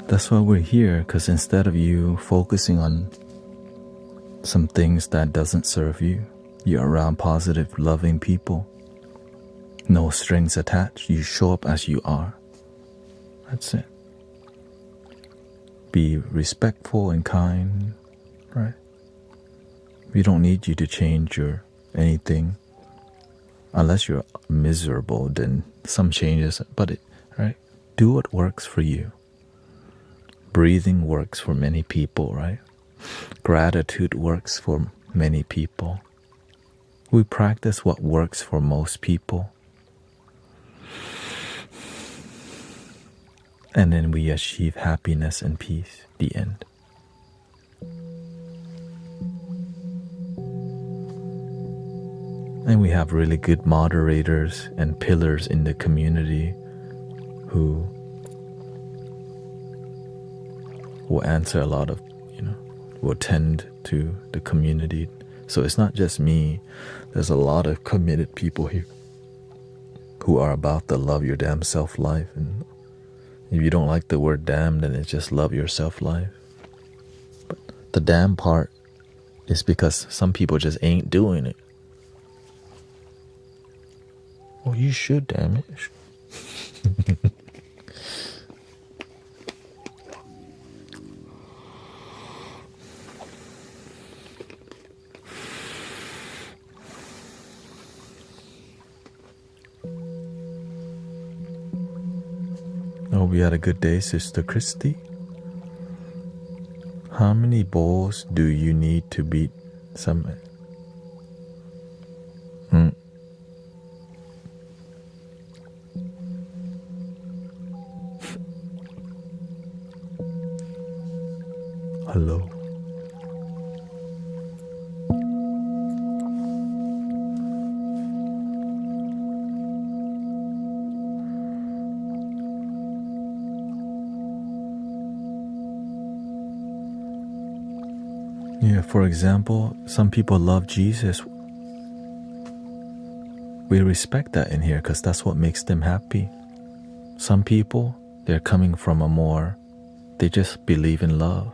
That's why we're here, because instead of you focusing on some things that doesn't serve you, you're around positive, loving people. No strings attached. You show up as you are. That's it. Be respectful and kind, right? We don't need you to change your anything. Unless you're miserable, then some changes, right? Do what works for you. Breathing works for many people, right? Gratitude works for many people. We practice what works for most people. And then we achieve happiness and peace. The end. And we have really good moderators and pillars in the community who will answer a lot of, will tend to the community. So it's not just me. There's a lot of committed people here who are about the love your damn self life. And if you don't like the word damn, then it's just love yourself life. But the damn part is because some people just ain't doing it. Well, you should, damn it. I hope you had a good day, Sister Christy. How many bowls do you need to beat Summit? Hello. Yeah, for example, some people love Jesus. We respect that in here because that's what makes them happy. Some people, they're coming from they just believe in love.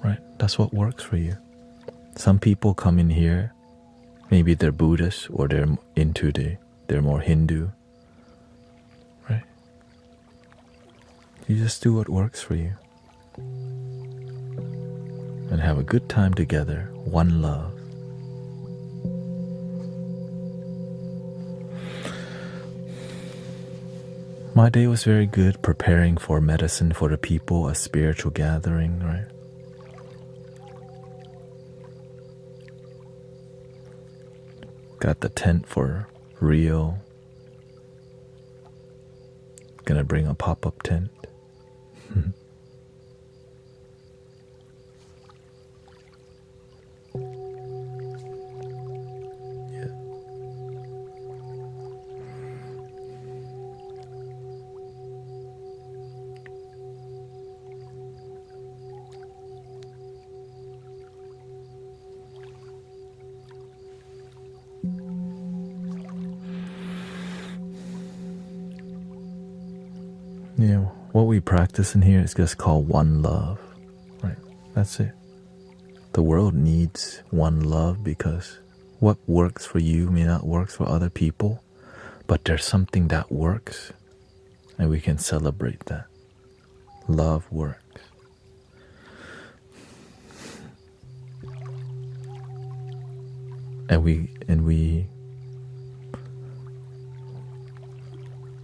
Right? That's what works for you. Some people come in here, maybe they're Buddhist or they're they're more Hindu. Right? You just do what works for you. And have a good time together. One love. My day was very good, preparing for medicine for the people, a spiritual gathering, right? Got the tent for Rio. Gonna bring a pop-up tent. What we practice in here is just called one love, right? That's it. The world needs one love because what works for you may not work for other people, but there's something that works, and we can celebrate that. Love works.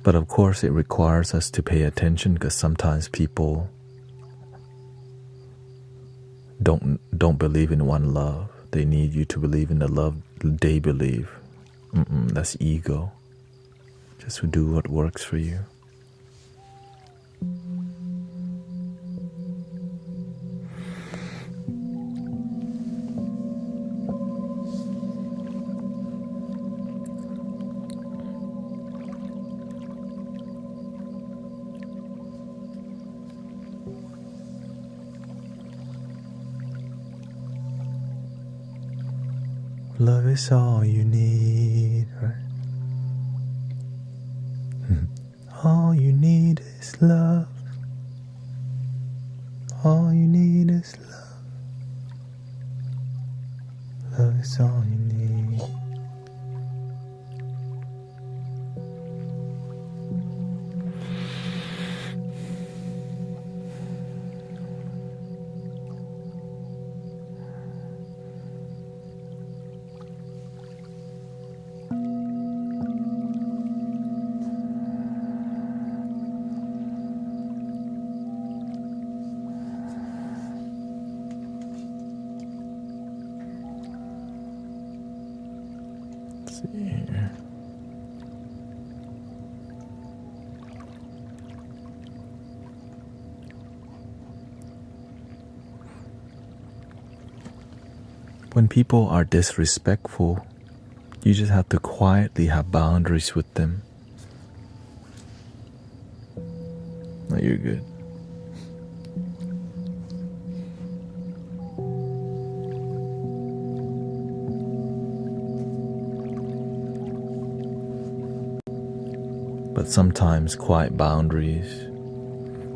But of course it requires us to pay attention because sometimes people don't believe in one love. They need you to believe in the love they believe. That's ego. Just do what works for you. Love is all you need, right? All you need is love. All you need is love. Love is all you need. see here. When people are disrespectful, you just have to quietly have boundaries with them. No, you're good. But sometimes quiet boundaries,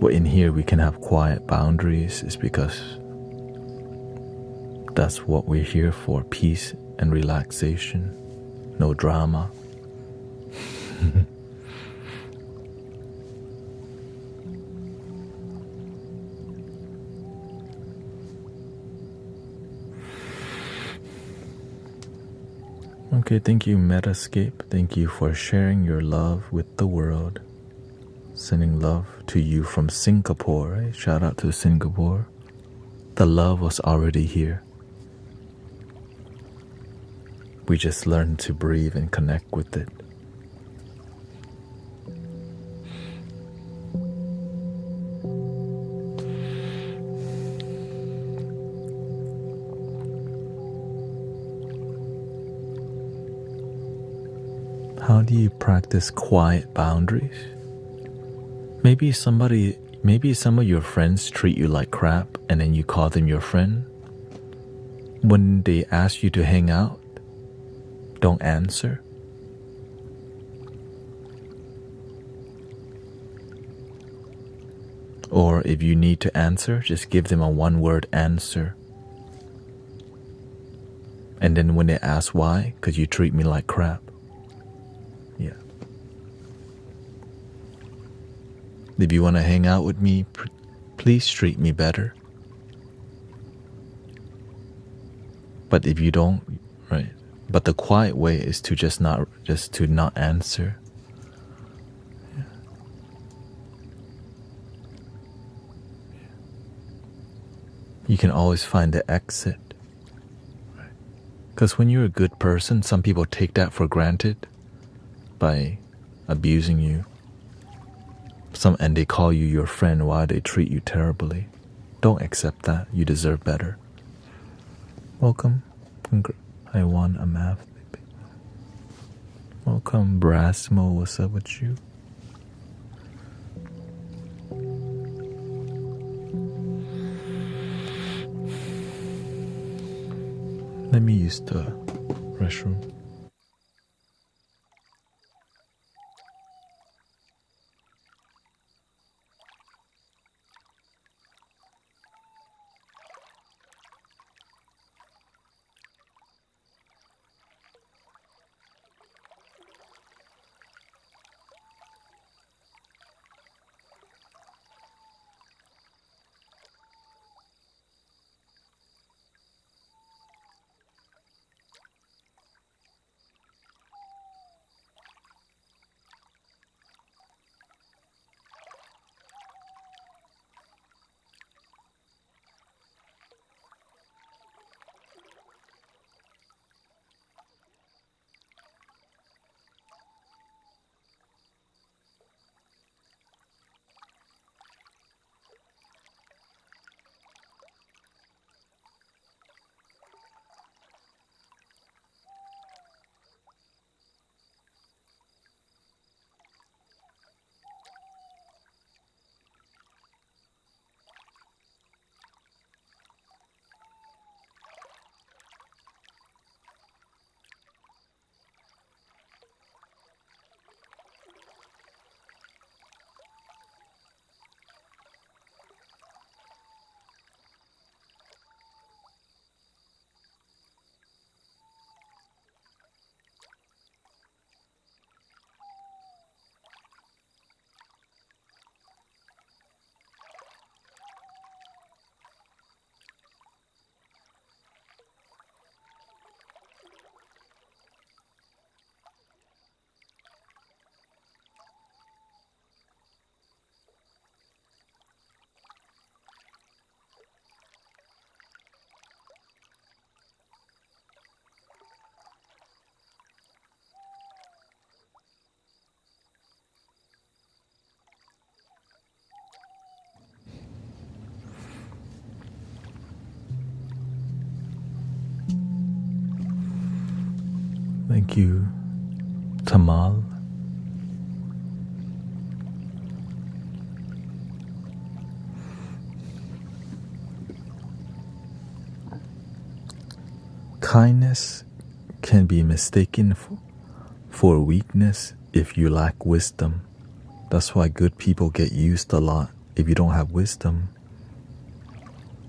well, in here we can have quiet boundaries is because that's what we're here for, peace and relaxation, no drama. Okay, thank you, Metascape. Thank you for sharing your love with the world. Sending love to you from Singapore, right? Shout out to Singapore. The love was already here. We just learned to breathe and connect with it. How do you practice quiet boundaries? Maybe some of your friends treat you like crap and then you call them your friend. When they ask you to hang out, don't answer. Or if you need to answer, just give them a one-word answer. And then when they ask why, because you treat me like crap. Yeah. If you want to hang out with me, please treat me better. But if you don't, right? But the quiet way is to just to not answer. Yeah. You can always find the exit. Because when you're a good person, some people take that for granted by abusing you. And they call you your friend while they treat you terribly. Don't accept that. You deserve better. Welcome. I won a math. Welcome, Brasmo. What's up with you? Let me use the restroom. Thank you, Tamal. Kindness can be mistaken for weakness if you lack wisdom. That's why good people get used a lot. If you don't have wisdom,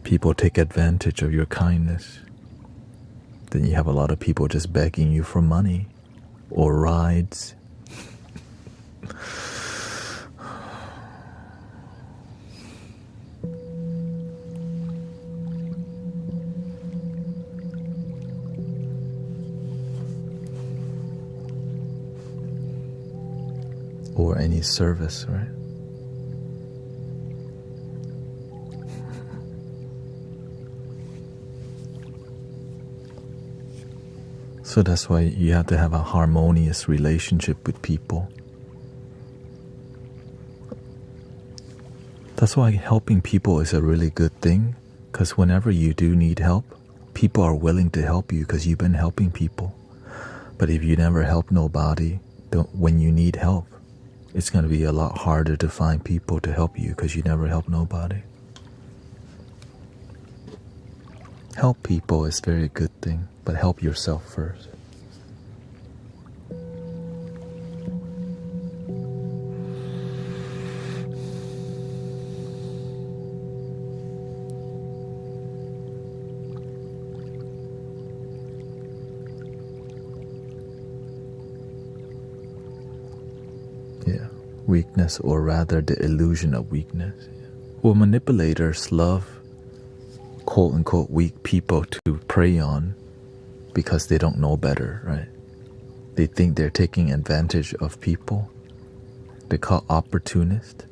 people take advantage of your kindness. Then you have a lot of people just begging you for money or rides. Or any service, right? So that's why you have to have a harmonious relationship with people. That's why helping people is a really good thing, because whenever you do need help, people are willing to help you because you've been helping people. But if you never help nobody, when you need help, it's going to be a lot harder to find people to help you because you never help nobody. Help people is a very good thing, but help yourself first. Yeah, weakness, or rather the illusion of weakness. Well, manipulators love quote-unquote weak people to prey on because they don't know better, right? They think they're taking advantage of people. They call opportunists.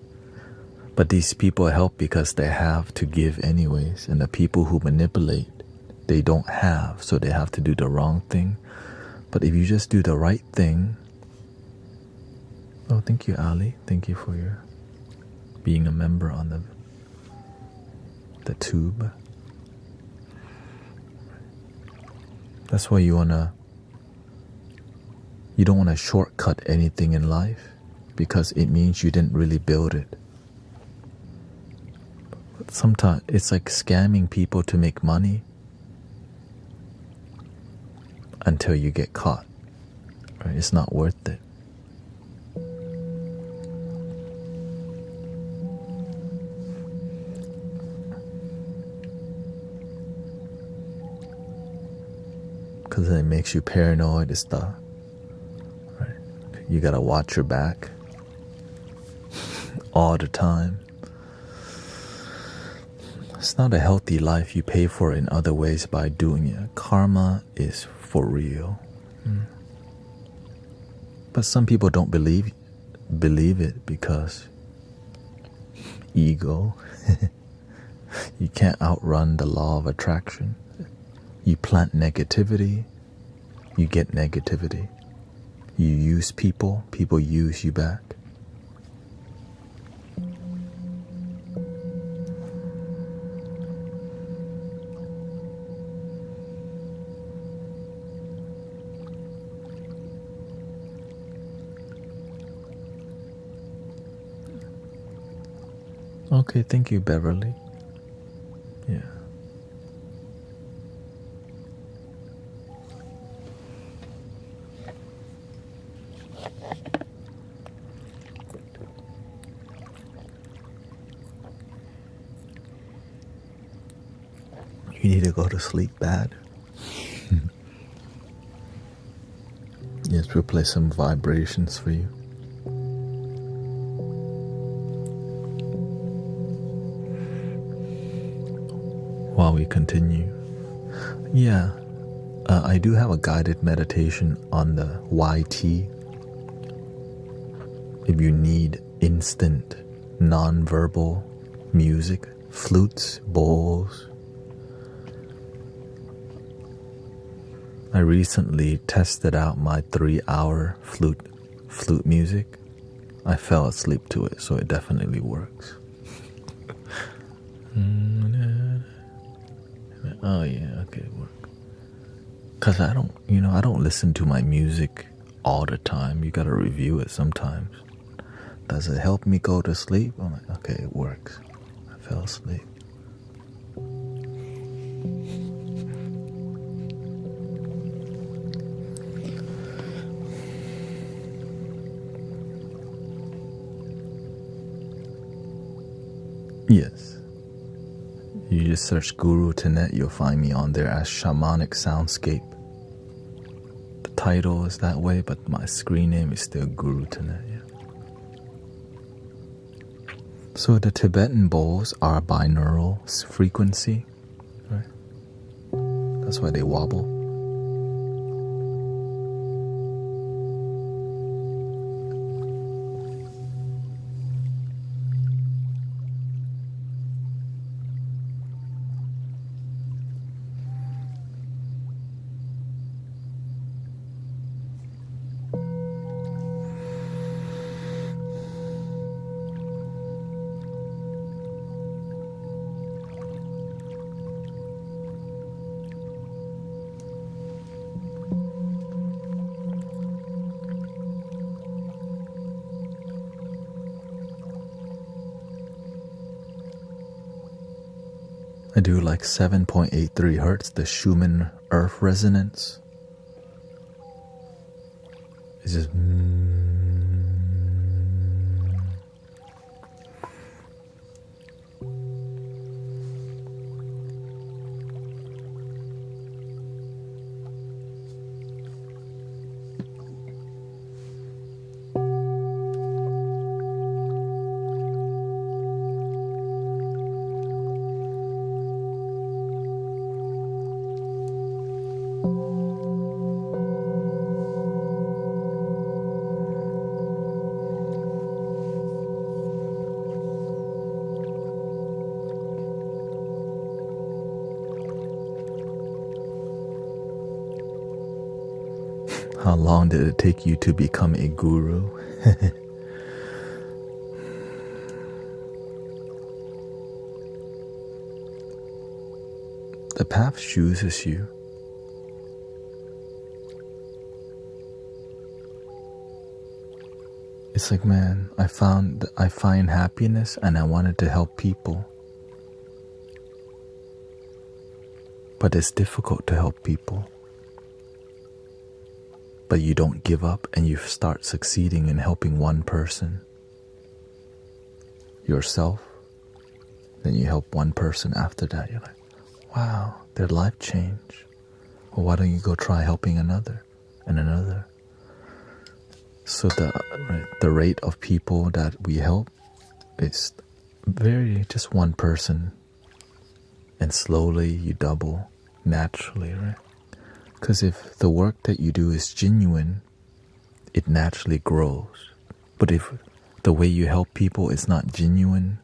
But these people help because they have to give anyways. And the people who manipulate, they don't have, so they have to do the wrong thing. But if you just do the right thing... Oh, thank you, Ali. Thank you for your being a member on the tube. That's why you don't want to shortcut anything in life, because it means you didn't really build it. But sometimes it's like scamming people to make money until you get caught. Right? It's not worth it. Because it makes you paranoid and stuff. Right? You gotta watch your back all the time. It's not a healthy life. You pay for it in other ways by doing it. Karma is for real. But some people don't believe it because ego. You can't outrun the law of attraction. You plant negativity, you get negativity. You use people, people use you back. Okay, thank you, Beverly. Yeah. You need to go to sleep bad. Yes, we'll play some vibrations for you. While we continue. Yeah, I do have a guided meditation on the YT. If you need instant, non-verbal music, flutes, bowls. I recently tested out my 3-hour flute music. I fell asleep to it, so it definitely works. Oh yeah, okay, work. Because I don't listen to my music all the time. You got to review it sometimes. Does it help me go to sleep? I'm like, okay, it works. I fell asleep. Yes. You just search Guru Thanet, you'll find me on there as Shamanic Soundscape. The title is that way, but my screen name is still Guru Thanet, yeah. So the Tibetan bowls are binaural frequency, right? That's why they wobble. I do like 7.83 hertz, the Schumann earth resonance. It's just how long did it take you to become a guru? The path chooses you. It's like, man, I find happiness and I wanted to help people. But it's difficult to help people. But you don't give up and you start succeeding in helping one person. Yourself. Then you help one person after that. You're like, wow, their life changed. Well, why don't you go try helping another and another? So the rate of people that we help is just one person. And slowly you double naturally, right? Because if the work that you do is genuine, it naturally grows. But if the way you help people is not genuine,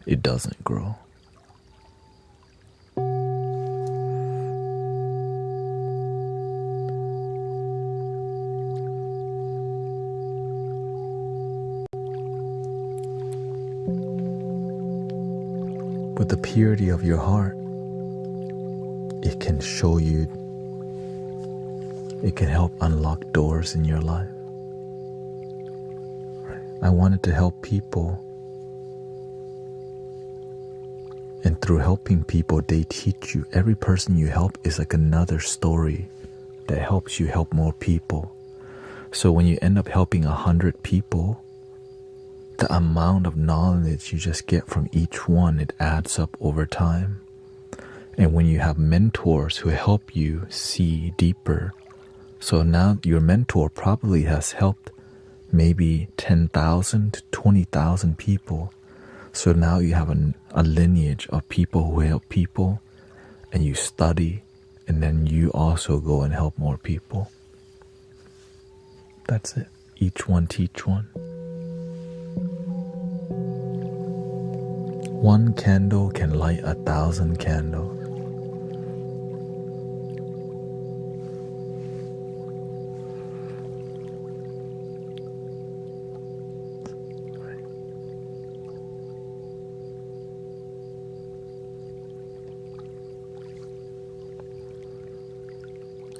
it doesn't grow. With the purity of your heart, it can show you, it can help unlock doors in your life. Right? I wanted to help people, and through helping people, they teach you. Every person you help is like another story that helps you help more people. So when you end up helping 100 people, the amount of knowledge you just get from each one, it adds up over time. And when you have mentors who help you see deeper, so now your mentor probably has helped maybe 10,000 to 20,000 people. So now you have a lineage of people who help people, and you study, and then you also go and help more people. That's it. Each one teach one. One candle can light 1,000 candles.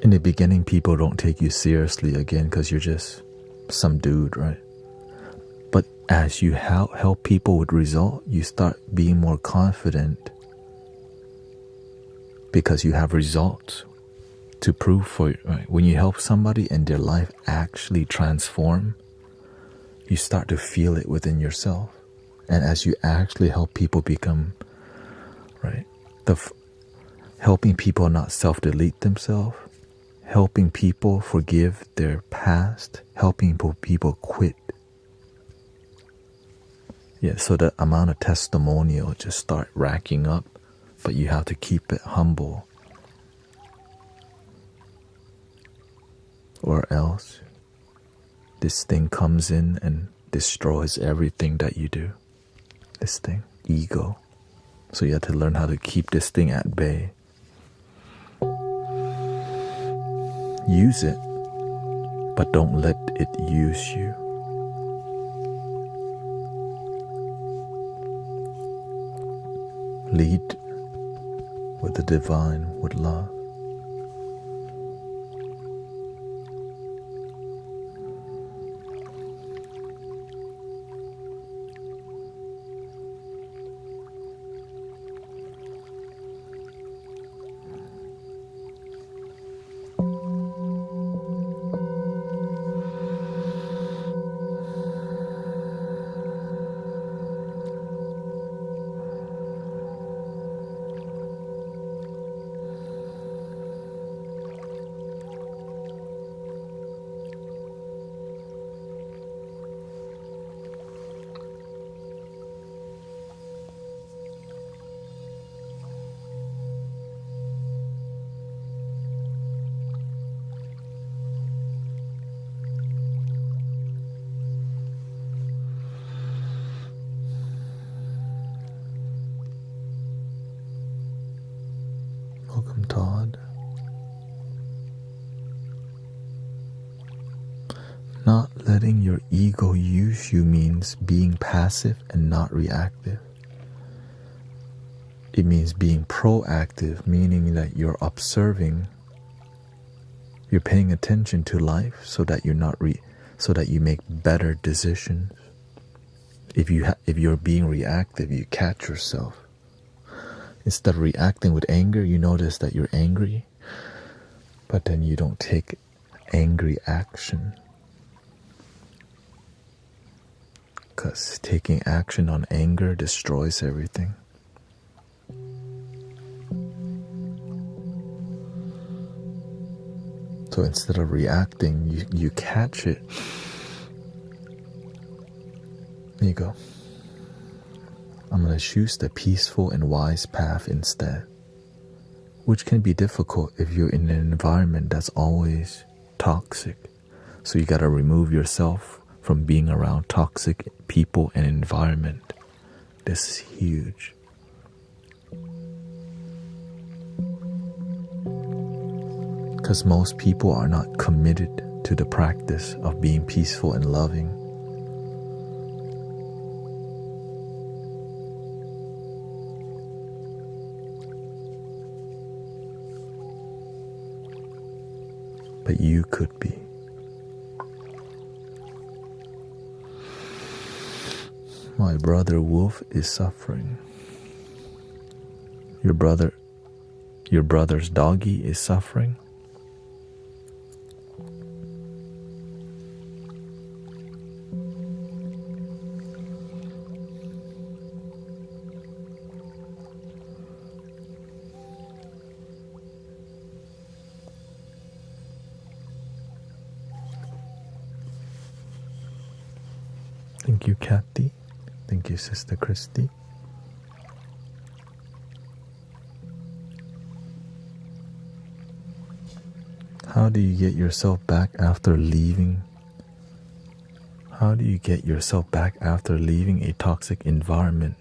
In the beginning, people don't take you seriously again because you're just some dude, right? But as you help people with result, you start being more confident because you have results to prove for you, right? When you help somebody and their life actually transform, you start to feel it within yourself. And as you actually help people become, right, helping people not self-delete themselves, helping people forgive their past, helping people quit. Yeah, so the amount of testimonial just start racking up, but you have to keep it humble. Or else this thing comes in and destroys everything that you do. This thing, ego. So you have to learn how to keep this thing at bay. Use it, but don't let it use you. Lead with the divine, with love. Welcome, Todd. Not letting your ego use you means being passive and not reactive. It means being proactive, meaning that you're observing, you're paying attention to life so that you're not so that you make better decisions. If you're being reactive, you catch yourself. Instead of reacting with anger, you notice that you're angry, but then you don't take angry action. Because taking action on anger destroys everything. So instead of reacting, you catch it. There you go. I'm going to choose the peaceful and wise path instead, which can be difficult if you're in an environment that's always toxic. So you got to remove yourself from being around toxic people and environment. This is huge. Because most people are not committed to the practice of being peaceful and loving. But you could be. My brother Wolf is suffering. Your brother's doggy is suffering. Thank you, Kathy. Thank you, Sister Christy. How do you get yourself back after leaving? How do you get yourself back after leaving a toxic environment?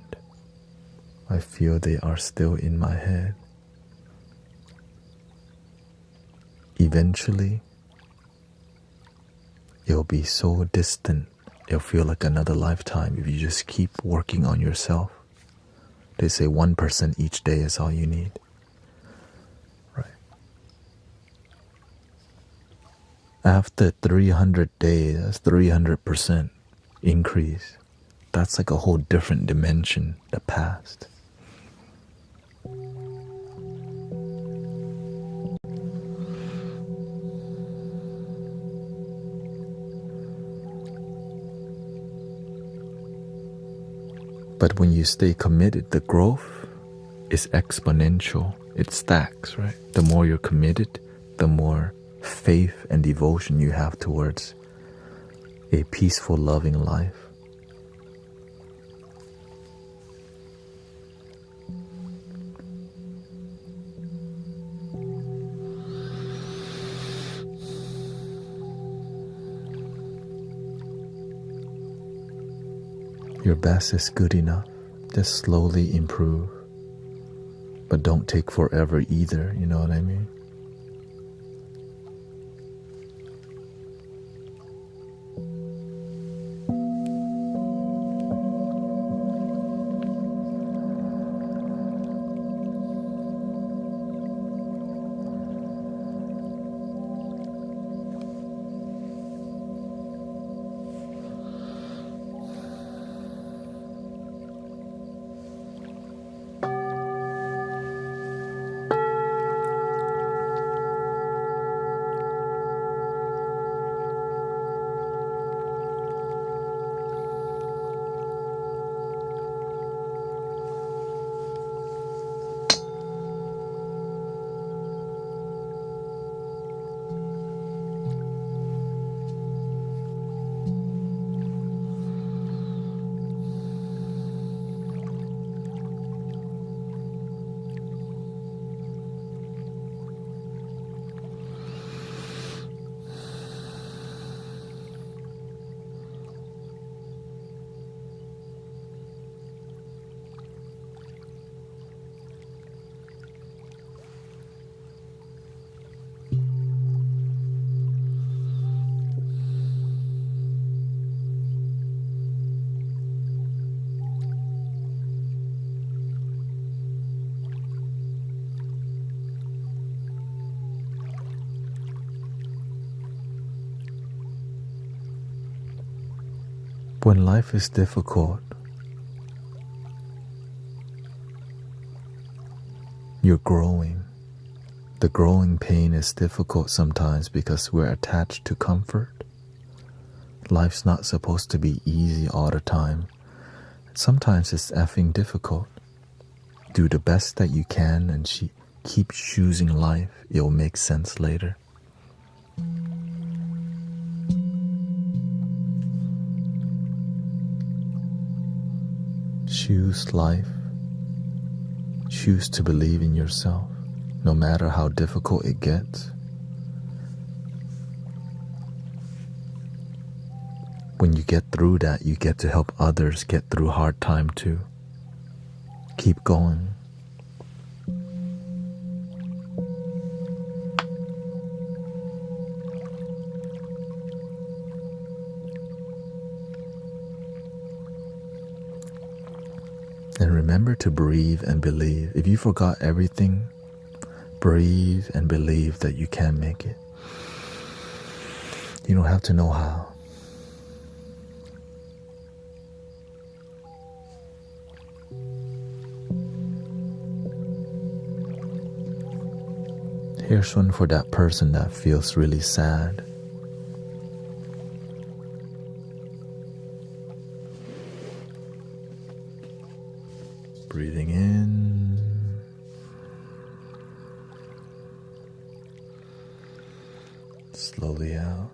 I feel they are still in my head. Eventually, it'll be so distant. It'll feel like another lifetime if you just keep working on yourself. They say 1% each day is all you need. Right. After 300 days, that's 300% increase. That's like a whole different dimension that passed. But when you stay committed, the growth is exponential. It stacks, right? The more you're committed, the more faith and devotion you have towards a peaceful, loving life. Your best is good enough. Just slowly improve. But don't take forever either, you know what I mean? When life is difficult, you're growing. The growing pain is difficult sometimes because we're attached to comfort. Life's not supposed to be easy all the time. Sometimes it's effing difficult. Do the best that you can and keep choosing life. It'll make sense later. Choose life. Choose to believe in yourself, no matter how difficult it gets. When you get through that, you get to help others get through hard time too. Keep going. And remember to breathe and believe. If you forgot everything, breathe and believe that you can make it. You don't have to know how. Here's one for that person that feels really sad. Breathing in. Slowly out.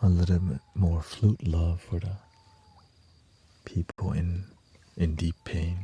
a little bit more flute love for the people in deep pain.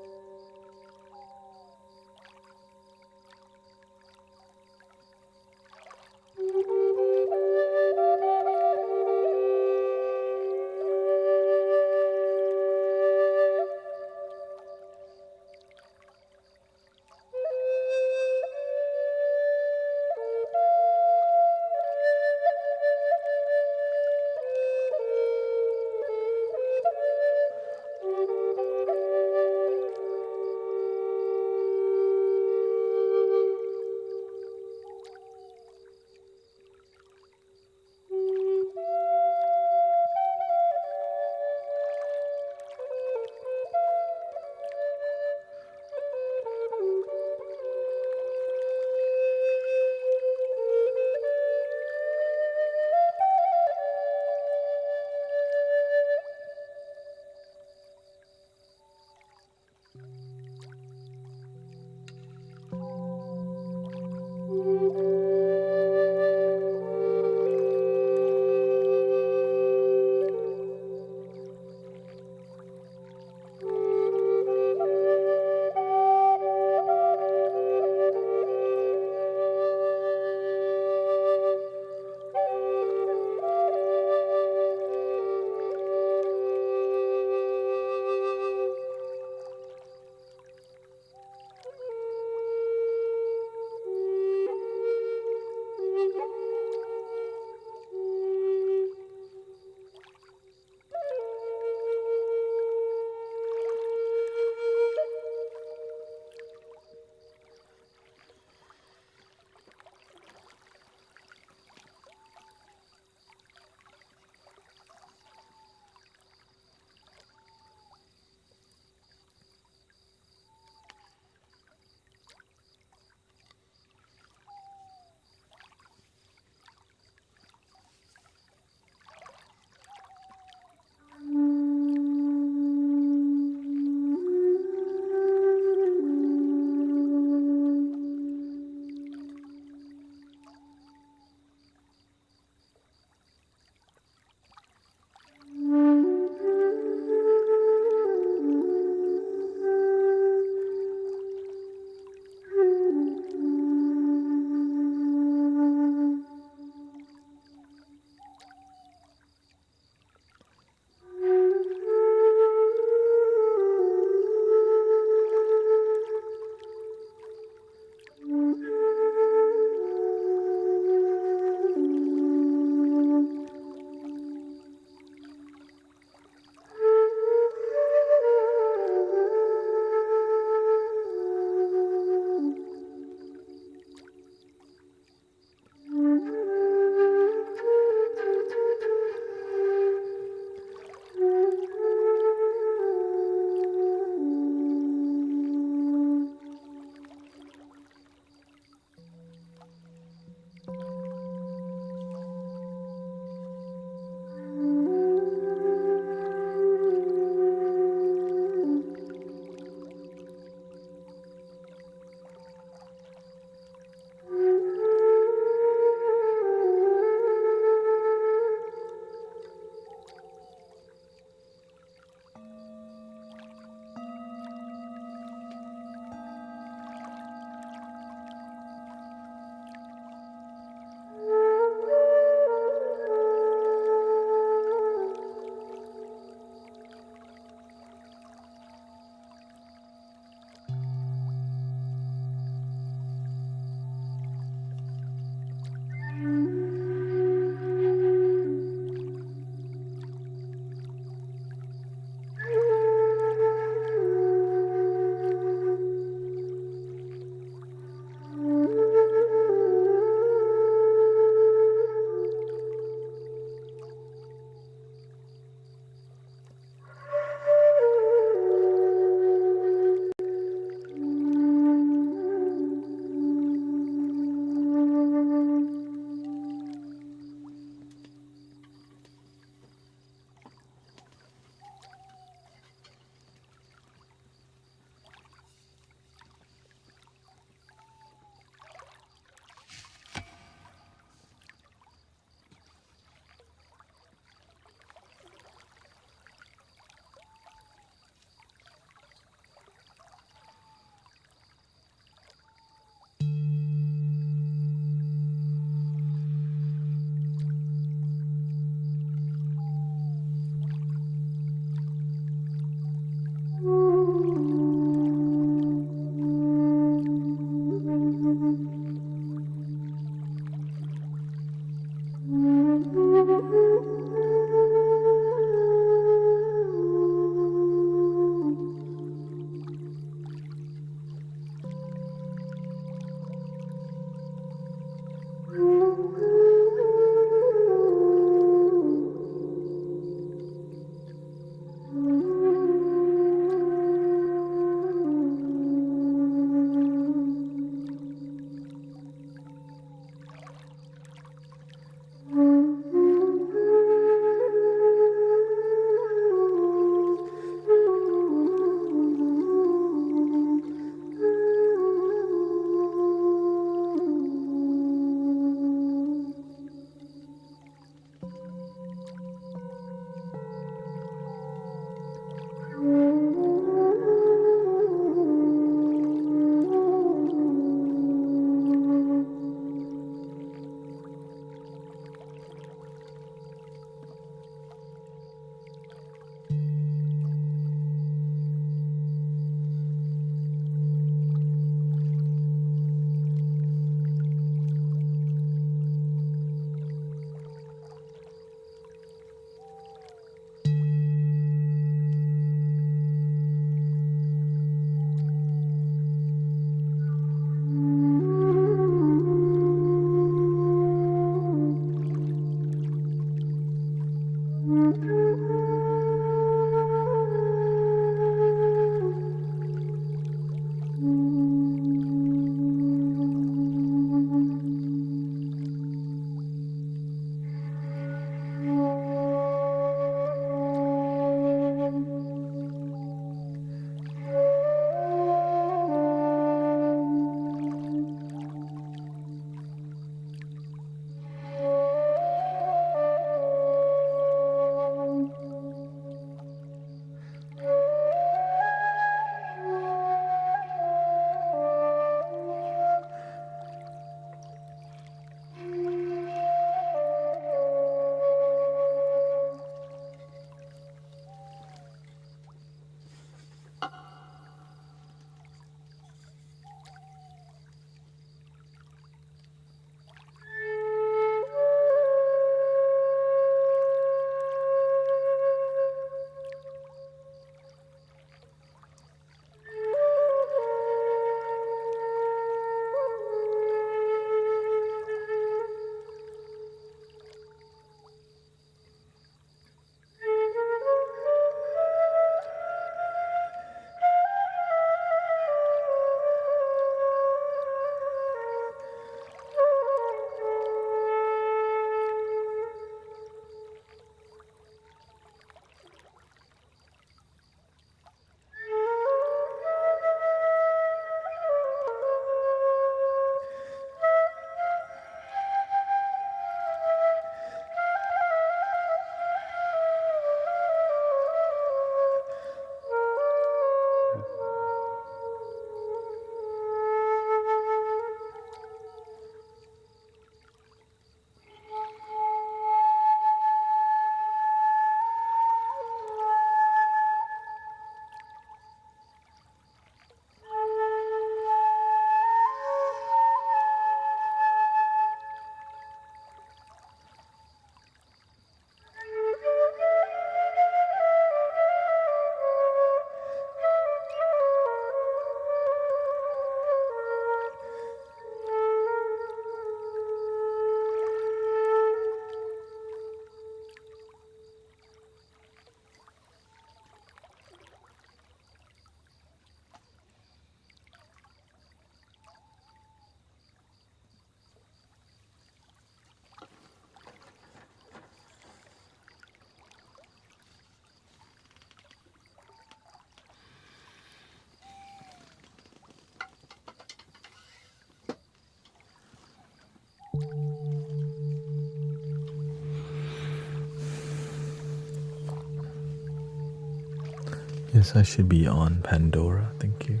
Yes, I should be on Pandora. Thank you.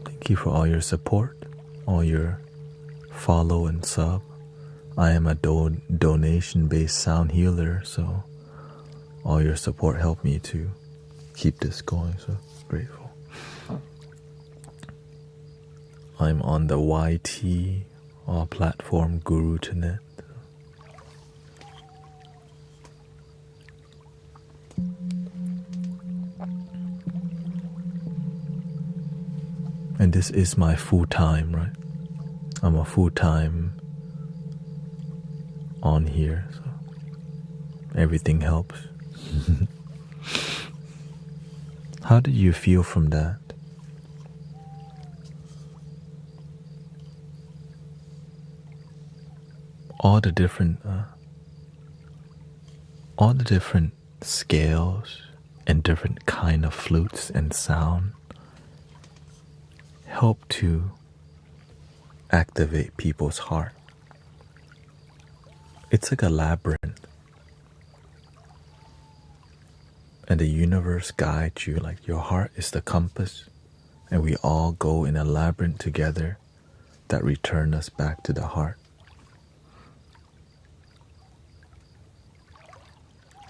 Thank you for all your support, all your follow and sub. I am a donation-based sound healer, so all your support helped me to keep this going, so grateful. I'm on the YT platform Guru Thanet. And this is my full-time, right? I'm a full-time on here, so everything helps. How did you feel from that? All the different scales and different kind of flutes and sound help to activate people's heart. It's like a labyrinth, and the universe guides you. Like your heart is the compass, and we all go in a labyrinth together that return us back to the heart.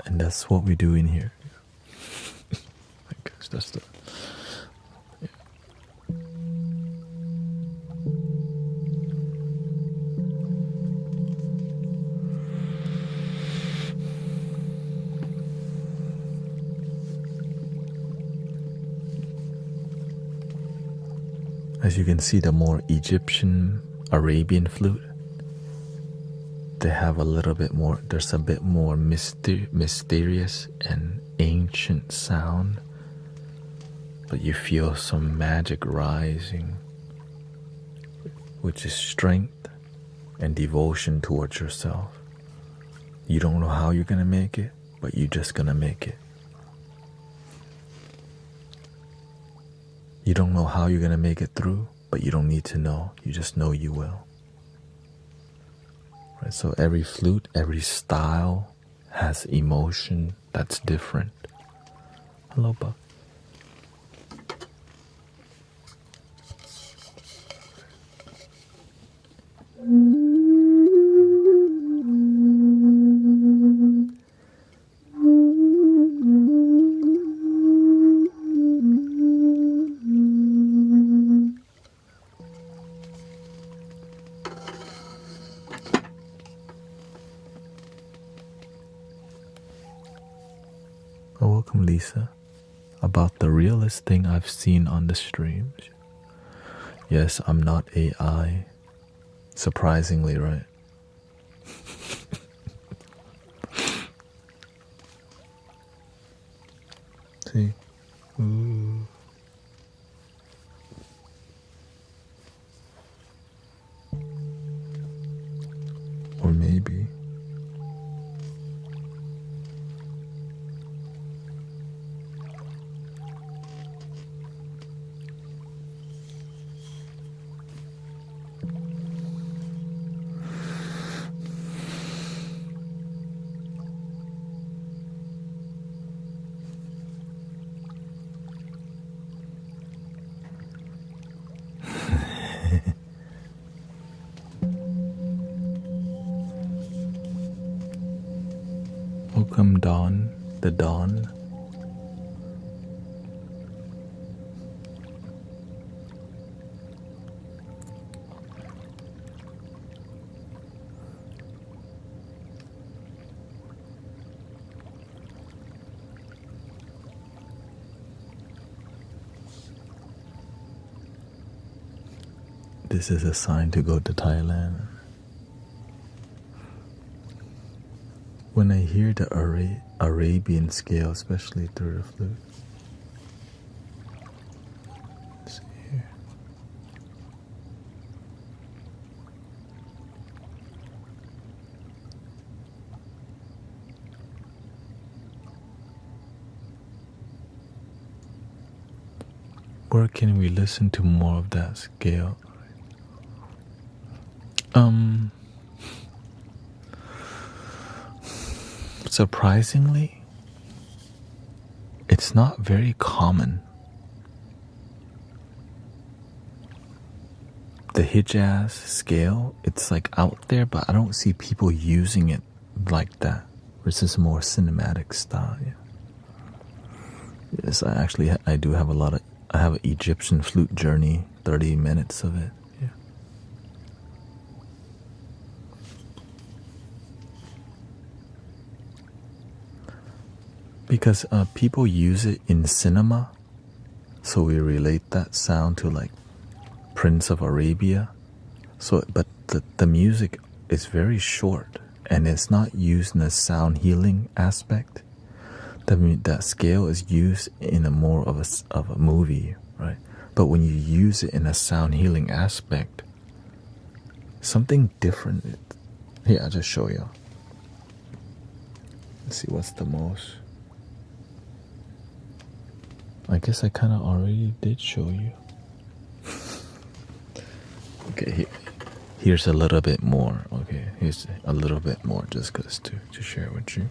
And that's what we do in here. I guess that's the... Yeah. As you can see, the more Egyptian, Arabian flute, they have a little bit more, there's a bit more mysterious and ancient sound, but you feel some magic rising, which is strength and devotion towards yourself. You don't know how you're gonna make it, but you're just gonna make it. You don't know how you're gonna make it through, but you don't need to know, you just know you will. Right, so every flute, every style has emotion that's different. Hello, Buck. Oh, welcome, Lisa. About the realest thing I've seen on the streams. Yes, I'm not AI. Surprisingly, right? See? Ooh. Or maybe. Welcome, Dawn, the Dawn. This is a sign to go to Thailand. When I hear the Arabian scale, especially through the flute. Let's see here. Where can we listen to more of that scale? Surprisingly, it's not very common. The Hijaz scale, it's like out there, but I don't see people using it like that. It's just more cinematic style. Yeah. Yes, I do have I have an Egyptian flute journey, 30 minutes of it. Yeah. Because people use it in cinema, so we relate that sound to like Prince of Arabia. So, but the music is very short, and it's not used in a sound healing aspect. That scale is used in a more of a movie, right? But when you use it in a sound healing aspect, something different. Here, I'll just show you. Let's see what's the most. I guess I kind of already did show you. Okay, here's a little bit more. Okay, here's a little bit more just because to share with you.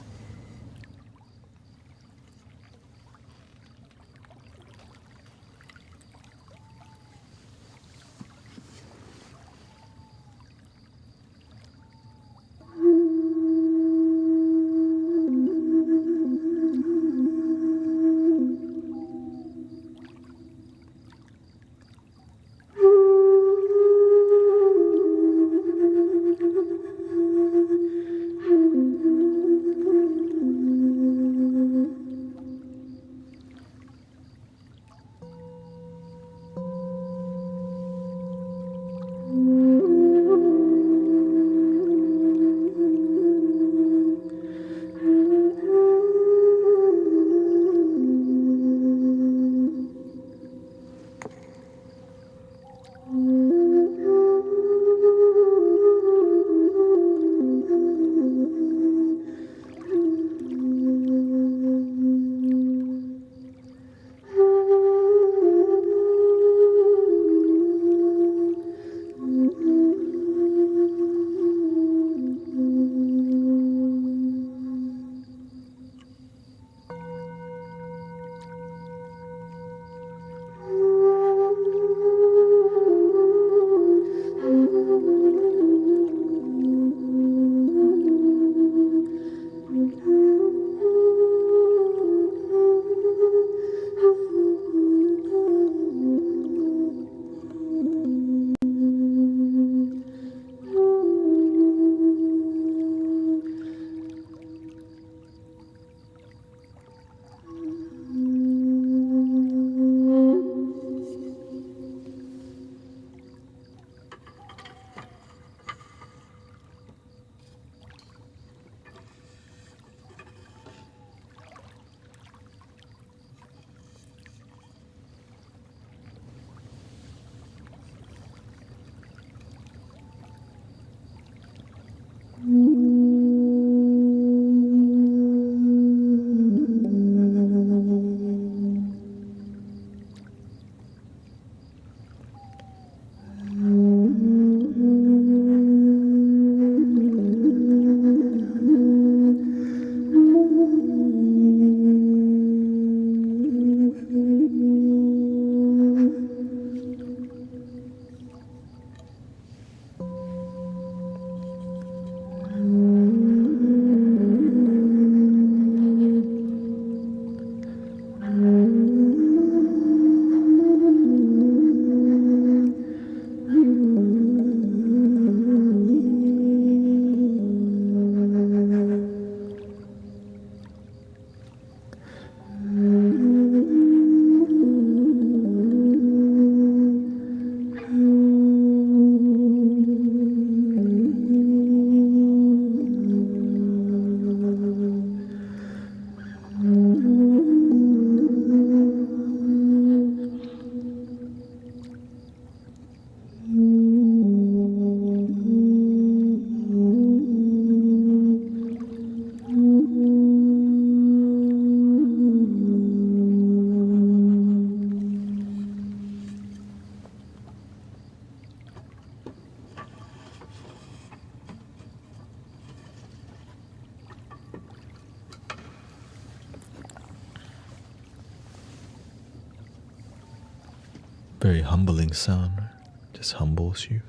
Very humbling sound, right? Just humbles you.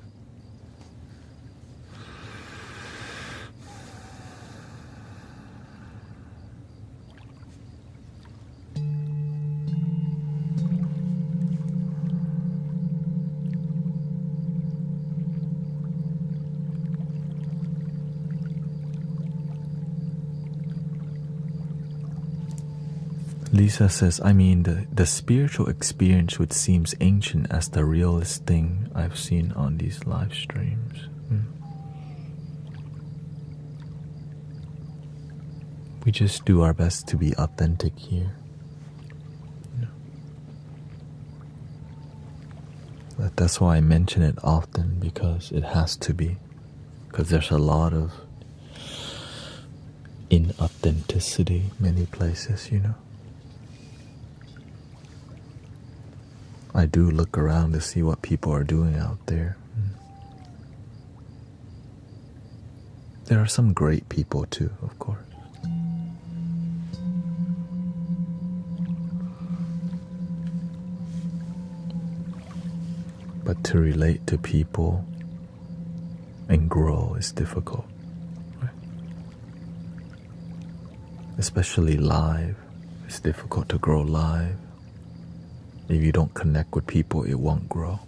Lisa says, I mean, the spiritual experience which seems ancient as the realest thing I've seen on these live streams. We just do our best to be authentic here. That's why I mention it often, because it has to be. Because there's a lot of inauthenticity many places, I do look around to see what people are doing out there. There are some great people too, of course. But to relate to people and grow is difficult, right? Especially live. It's difficult to grow live. If you don't connect with people, it won't grow.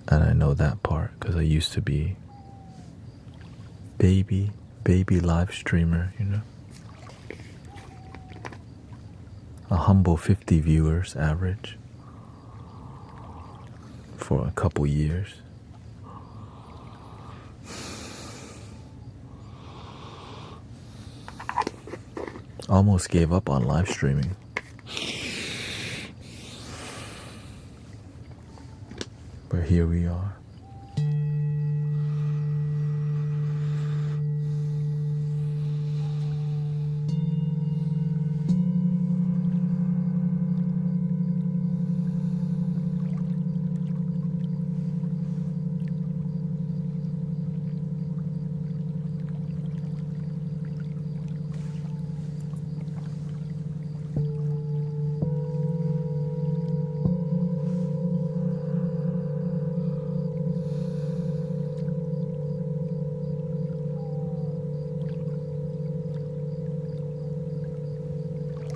And I know that part because I used to be baby live streamer, A humble 50 viewers average for a couple years. Almost gave up on live streaming. But here we are.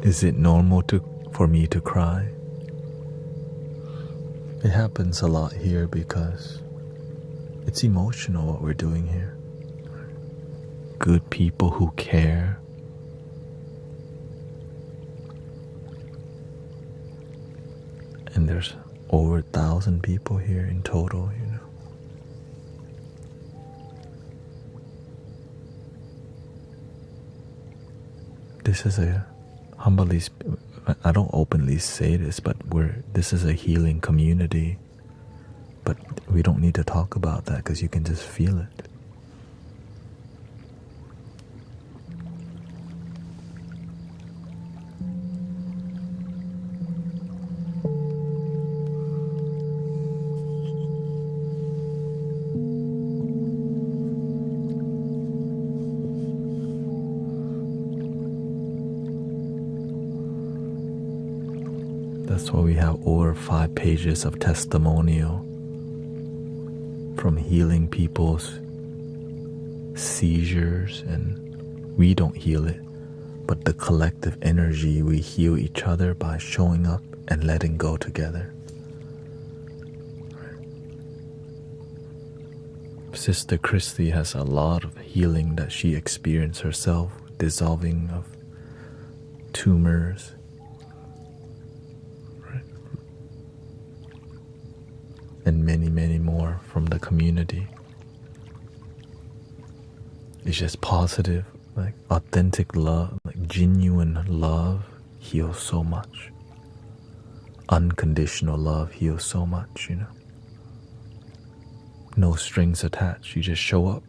Is it normal for me to cry? It happens a lot here because it's emotional what we're doing here. Good people who care. And there's over 1,000 people here in total, This is I don't openly say this, but this is a healing community. But we don't need to talk about that because you can just feel it. That's why we have over 5 pages of testimonial from healing people's seizures, and we don't heal it, but the collective energy, we heal each other by showing up and letting go together. Sister Christy has a lot of healing that she experienced herself, dissolving of tumors, and many, many more from the community. It's just positive, like authentic love, like genuine love heals so much. Unconditional love heals so much, No strings attached. You just show up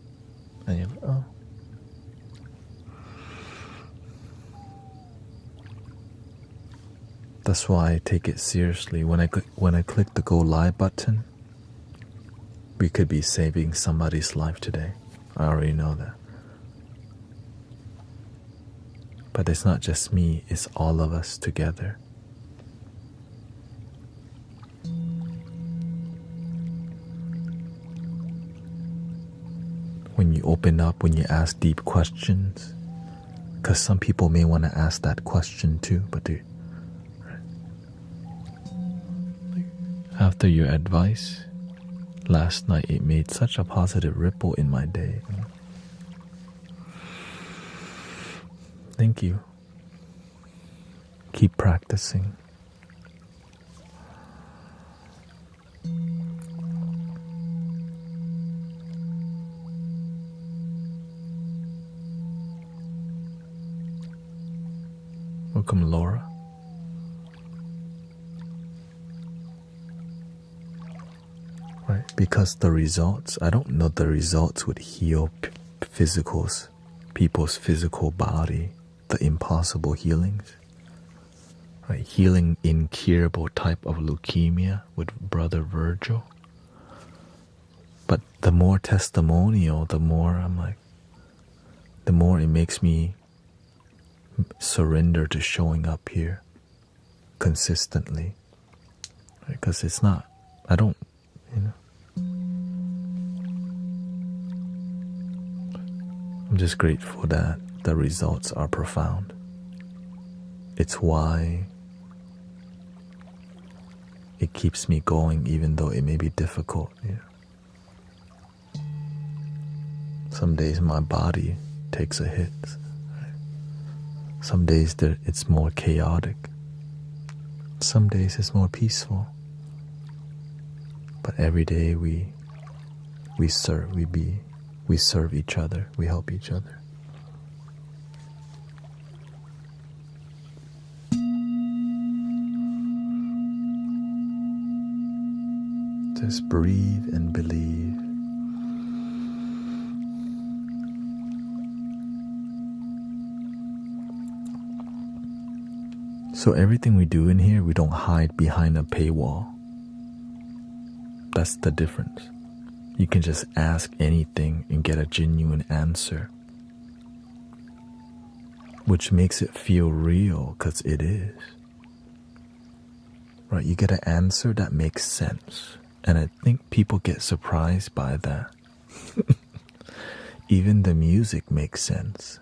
and you're like, oh. That's why I take it seriously. When I click the go live button, we could be saving somebody's life today. I already know that. But it's not just me, it's all of us together. when you open up, when you ask deep questions, because some people may want to ask that question too, but after your advice last night, it made such a positive ripple in my day. Thank you. Keep practicing. Welcome, Laura. Right, because the results, I don't know the results would heal people's physical body, the impossible healings. Right, healing incurable type of leukemia with Brother Virgil. But the more testimonial, the more I'm like, the more it makes me surrender to showing up here consistently. Because it's not, I don't, I'm just grateful that the results are profound. It's why it keeps me going even though it may be difficult. Some days my body takes a hit. Some days it's more chaotic. Some days it's more peaceful. But every day we serve each other, we help each other. Just breathe and believe. So everything we do in here, we don't hide behind a paywall. That's the difference. You can just ask anything and get a genuine answer, which makes it feel real, because it is. Right? You get an answer that makes sense. And I think people get surprised by that. Even the music makes sense.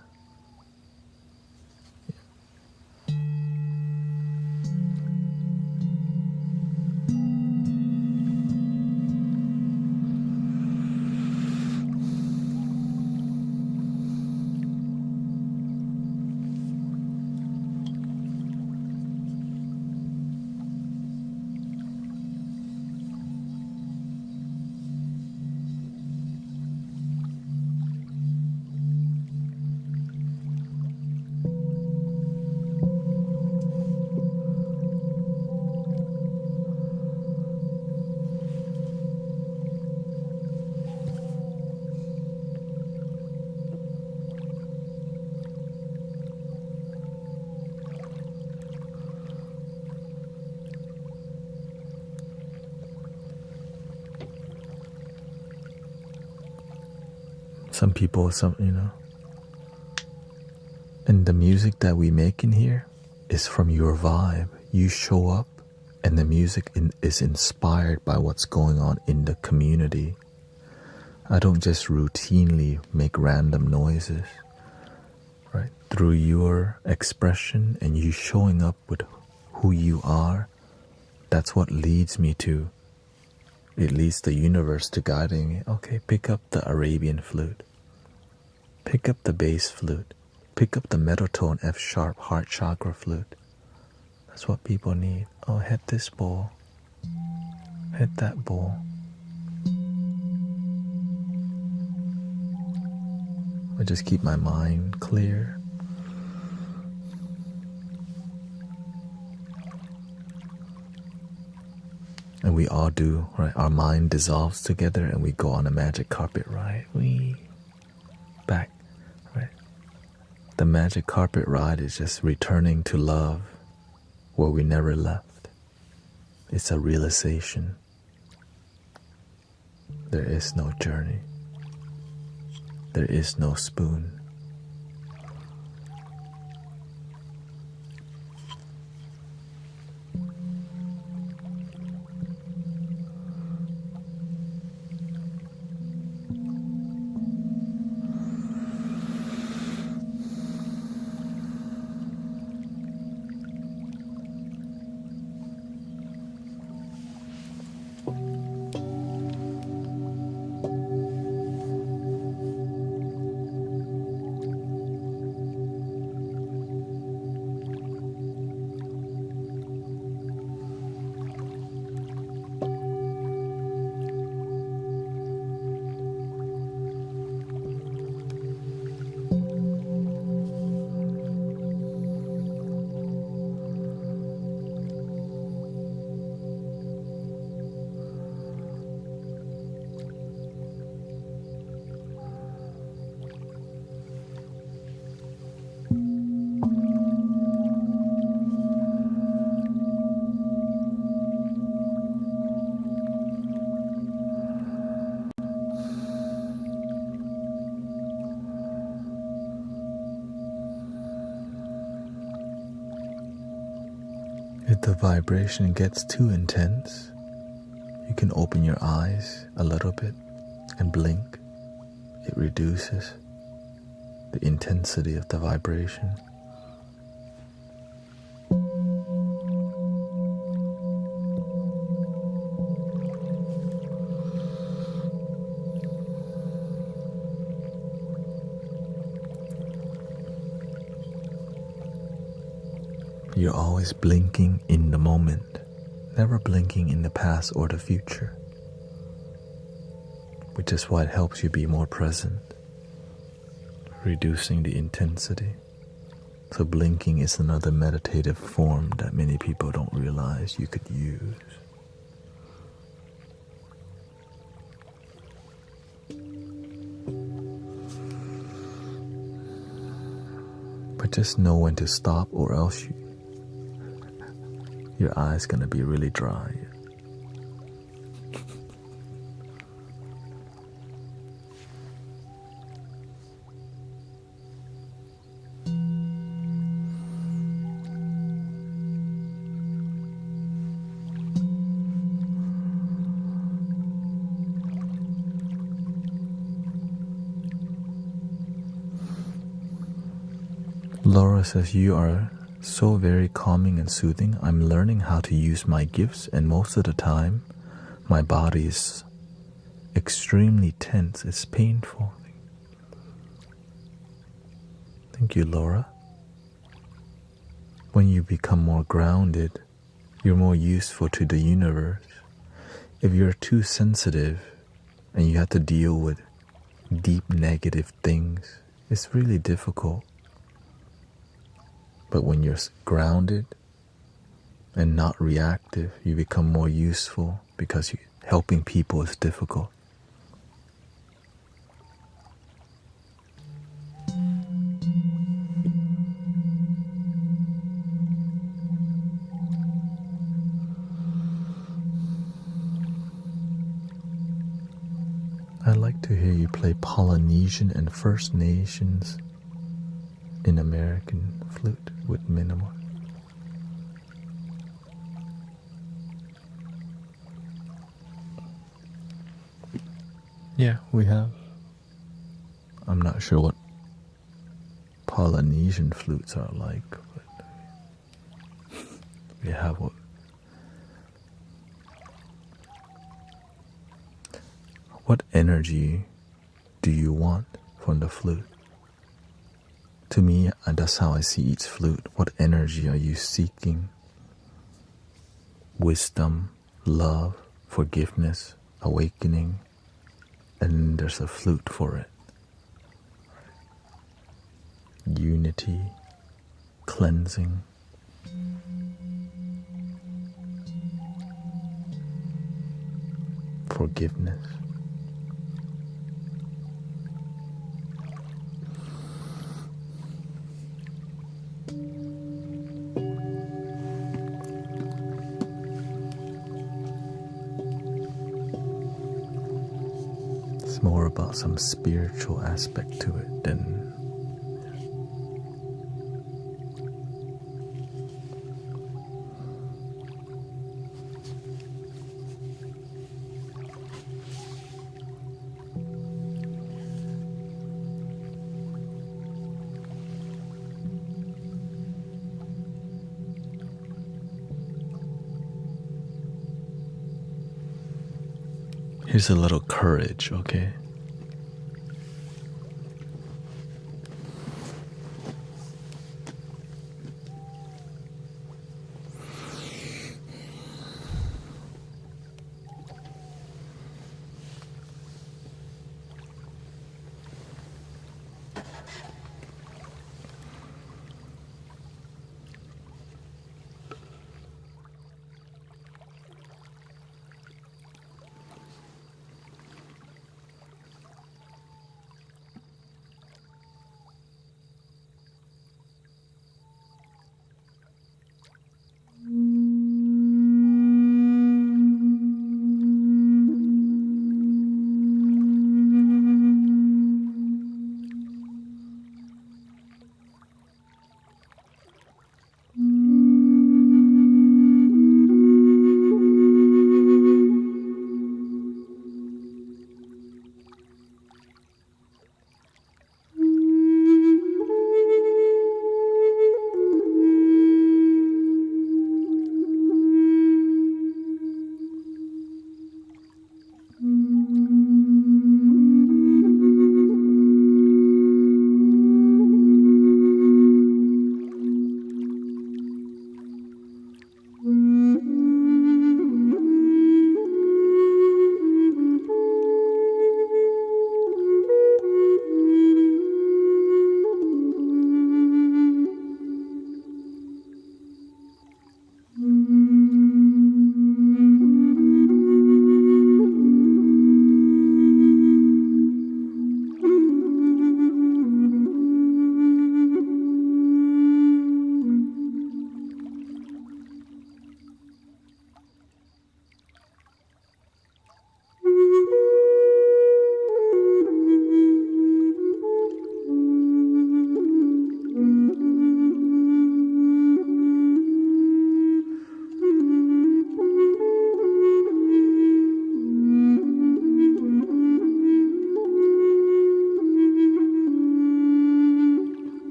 Some people, and the music that we make in here is from your vibe. You show up and the music is inspired by what's going on in the community. I don't just routinely make random noises, right? Through your expression and you showing up with who you are, that's what leads me to, it leads the universe to guiding me. Okay, pick up the Arabian flute. Pick up the bass flute. Pick up the middle tone F sharp heart chakra flute. That's what people need. Oh, hit this bowl. Hit that bowl. I just keep my mind clear. And we all do, right? Our mind dissolves together and we go on a magic carpet ride. We back, right? The magic carpet ride is just returning to love where we never left. It's a realization. There is no journey. There is no spoon. If the vibration gets too intense, you can open your eyes a little bit and blink. It reduces the intensity of the vibration. You're always blinking in the moment, never blinking in the past or the future, which is why it helps you be more present, reducing the intensity. So blinking is another meditative form that many people don't realize you could use. But just know when to stop, or else your eye's gonna be really dry. Laura says, you are so very calming and soothing. I'm learning how to use my gifts, and most of the time my body is extremely tense. It's painful. Thank you, Laura. When you become more grounded, you're more useful to the universe. If you're too sensitive and you have to deal with deep negative things, it's really difficult. But when you're grounded and not reactive, you become more useful, because helping people is difficult. I'd like to hear you play Polynesian and First Nations in American flute with minimal. Yeah, we have. I'm not sure what Polynesian flutes are like, but we have what. What energy do you want from the flute? To me, that's how I see each flute. What energy are you seeking? Wisdom, love, forgiveness, awakening, and there's a flute for it. Unity, cleansing. Forgiveness. It's more about some spiritual aspect to it than here's a little courage, okay?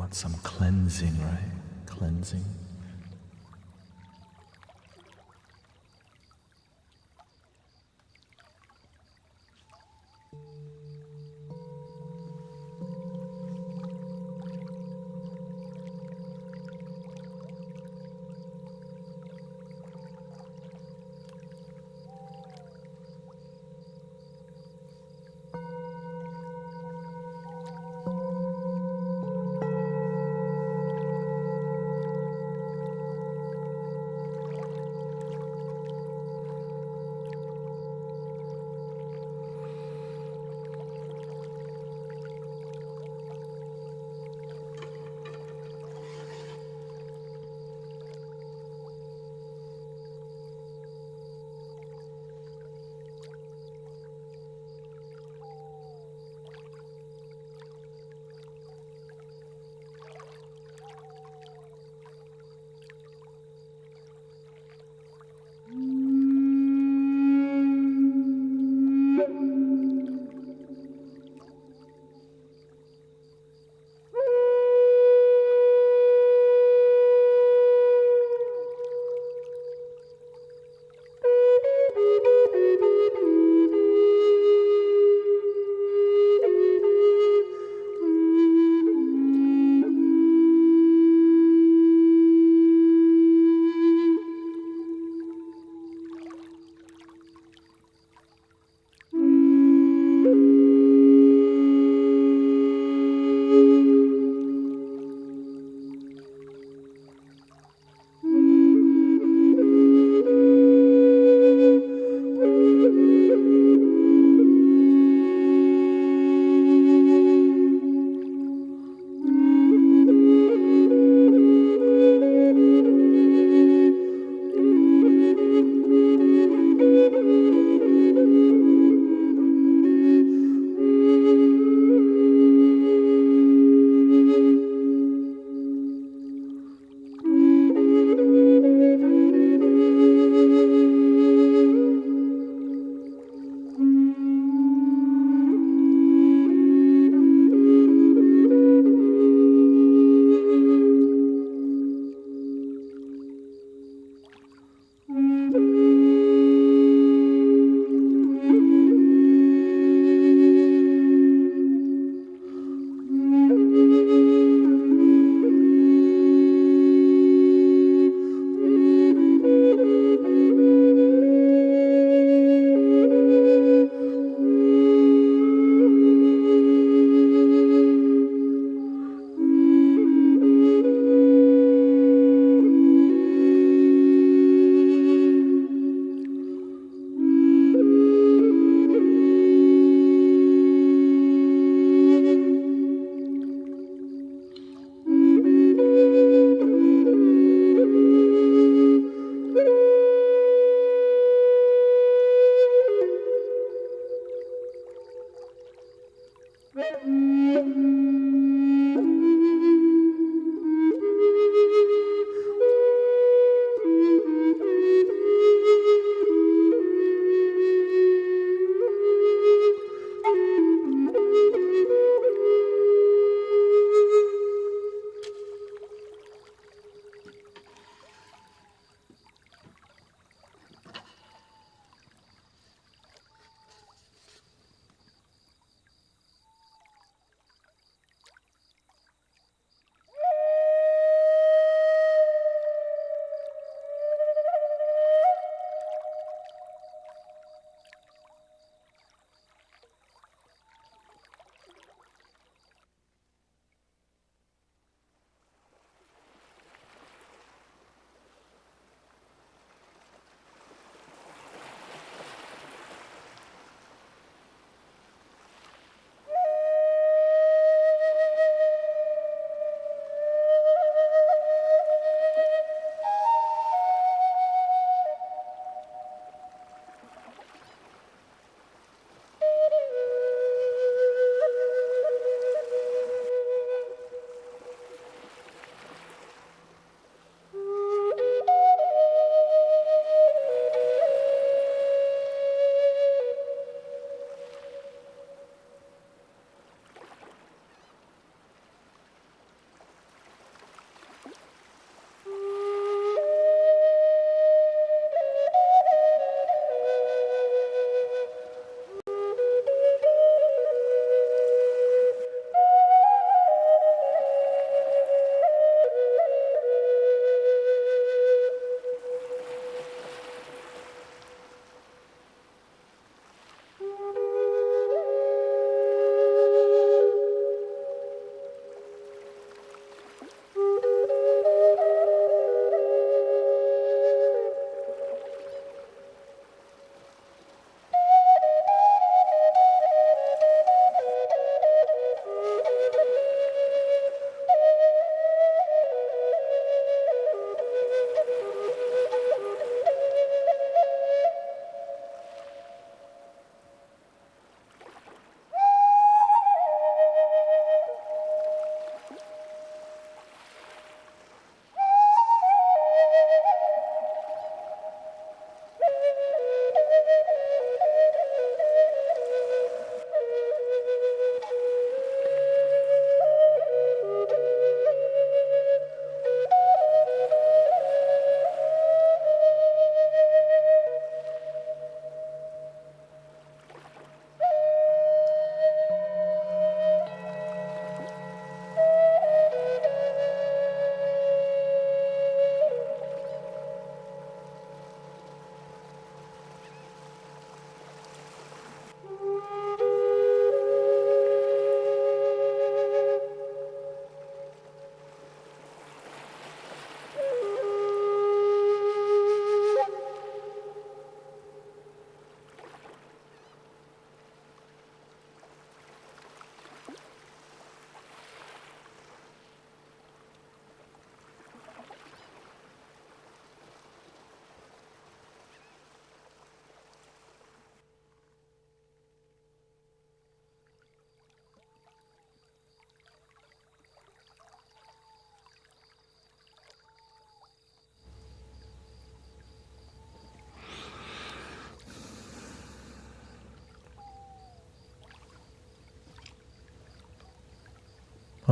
want some cleansing, right? Cleansing.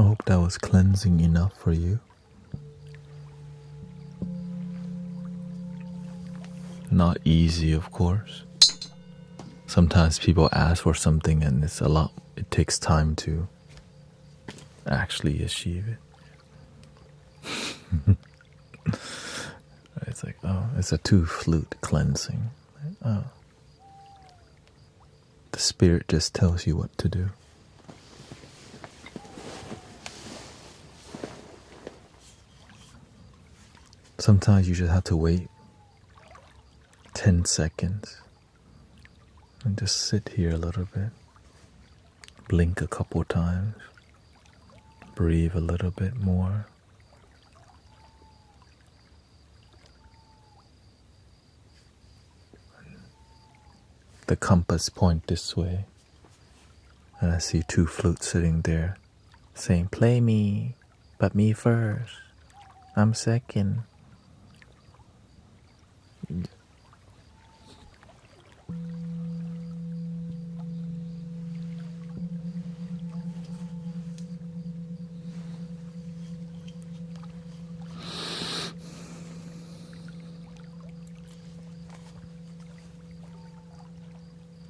I hope that was cleansing enough for you. Not easy, of course. Sometimes people ask for something and it takes time to actually achieve it. It's like, oh, it's a 2 flute cleansing. Oh. The spirit just tells you what to do. Sometimes you just have to wait 10 seconds and just sit here a little bit. Blink a couple times. Breathe a little bit more. The compass point this way, and I see 2 flutes sitting there saying, play me, but me first. I'm second.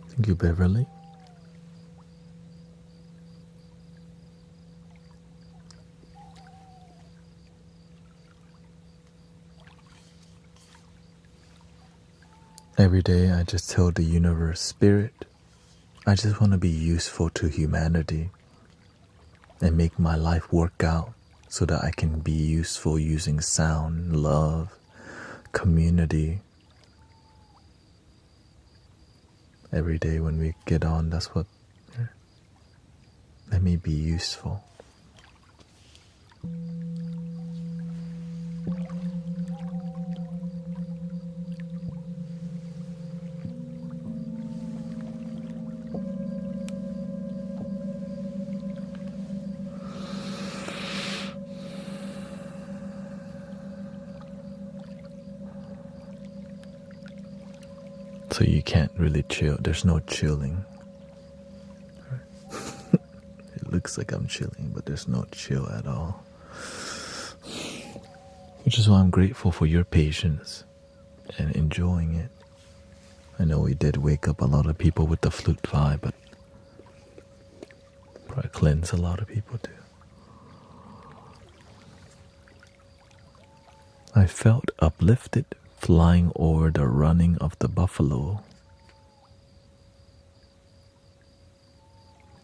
Thank you, Beverly. Every day I just tell the universe, Spirit, I just want to be useful to humanity and make my life work out so that I can be useful using sound, love, community. Every day when we get on, that's what, let me be useful. So you can't really chill. There's no chilling. It looks like I'm chilling, but there's no chill at all. Which is why I'm grateful for your patience and enjoying it. I know we did wake up a lot of people with the flute vibe, but probably cleanse a lot of people too. I felt uplifted flying over the running of the buffalo.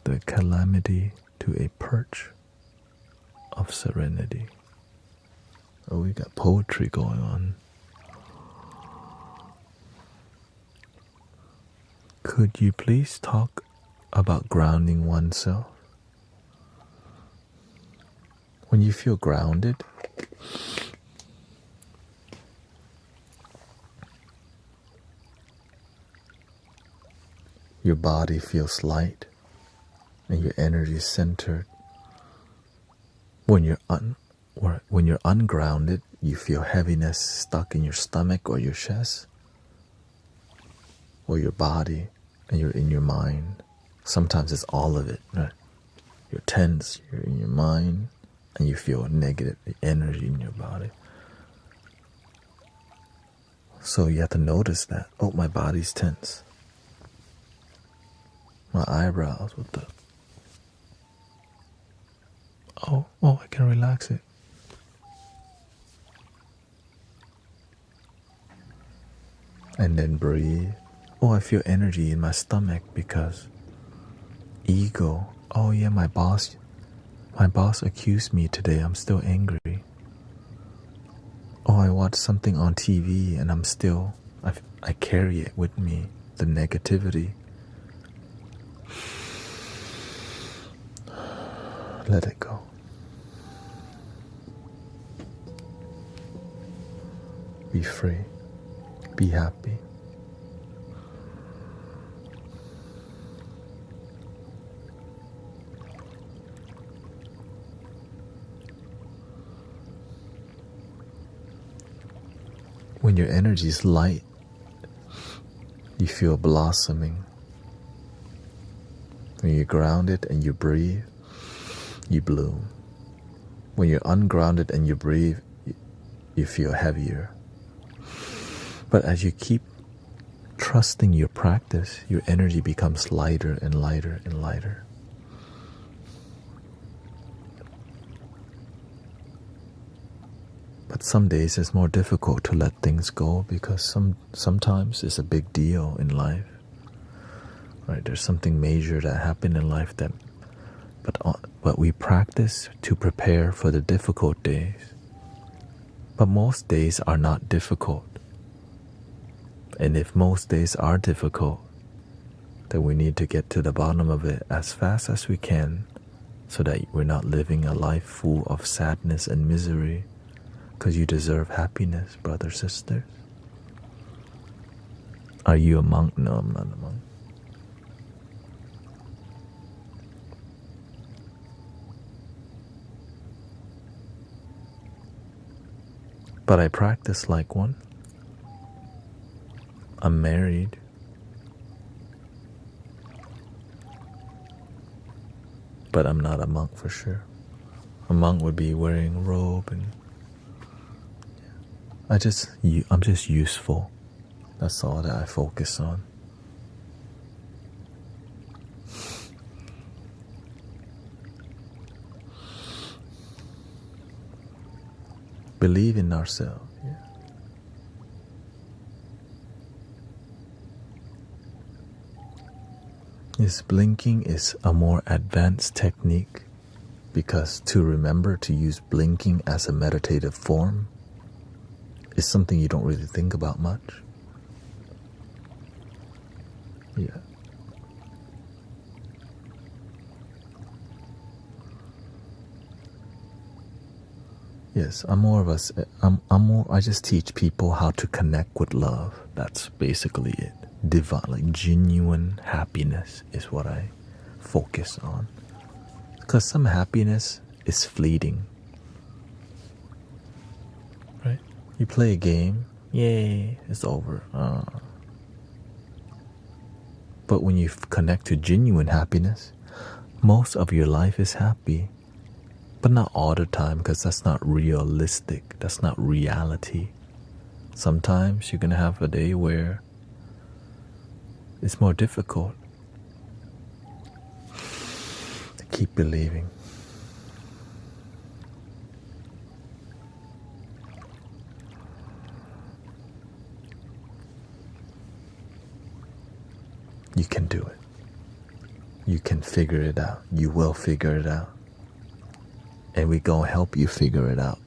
The calamity to a perch of serenity. Oh, we got poetry going on. Could you please talk about grounding oneself? When you feel grounded, your body feels light and your energy is centered. When you're ungrounded, you feel heaviness stuck in your stomach or your chest or your body, and you're in your mind. Sometimes it's all of it, right? You're tense, you're in your mind, and you feel negative energy in your body. So you have to notice that. Oh, my body's tense. My eyebrows, what the? Oh, I can relax it. And then breathe. Oh, I feel energy in my stomach because ego. Oh yeah, my boss accused me today. I'm still angry. Oh, I watched something on TV and I carry it with me, the negativity. Let it go. Be free. Be happy. When your energy is light, you feel blossoming. When you're grounded and you breathe, you bloom. When you're ungrounded and you breathe, you feel heavier. But as you keep trusting your practice, your energy becomes lighter and lighter and lighter. But some days it's more difficult to let things go because sometimes it's a big deal in life. Right? There's something major that happened in life but we practice to prepare for the difficult days. But most days are not difficult. And if most days are difficult, then we need to get to the bottom of it as fast as we can so that we're not living a life full of sadness and misery, because you deserve happiness, brothers, sisters. Are you a monk? No, I'm not a monk. But I practice like one. I'm married. But I'm not a monk for sure. A monk would be wearing a robe and I'm just useful. That's all that I focus on. Believe in ourselves. Yeah. Yes, blinking is a more advanced technique because to remember to use blinking as a meditative form is something you don't really think about much. Yeah. Yes, I just teach people how to connect with love. That's basically it. Divine, like genuine happiness is what I focus on. Because some happiness is fleeting. Right? You play a game, yay, it's over. But when you connect to genuine happiness, most of your life is happy. But not all the time, because that's not realistic. That's not reality. Sometimes you're going to have a day where it's more difficult. Keep believing. You can do it. You can figure it out. You will figure it out. And we gonna help you figure it out.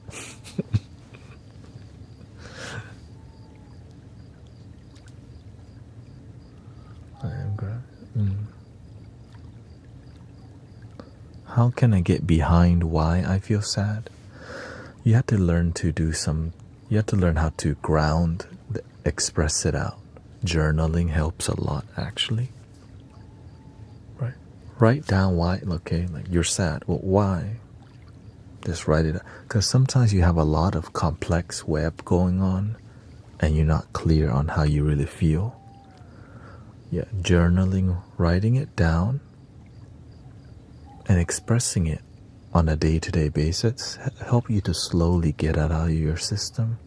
I am great. How can I get behind why I feel sad? You have to learn to you have to learn how to ground, express it out. Journaling helps a lot, actually. Right? Write down why, okay, like you're sad. Well, why? Just write it out. Because sometimes you have a lot of complex web going on and you're not clear on how you really feel. Yeah, journaling, writing it down and expressing it on a day-to-day basis help you to slowly get it out of your system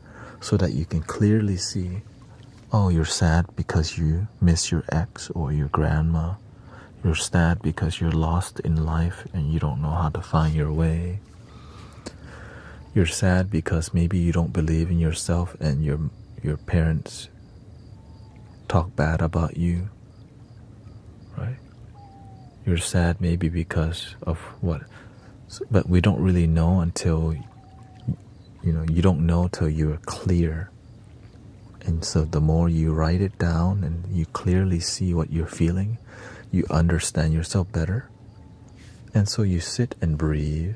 so that you can clearly see, oh, you're sad because you miss your ex or your grandma. You're sad because you're lost in life and you don't know how to find your way. You're sad because maybe you don't believe in yourself and your parents talk bad about you, right? You're sad maybe because of what? But we don't really know until, you don't know till you're clear. And so the more you write it down and you clearly see what you're feeling, you understand yourself better. And so you sit and breathe.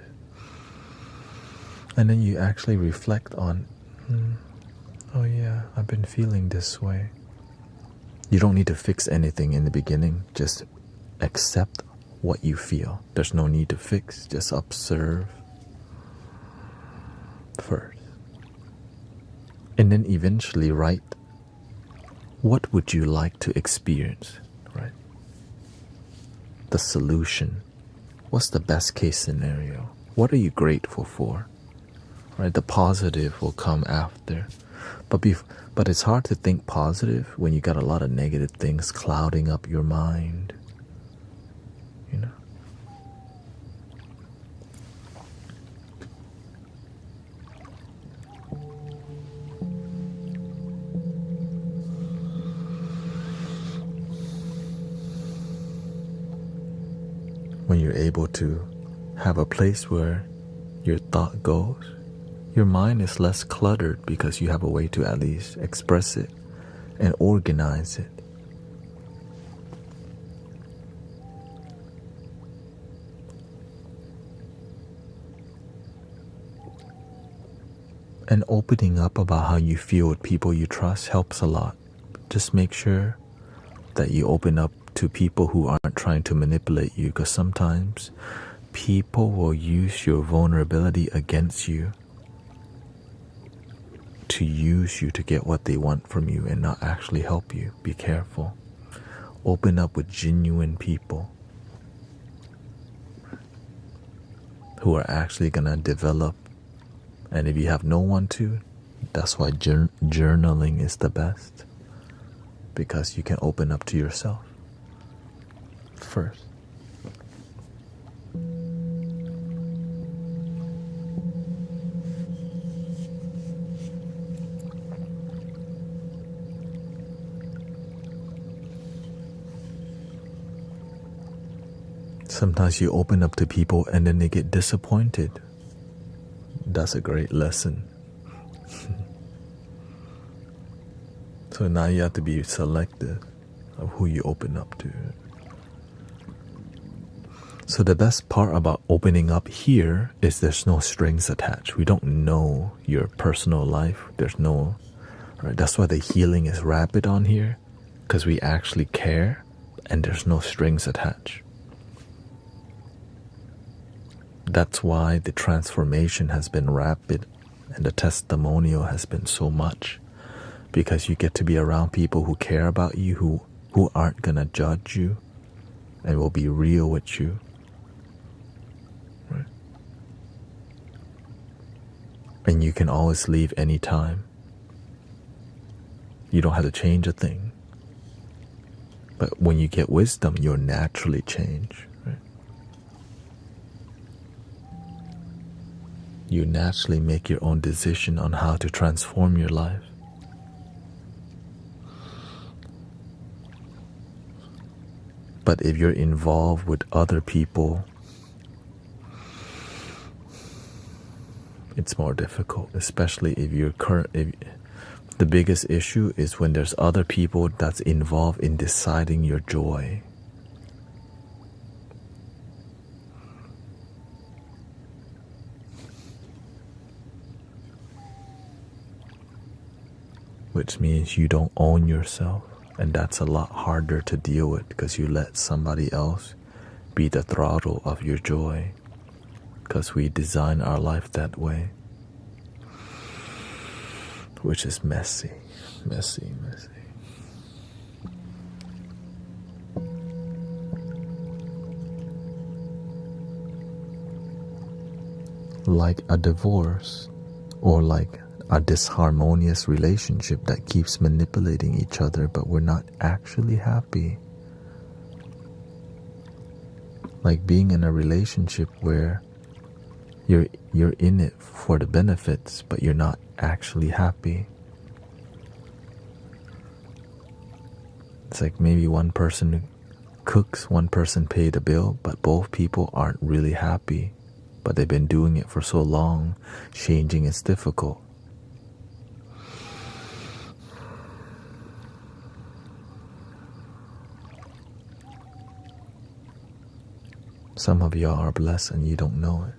And then you actually reflect on, oh yeah, I've been feeling this way. You don't need to fix anything in the beginning. Just accept what you feel. There's no need to fix. Just observe first. And then eventually write, what would you like to experience, right? The solution. What's the best case scenario? What are you grateful for? Right? The positive will come after. But it's hard to think positive when you got a lot of negative things clouding up your mind. You know? When you're able to have a place where your thought goes, your mind is less cluttered because you have a way to at least express it and organize it. And opening up about how you feel with people you trust helps a lot. Just make sure that you open up to people who aren't trying to manipulate you, because sometimes people will use your vulnerability against you, to use you to get what they want from you and not actually help you. Be careful. Open up with genuine people who are actually going to develop. And if you have no one to, that's why journaling is the best, because you can open up to yourself first. Sometimes you open up to people and then they get disappointed. That's a great lesson. So now you have to be selective of who you open up to. So the best part about opening up here is there's no strings attached. We don't know your personal life. There's no, right? That's why the healing is rapid on here, because we actually care and there's no strings attached. That's why the transformation has been rapid and the testimonial has been so much, because you get to be around people who care about you, who aren't gonna judge you and will be real with you. Right? And you can always leave anytime. You don't have to change a thing. But when you get wisdom, you'll naturally change. You naturally make your own decision on how to transform your life. But if you're involved with other people, it's more difficult, especially if you're the biggest issue is when there's other people that's involved in deciding your joy. Which means you don't own yourself, and that's a lot harder to deal with because you let somebody else be the throttle of your joy, because we design our life that way, which is messy. Like a divorce, or like a disharmonious relationship that keeps manipulating each other, but we're not actually happy. Like being in a relationship where you're in it for the benefits, but you're not actually happy. It's like maybe one person cooks, one person paid the bill, but both people aren't really happy. But they've been doing it for so long, changing is difficult. Some of y'all are blessed and you don't know it.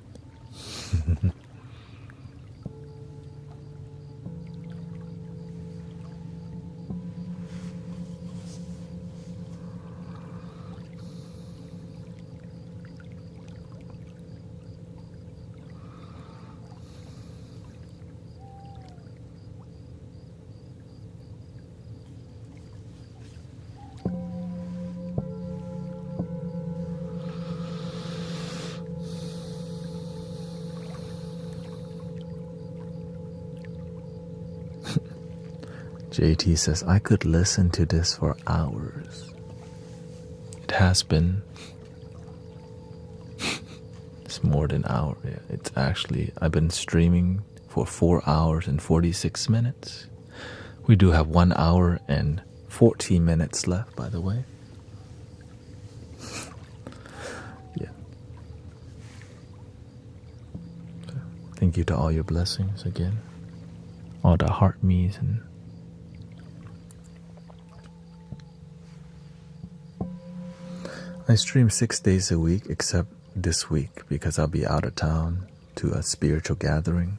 JT says, I could listen to this for hours. It has been. It's more than an hour. Yeah, it's actually, I've been streaming for 4 hours and 46 minutes. We do have 1 hour and 14 minutes left, by the way. Yeah. So, thank you to all your blessings again. All the heart me's and I stream 6 days a week except this week because I'll be out of town to a spiritual gathering.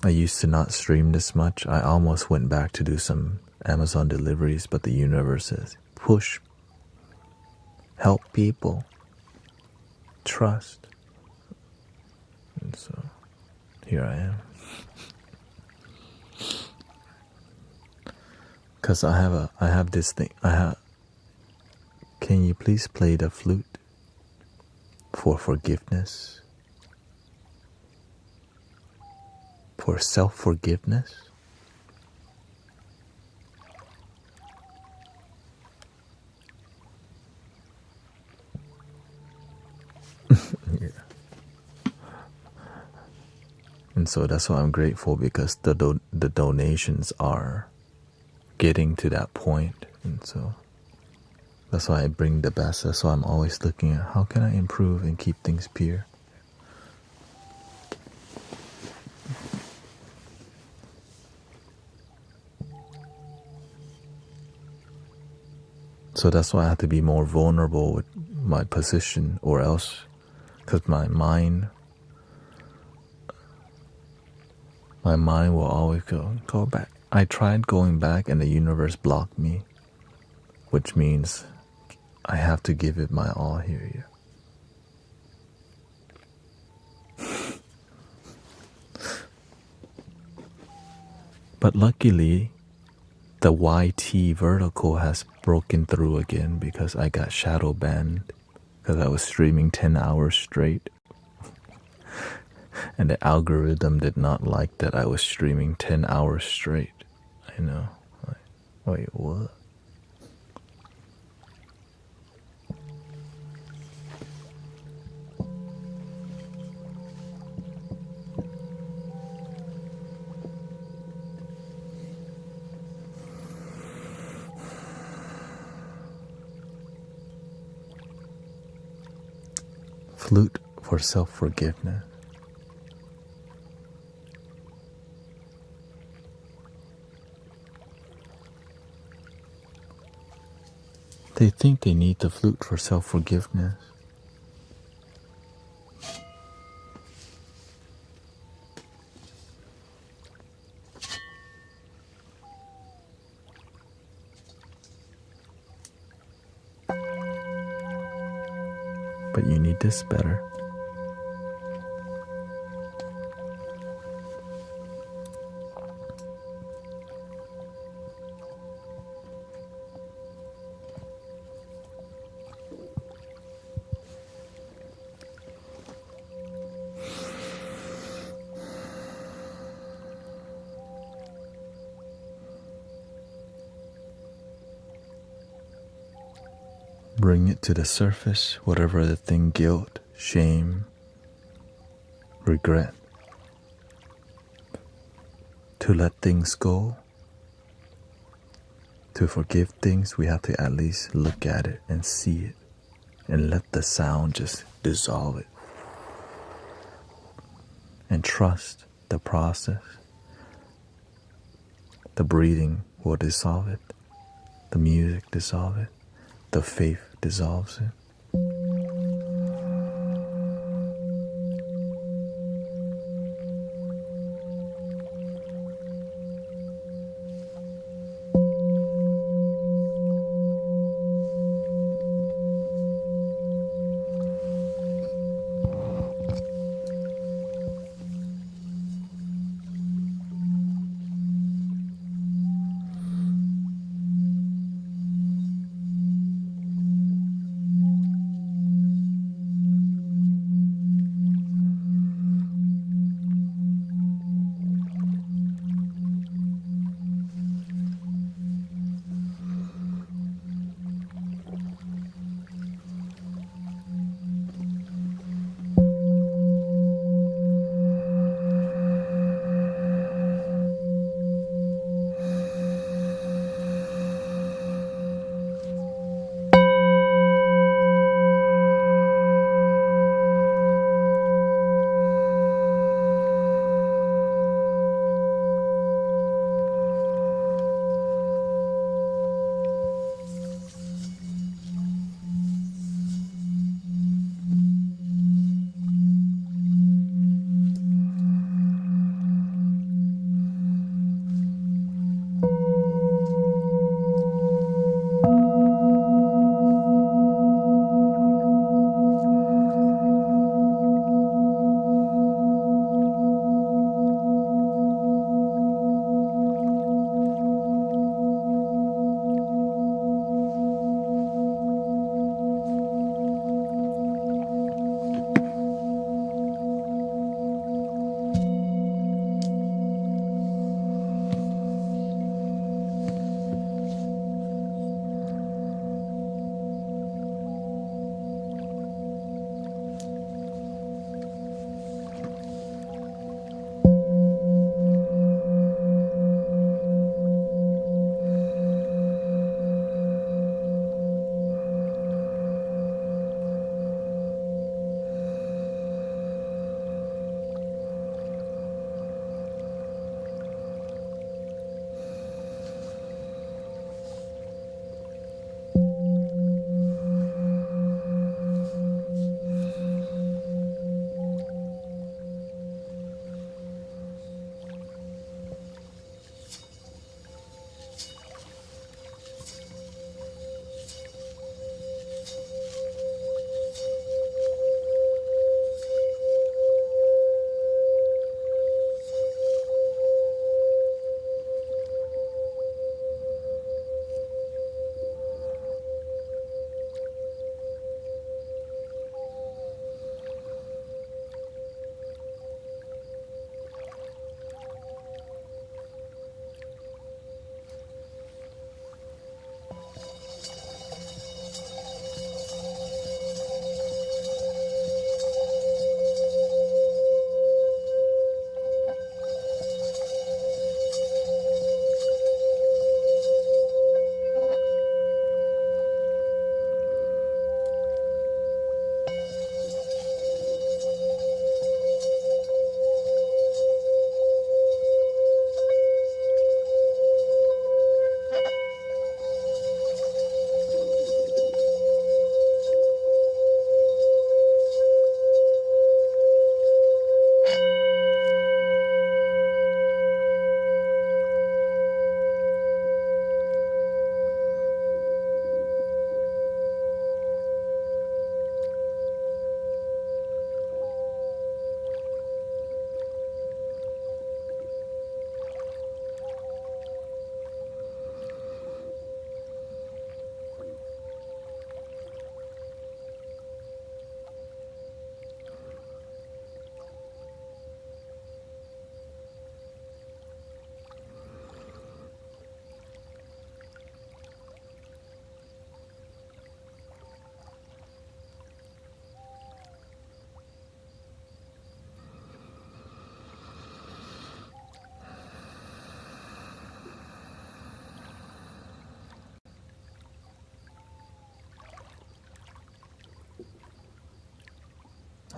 I used to not stream this much. I almost went back to do some Amazon deliveries, but the universe says, push, help people, trust. And so here I am. Because I have this thing. Can you please play the flute for forgiveness? For self-forgiveness? Yeah. And so that's why I'm grateful, because the donations are getting to that point, and so that's why I bring the best. That's why I'm always looking at how can I improve and keep things pure. So that's why I have to be more vulnerable with my position, or else, because my mind will always go back. I tried going back and the universe blocked me, which means I have to give it my all here. Yeah. But luckily, the YT vertical has broken through again because I got shadow banned because I was streaming 10 hours straight. And the algorithm did not like that I was streaming 10 hours straight. I know. Like, wait, what? Flute for self-forgiveness. They think they need the flute for self-forgiveness. But you need this better. Bring it to the surface, whatever the thing, guilt, shame, regret. To let things go, to forgive things, we have to at least look at it and see it and let the sound just dissolve it. And trust the process. The breathing will dissolve it. The music dissolve it. The faith dissolves it.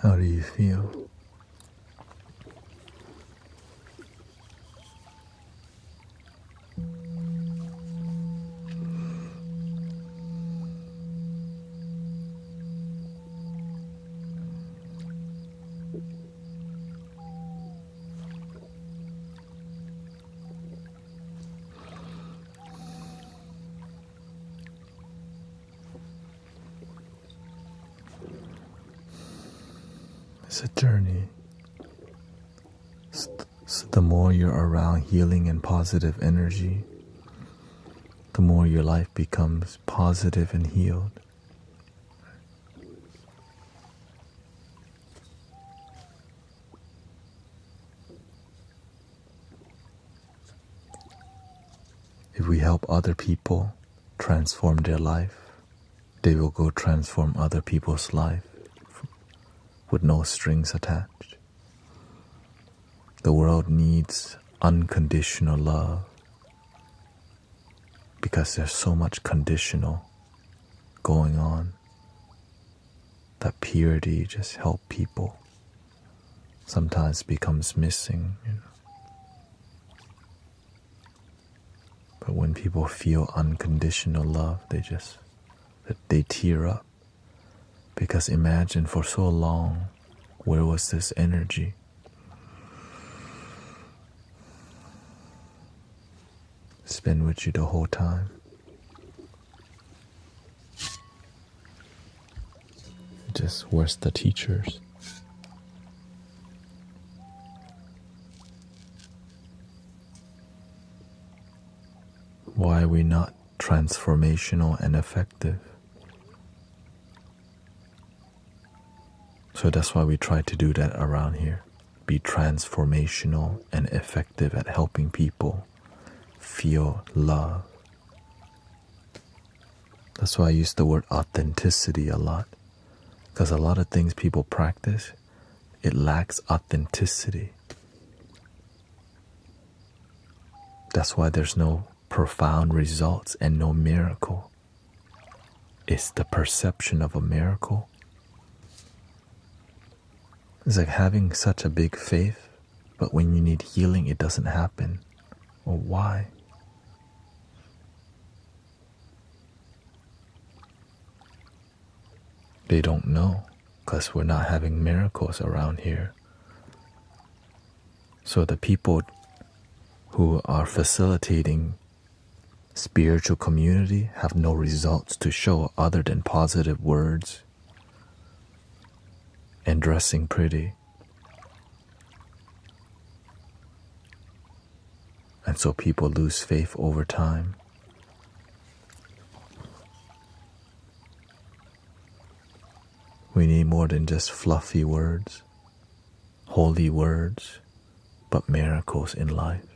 How do you feel? It's a journey. So the more you're around healing and positive energy, the more your life becomes positive and healed. If we help other people transform their life, they will go transform other people's life with no strings attached. The world needs unconditional love because there's so much conditional going on. That purity just help people sometimes becomes missing. But when people feel unconditional love, they tear up. Because imagine for so long, where was this energy? It's been with you the whole time. Just where's the teachers? Why are we not transformational and effective? So that's why we try to do that around here. Be transformational and effective at helping people feel love. That's why I use the word authenticity a lot. Because a lot of things people practice, it lacks authenticity. That's why there's no profound results and no miracle. It's the perception of a miracle. It's like having such a big faith, but when you need healing, it doesn't happen. Well, why? They don't know, because we're not having miracles around here. So the people who are facilitating spiritual community have no results to show other than positive words and dressing pretty. And so people lose faith over time. We need more than just fluffy words, holy words, but miracles in life.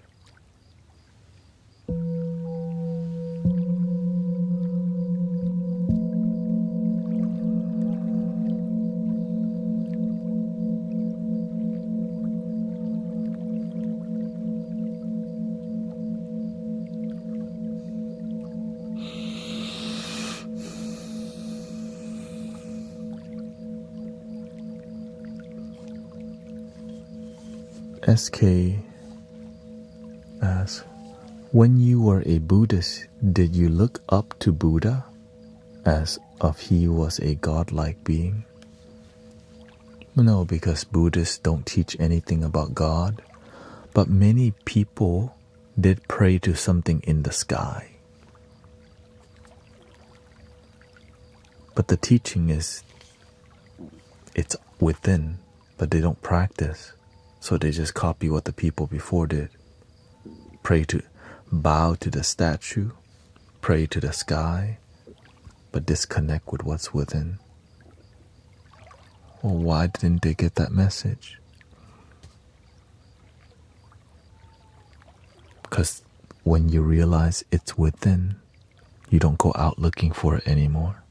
SK asks, when you were a Buddhist, did you look up to Buddha as if he was a godlike being? No, because Buddhists don't teach anything about God, but many people did pray to something in the sky. But the teaching is, it's within, but they don't practice. So they just copy what the people before did. Bow to the statue, pray to the sky, but disconnect with what's within. Well, why didn't they get that message? Because when you realize it's within, you don't go out looking for it anymore.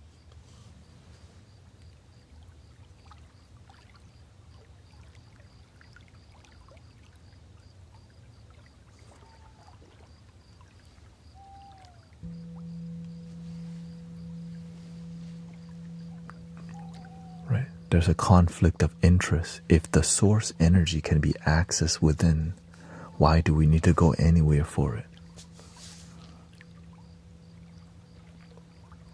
there's a conflict of interest. If the source energy can be accessed within, why do we need to go anywhere for it?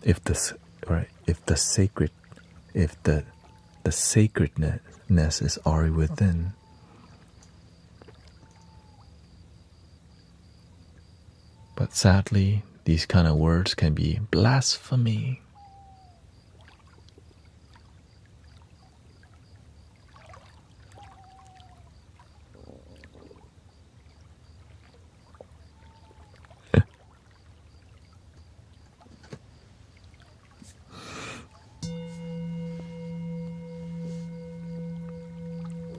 If this, right, if the sacredness is already within, but sadly, these kind of words can be blasphemy.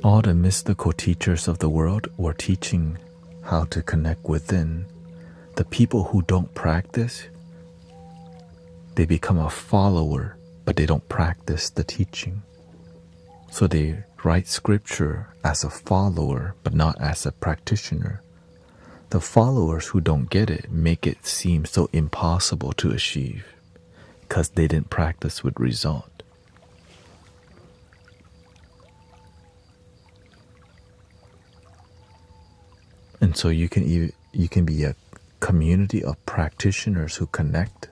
All the mystical teachers of the world were teaching how to connect within. The people who don't practice, they become a follower, but they don't practice the teaching. So they write scripture as a follower, but not as a practitioner. The followers who don't get it make it seem so impossible to achieve because they didn't practice with result. And so you can be a community of practitioners who connect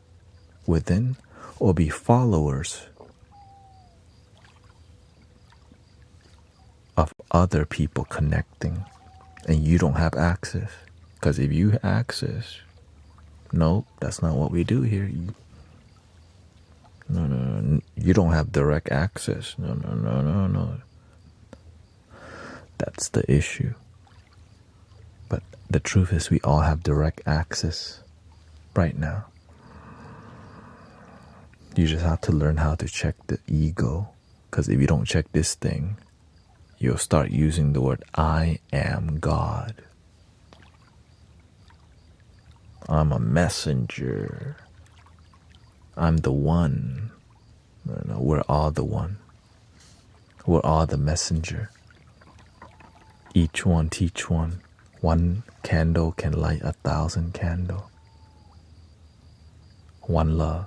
within, or be followers of other people connecting, and you don't have access. Because if you have access, no, that's not what we do here. No, you don't have direct access. No. That's the issue. But the truth is we all have direct access right now. You just have to learn how to check the ego. Because if you don't check this thing, you'll start using the word I am God. I'm a messenger. I'm the one. No, we're all the one. We're all the messenger. Each one teach one. One candle can light 1,000 candles. One love.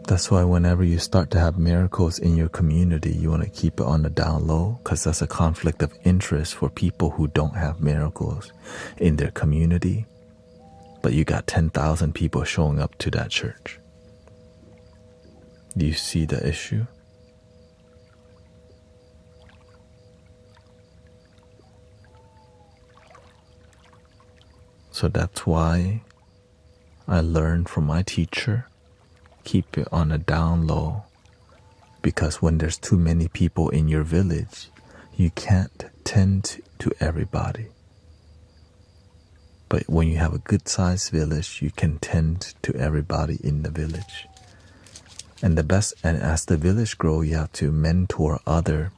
That's why whenever you start to have miracles in your community, you want to keep it on the down low, because that's a conflict of interest for people who don't have miracles in their community. But you got 10,000 people showing up to that church. Do you see the issue? So that's why I learned from my teacher, keep it on a down low, because when there's too many people in your village, you can't tend to everybody. But when you have a good sized village, you can tend to everybody in the village. And as the village grows, you have to mentor other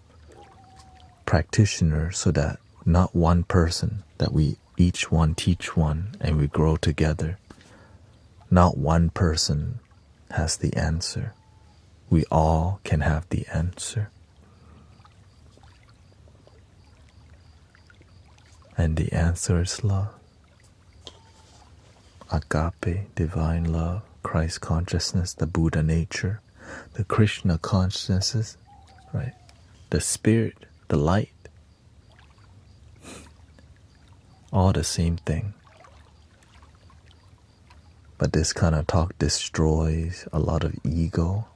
practitioners so that not one person, that we each one teach one and we grow together. Not one person has the answer. We all can have the answer. And the answer is love. Agape, divine love, Christ consciousness, the Buddha nature, the Krishna consciousnesses, right? The spirit, the light. All the same thing. But this kind of talk destroys a lot of ego.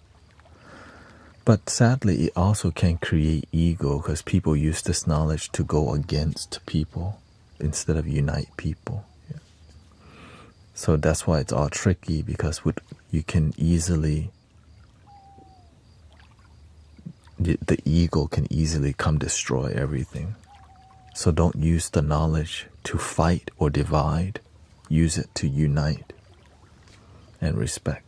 But sadly, it also can create ego because people use this knowledge to go against people instead of unite people. Yeah. So that's why it's all tricky, because you can easily, the ego can easily come destroy everything. So don't use the knowledge to fight or divide. Use it to unite and respect.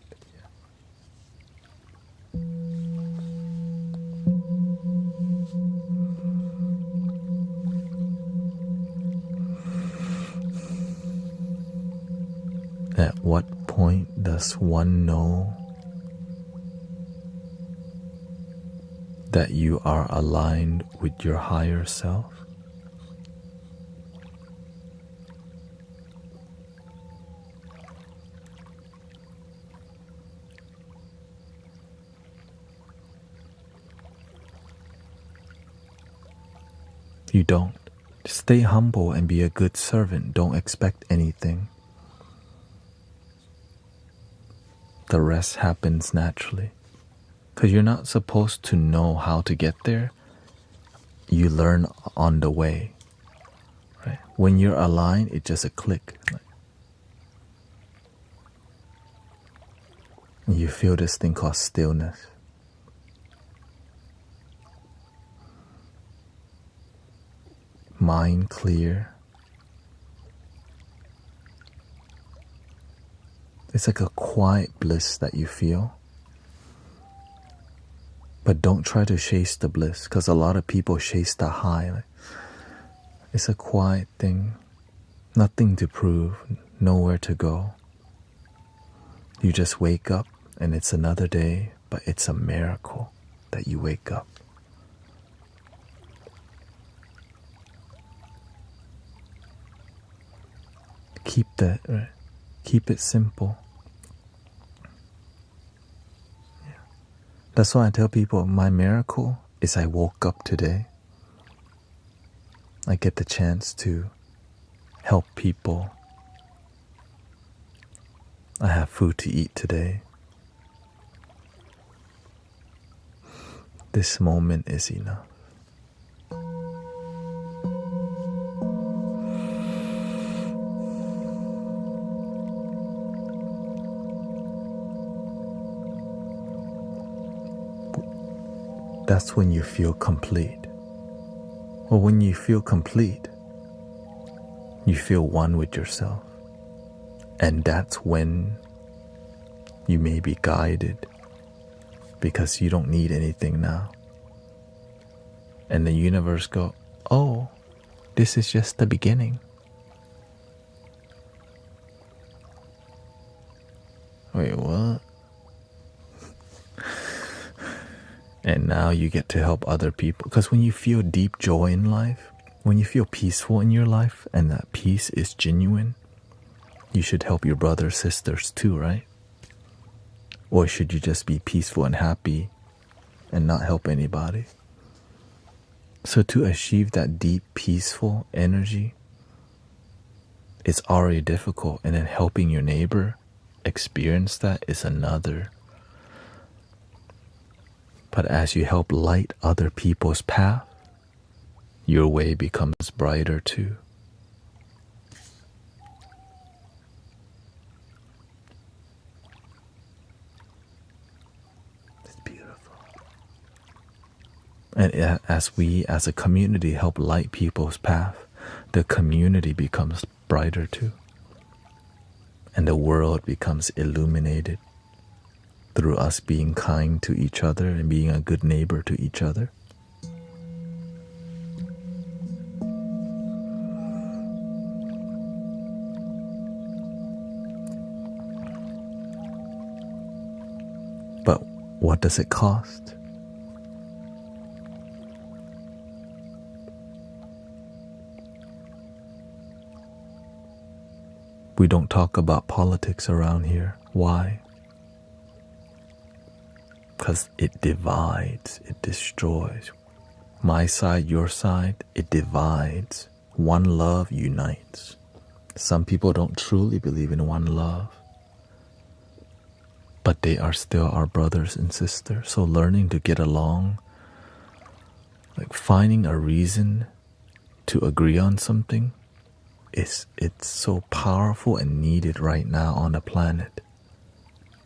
Yeah, what point does one know that you are aligned with your higher self? You don't. Stay humble and be a good servant. Don't expect anything. The rest happens naturally. Because you're not supposed to know how to get there. You learn on the way. Right? When you're aligned, it's just a click. And you feel this thing called stillness. Mind clear. It's like a quiet bliss that you feel. But don't try to chase the bliss, because a lot of people chase the high. It's a quiet thing. Nothing to prove. Nowhere to go. You just wake up and it's another day, but it's a miracle that you wake up. Keep that, right? Keep it simple. Yeah. That's why I tell people my miracle is I woke up today. I get the chance to help people. I have food to eat today. This moment is enough. That's when you feel complete. Or when you feel complete, you feel one with yourself. And that's when you may be guided, because you don't need anything now. And the universe go, oh, this is just the beginning. Wait, what? And now you get to help other people. Because when you feel deep joy in life, when you feel peaceful in your life, and that peace is genuine, you should help your brothers, sisters too, right? Or should you just be peaceful and happy and not help anybody? So to achieve that deep, peaceful energy, it's already difficult. And then helping your neighbor experience that is another. But as you help light other people's path, your way becomes brighter too. It's beautiful. And as we as a community help light people's path, the community becomes brighter too. And the world becomes illuminated through us being kind to each other and being a good neighbor to each other. But what does it cost? We don't talk about politics around here. Why? Because it divides, it destroys. My side, your side, it divides. One love unites. Some people don't truly believe in one love, but they are still our brothers and sisters. So learning to get along, like finding a reason to agree on something, it's so powerful and needed right now on the planet.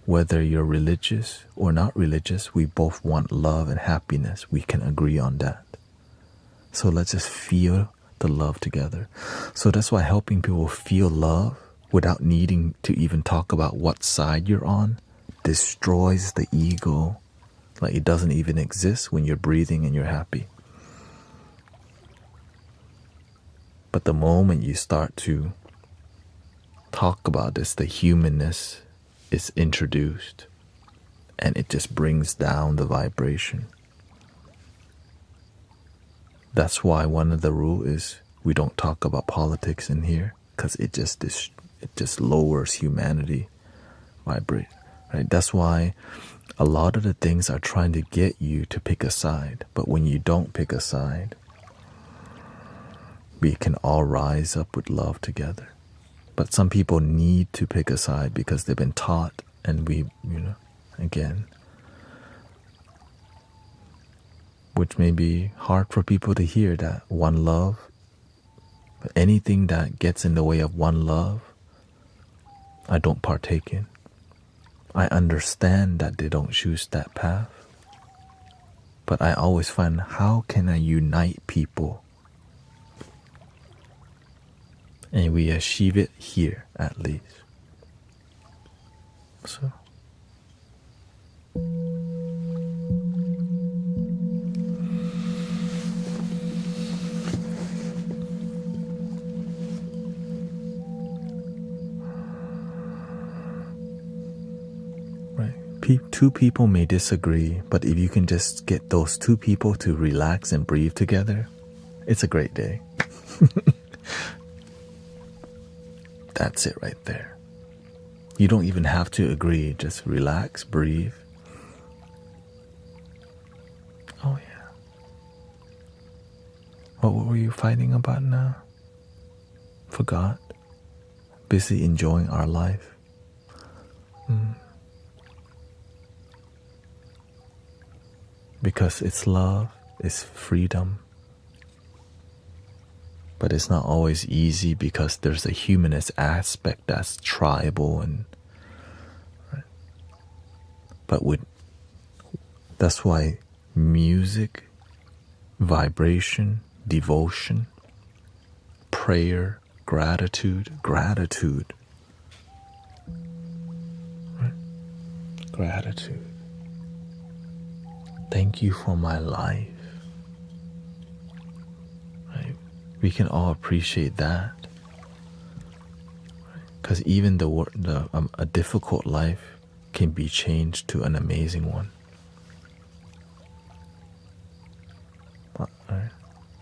Whether you're religious or not religious, we both want love and happiness. We can agree on that. So let's just feel the love together. So that's why helping people feel love without needing to even talk about what side you're on destroys the ego. Like it doesn't even exist when you're breathing and you're happy. But the moment you start to talk about this, the humanness is introduced, and it just brings down the vibration. That's why one of the rules is we don't talk about politics in here, because it just lowers humanity vibrate. Right? That's why a lot of the things are trying to get you to pick a side. But when you don't pick a side, we can all rise up with love together. But some people need to pick a side because they've been taught, and again, which may be hard for people to hear, that one love. But anything that gets in the way of one love, I don't partake in. I understand that they don't choose that path. But I always find, how can I unite people? And we achieve it here, at least. So. Right. Two people may disagree, but if you can just get those two people to relax and breathe together, it's a great day. That's it right there. You don't even have to agree, just relax, breathe. Oh yeah. What were you fighting about now? Forgot. Busy enjoying our life. Because it's love, it's freedom. But it's not always easy because there's a humanist aspect that's tribal and right? But that's why music, vibration, devotion, prayer, gratitude. Right? Gratitude. Thank you for my life. Right? We can all appreciate that. Because even a difficult life can be changed to an amazing one. Right?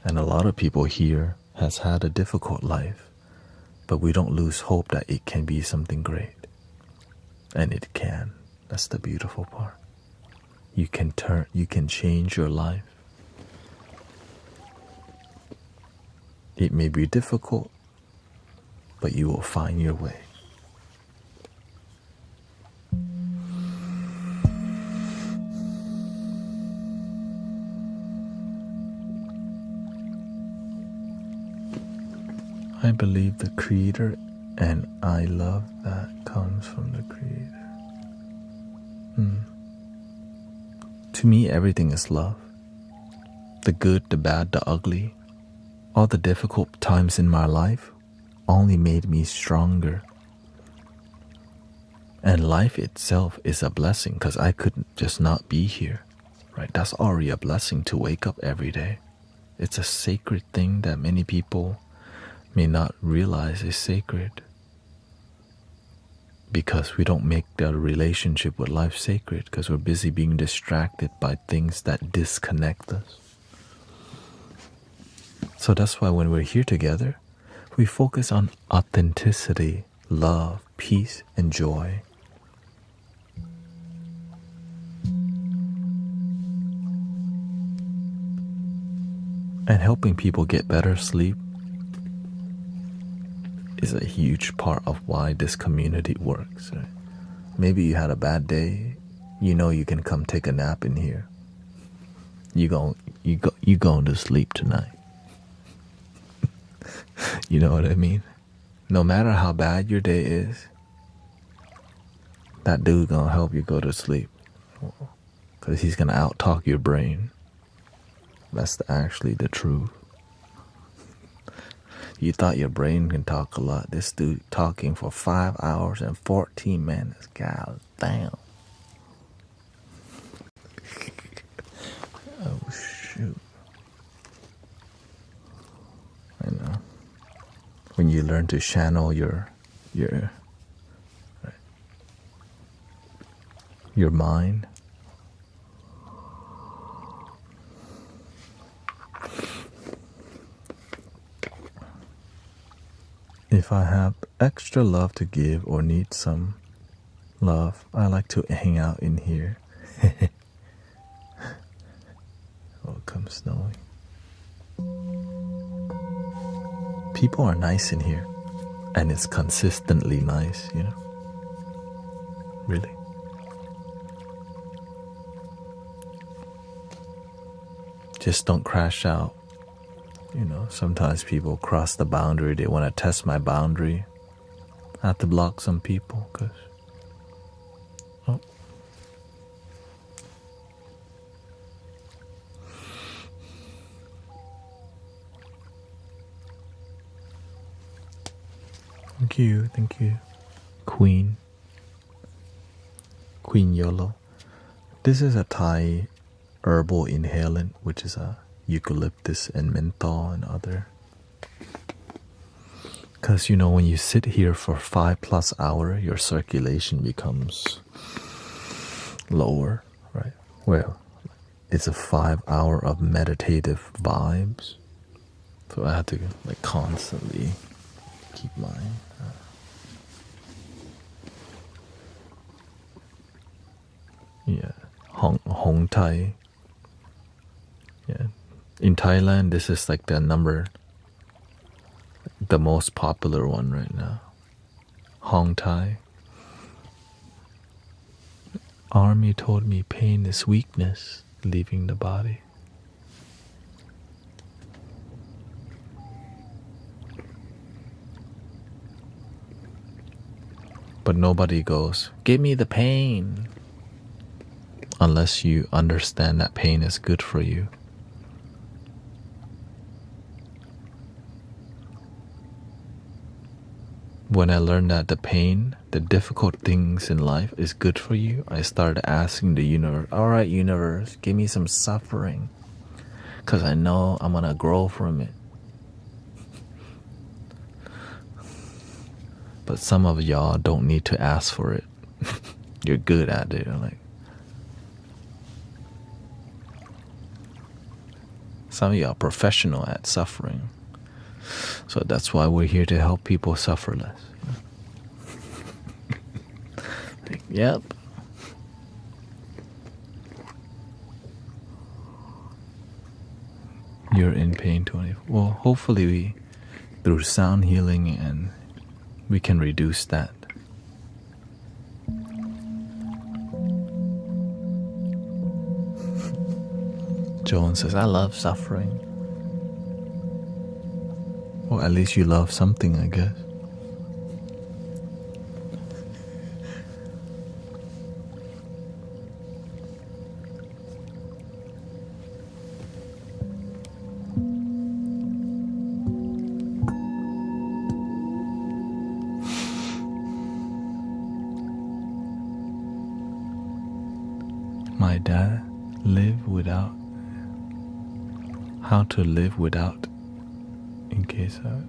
And a lot of people here has had a difficult life, but we don't lose hope that it can be something great. And it can. That's the beautiful part. You can change your life. It may be difficult, but you will find your way. I believe the Creator, and I love that comes from the Creator. To me, everything is love. The good, the bad, the ugly. All the difficult times in my life only made me stronger. And life itself is a blessing because I could just not be here. Right? That's already a blessing to wake up every day. It's a sacred thing that many people may not realize is sacred. Because we don't make the relationship with life sacred because we're busy being distracted by things that disconnect us. So that's why when we're here together, we focus on authenticity, love, peace, and joy. And helping people get better sleep is a huge part of why this community works. Right? Maybe you had a bad day, you can come take a nap in here. You going to sleep tonight. You know what I mean? No matter how bad your day is, that dude gonna help you go to sleep. Because he's gonna out-talk your brain. That's actually the truth. You thought your brain can talk a lot. This dude talking for 5 hours and 14 minutes. God damn. Oh, shoot. I know. When you learn to channel your your mind. If I have extra love to give or need some love, I like to hang out in here. Oh, it comes snowing. People are nice in here, and it's consistently nice, you know? Really. Just don't crash out. You know, sometimes people cross the boundary. They want to test my boundary. I have to block some people because... Oh. Thank you. Queen Yolo. This is a Thai herbal inhalant, which is a eucalyptus and menthol and other. Because, you know, when you sit here for 5+ hours, your circulation becomes lower, right? Well, it's a 5 hour of meditative vibes. So I had to like constantly keep my... Hong Thai. Yeah. In Thailand, this is like the most popular one right now. Hong Thai. Army told me pain is weakness, leaving the body. But nobody goes, give me the pain. Unless you understand that pain is good for you. When I learned that the pain, the difficult things in life is good for you, I started asking the universe, all right, universe, give me some suffering. Because I know I'm going to grow from it. But some of y'all don't need to ask for it. You're good at it. Like, some of y'all are professional at suffering. So that's why we're here to help people suffer less. Yep. You're in pain 20. Well, hopefully through sound healing and we can reduce that. Joan says, I love suffering. Well, at least you love something, I guess. My dad lived without... How to live without... In case I...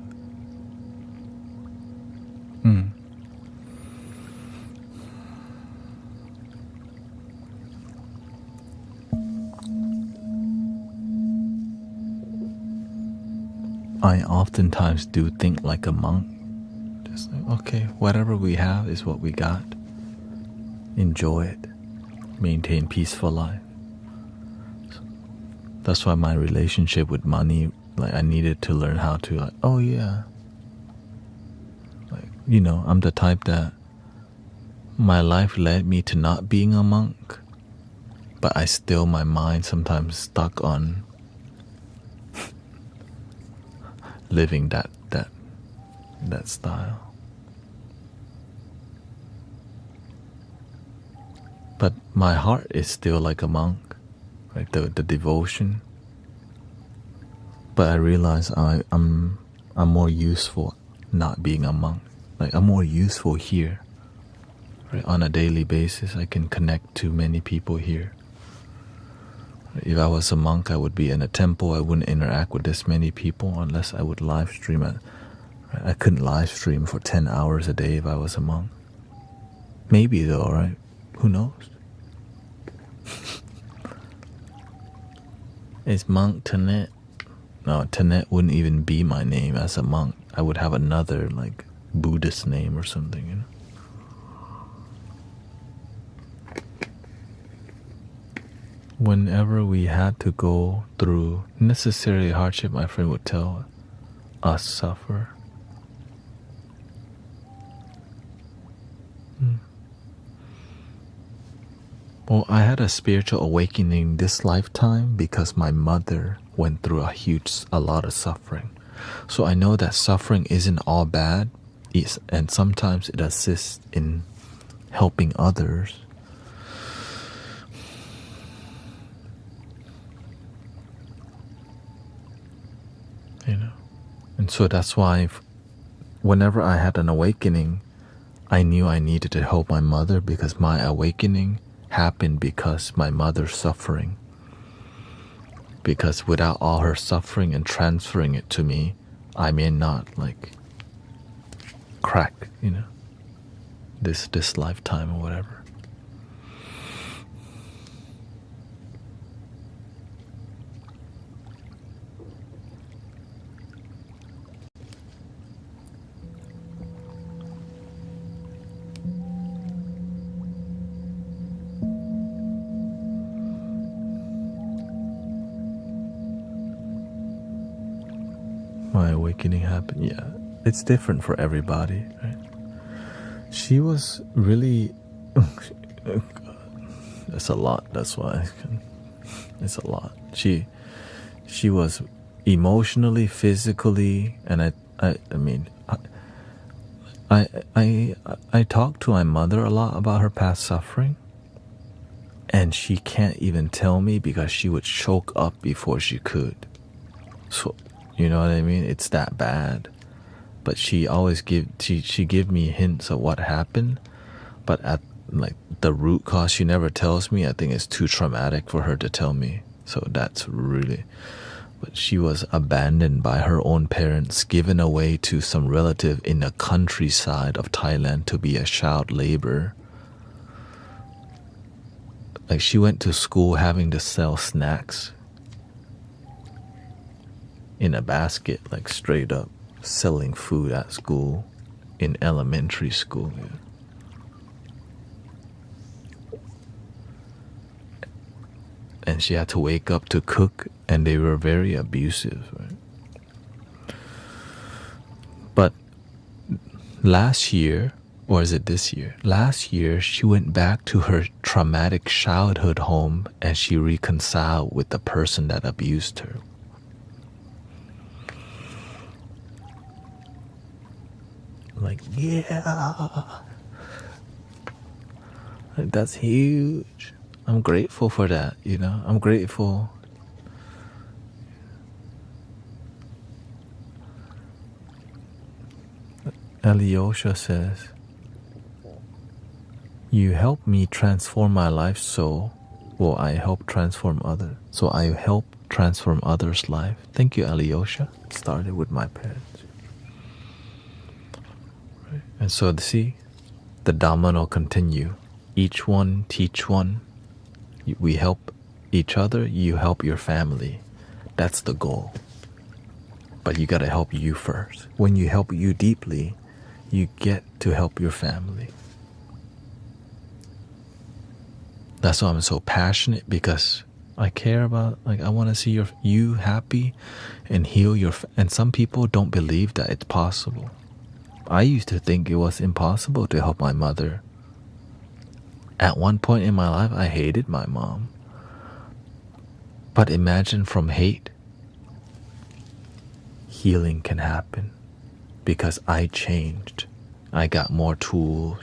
I oftentimes do think like a monk. Just like, okay, whatever we have is what we got. Enjoy it. Maintain peaceful life. So that's why my relationship with money, like I needed to learn how to like, oh yeah. Like, you know, I'm the type that my life led me to not being a monk, but I still, my mind sometimes stuck on living that style. But my heart is still like a monk, right? The devotion. But I realize I'm more useful not being a monk. Like I'm more useful here. Right? On a daily basis, I can connect to many people here. If I was a monk, I would be in a temple. I wouldn't interact with this many people unless I would live stream it. I couldn't live stream for 10 hours a day if I was a monk. Maybe though, right? Who knows? It's Monk Thanet. No, Thanet wouldn't even be my name as a monk. I would have another, like, Buddhist name or something, you know? Whenever we had to go through necessary hardship, my friend would tell us suffer. Well, I had a spiritual awakening this lifetime because my mother went through a lot of suffering. So I know that suffering isn't all bad, and sometimes it assists in helping others. You know, and so that's why whenever I had an awakening, I knew I needed to help my mother, because my awakening happened because my mother's suffering. Because without all her suffering and transferring it to me, I may not, like, crack, you know, this lifetime or whatever. My awakening happened, yeah. It's different for everybody, right? She was really... It's a lot, that's why. It's a lot. She was emotionally, physically, and I talked to my mother a lot about her past suffering, and she can't even tell me because she would choke up before she could. So, you know what I mean? It's that bad. But she always she give me hints of what happened, but at, like, the root cause she never tells me. I think it's too traumatic for her to tell me. So that's really... But she was abandoned by her own parents, given away to some relative in the countryside of Thailand to be a child labor. Like, she went to school having to sell snacks in a basket, like, straight up selling food at school, in elementary school. Yeah. And she had to wake up to cook, and they were very abusive, right? But last year, or is it this year? Last year, she went back to her traumatic childhood home, and she reconciled with the person that abused her. Like, yeah, like, that's huge. I'm grateful for that, you know. I'm grateful. Alyosha says, you help me transform my life, so I help transform others. So I help transform others' life. Thank you, Alyosha. It started with my parents. Right. And so, see, the domino continue. Each one teach one. We help each other, you help your family. That's the goal. But you gotta help you first. When you help you deeply, you get to help your family. That's why I'm so passionate, because I care about, like, I want to see you happy and heal and some people don't believe that it's possible. I used to think it was impossible to help my mother. At one point in my life, I hated my mom. But imagine, from hate, healing can happen, because I changed. I got more tools,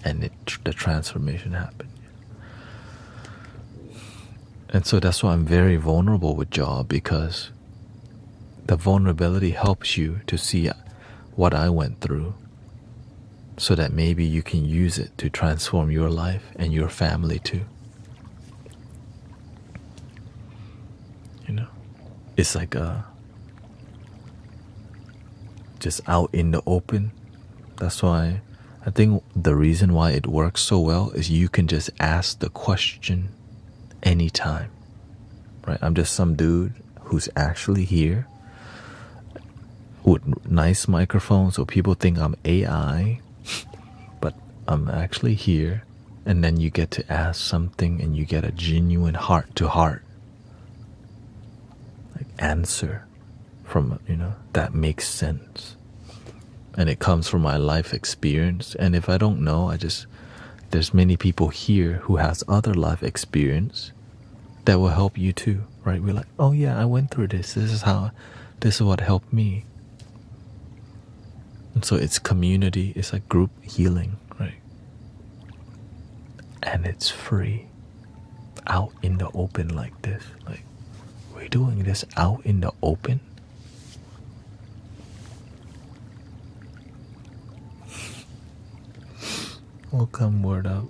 and the transformation happened. And so that's why I'm very vulnerable with y'all, because the vulnerability helps you to see what I went through, so that maybe you can use it to transform your life and your family too. You know, it's like just out in the open. That's why I think the reason why it works so well is you can just ask the question anytime, right? I'm just some dude who's actually here with nice microphones, so people think I'm AI, but I'm actually here. And then you get to ask something and you get a genuine heart to heart like answer from, that makes sense. And it comes from my life experience. And if I don't know, there's many people here who has other life experience that will help you too, right? We're like, oh yeah, I went through this. This is what helped me. And so it's community, it's like group healing, right? And it's free, out in the open like this. Like, we're doing this out in the open. Welcome, word up.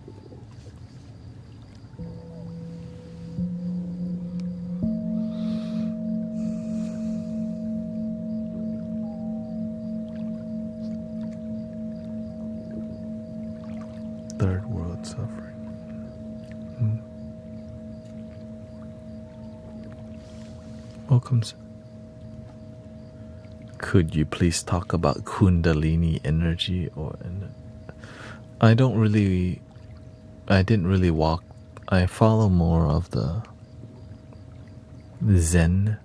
Third world suffering. Welcome. Could you please talk about Kundalini energy I didn't really walk. I follow more of the Zen,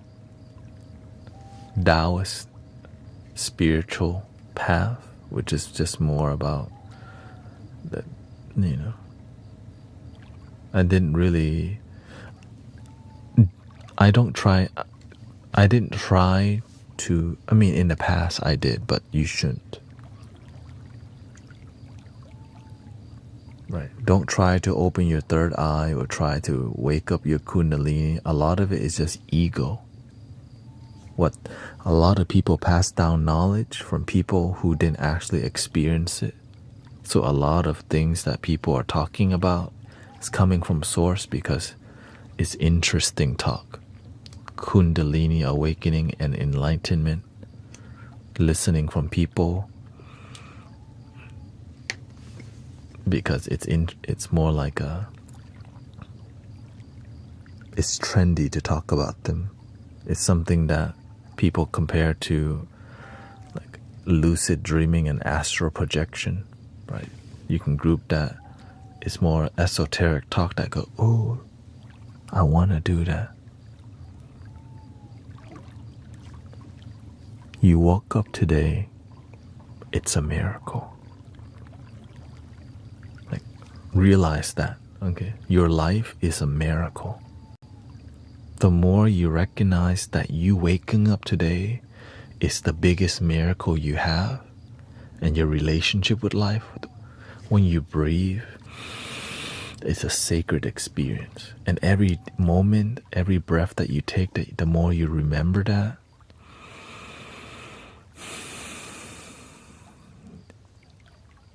Taoist, spiritual path, which is just more about that, I didn't try to, in the past I did, but you shouldn't. Right. Don't try to open your third eye or try to wake up your Kundalini. A lot of it is just ego. What a lot of people pass down knowledge from people who didn't actually experience it. So a lot of things that people are talking about is coming from source because it's interesting talk. Kundalini awakening and enlightenment. Listening from people. Because it's more like it's trendy to talk about them. It's something that people compare to like lucid dreaming and astral projection, right? You can group that. It's more esoteric talk that go, oh, I want to do that. You woke up today, it's a miracle. Realize that, okay? Your life is a miracle. The more you recognize that you waking up today is the biggest miracle you have, and your relationship with life, when you breathe, it's a sacred experience. And every moment, every breath that you take, the more you remember that,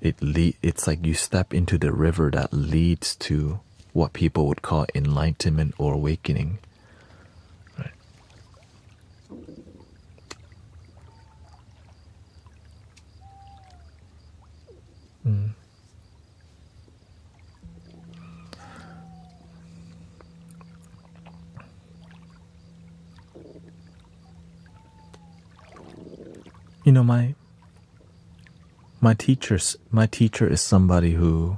it's like you step into the river that leads to what people would call enlightenment or awakening. Right? My teacher is somebody who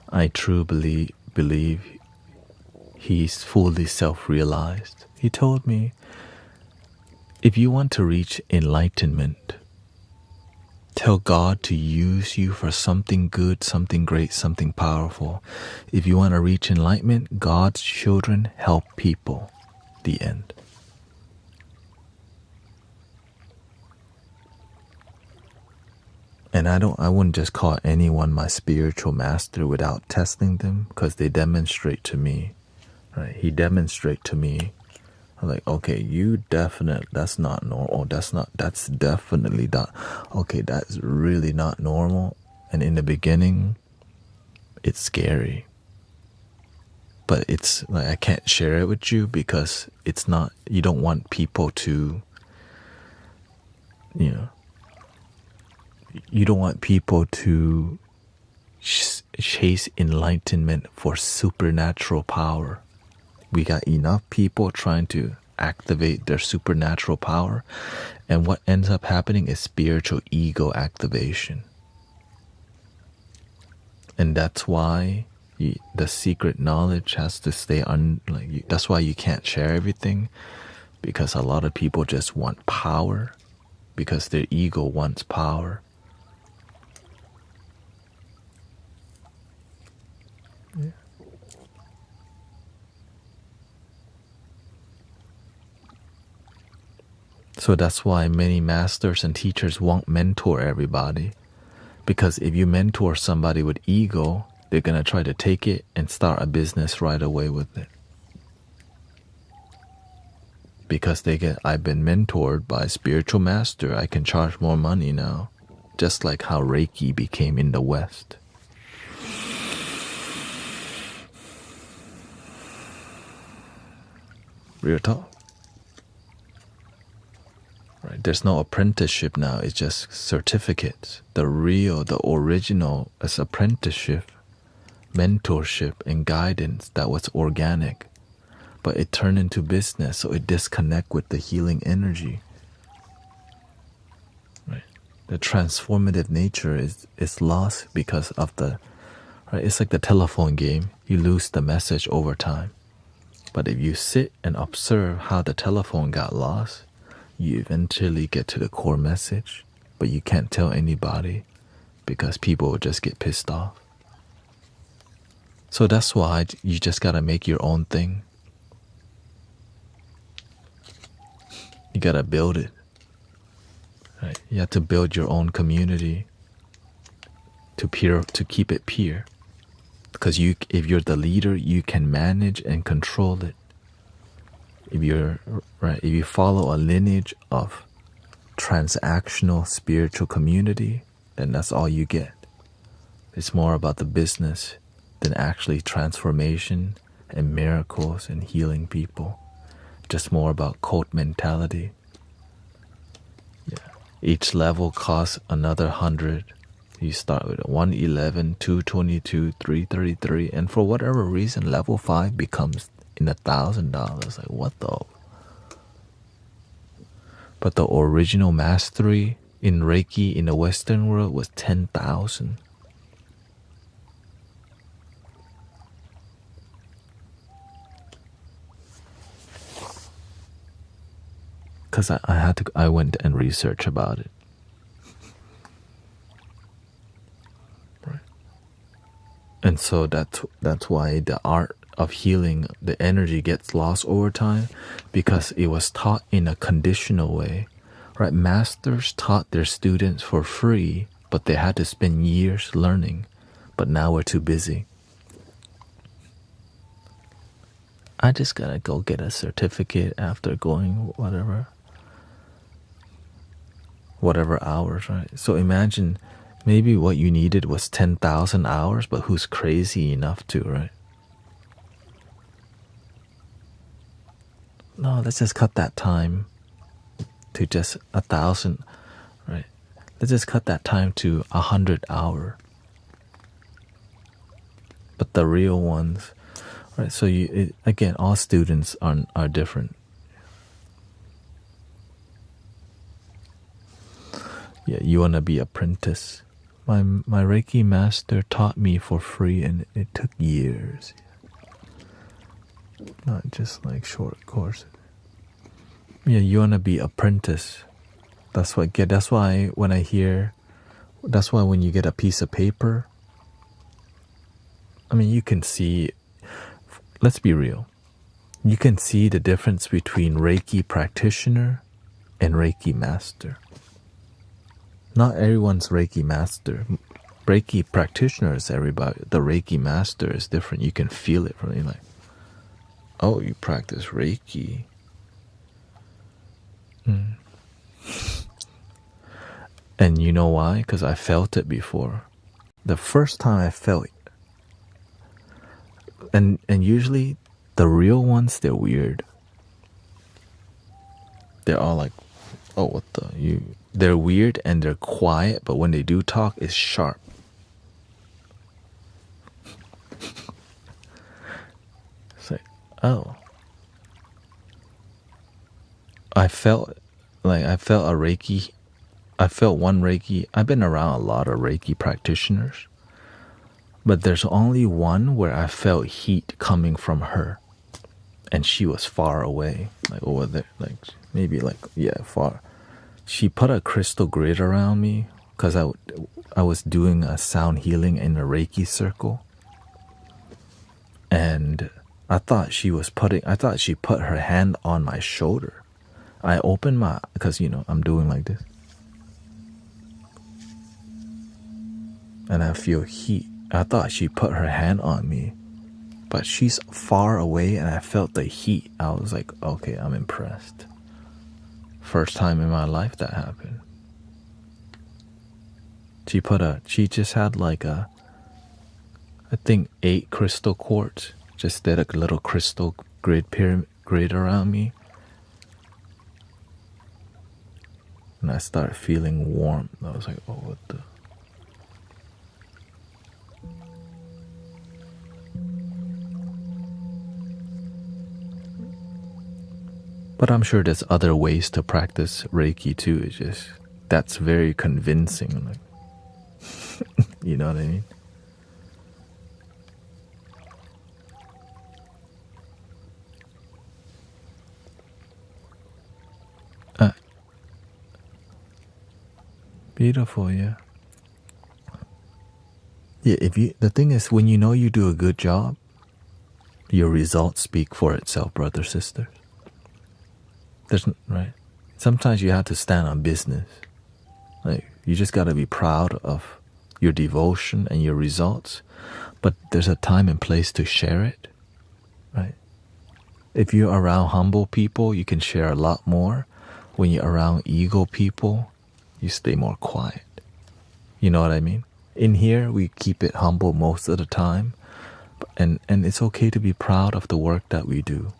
I truly believe he's fully self-realized. He told me, if you want to reach enlightenment, tell God to use you for something good, something great, something powerful. If you want to reach enlightenment, God's children help people. The end. And I wouldn't just call anyone my spiritual master without testing them, because they demonstrate to me, right? He demonstrate to me, I'm like, okay, that's not normal. That's definitely not, okay, that's really not normal. And in the beginning, it's scary. But it's like, I can't share it with you because it's not, you don't want people to, You don't want people to chase enlightenment for supernatural power. We got enough people trying to activate their supernatural power, and what ends up happening is spiritual ego activation. And that's why the secret knowledge has to stay that's why you can't share everything, because a lot of people just want power because their ego wants power. Yeah. So that's why many masters and teachers won't mentor everybody, because if you mentor somebody with ego, they're going to try to take it and start a business right away with it. Because I've been mentored by a spiritual master, I can charge more money now. Just like how Reiki became in the West. Real talk. Right? There's no apprenticeship now, it's just certificates. The original is apprenticeship, mentorship, and guidance that was organic. But it turned into business, so it disconnect with the healing energy. Right? The transformative nature is lost because of right? It's like the telephone game. You lose the message over time. But if you sit and observe how the telephone got lost, you eventually get to the core message, but you can't tell anybody because people will just get pissed off. So that's why you just gotta make your own thing. You gotta build it. Right? You have to build your own community to keep it pure. Because if you're the leader, you can manage and control it. If you follow a lineage of transactional spiritual community, then that's all you get. It's more about the business than actually transformation and miracles and healing people. Just more about cult mentality. Yeah. Each level costs another 100. You start with 111, 222, 333, and for whatever reason, level 5 becomes in $1,000. Like, what the? But the original mastery in Reiki in the Western world was 10,000. Because I went and researched about it. Right. And so that's why the art of healing, the energy gets lost over time, because it was taught in a conditional way. Right? Masters taught their students for free, but they had to spend years learning. But now we're too busy. I just gotta go get a certificate after going whatever hours, right? So imagine maybe what you needed was 10,000 hours, but who's crazy enough to, right? No, let's just cut that time to just 1,000, right? Let's just cut that time to 100 hours. But the real ones, right? So again, all students are different. Yeah, you want to be apprentice. My Reiki master taught me for free, and it took years. Not just like short courses. Yeah, you want to be apprentice. That's why when you get a piece of paper, I mean, you can see, let's be real. You can see the difference between Reiki practitioner and Reiki master. Not everyone's Reiki master. Reiki practitioner is everybody. The Reiki master is different. You can feel it from it, like, oh, you practice Reiki. And you know why? Because I felt it before. The first time I felt it. And usually the real ones, they're weird. They're all like oh, what the, they're weird and they're quiet, but when they do talk, it's sharp. It's like, oh. I felt a Reiki. I felt one Reiki. I've been around a lot of Reiki practitioners, but there's only one where I felt heat coming from her. And she was far away, like over there, like maybe like, yeah, far. She put a crystal grid around me because I was doing a sound healing in a Reiki circle. And I thought she put her hand on my shoulder. I opened because I'm doing like this. And I feel heat. I thought she put her hand on me. But she's far away and I felt the heat. I was like, okay, I'm impressed. First time in my life that happened. She just had like I think 8 crystal quartz. Just did a little crystal grid around me. And I started feeling warm. I was like, oh, what the? But I'm sure there's other ways to practice Reiki too. It's just, that's very convincing. Like, you know what I mean? Beautiful, yeah. Yeah, the thing is, when you know you do a good job, your results speak for itself, brother, sister. Right? Sometimes you have to stand on business. Like, you just got to be proud of your devotion and your results, but there's a time and place to share it, right? If you're around humble people, you can share a lot more. When you're around ego people, you stay more quiet. You know what I mean? In here, we keep it humble most of the time, and it's okay to be proud of the work that we do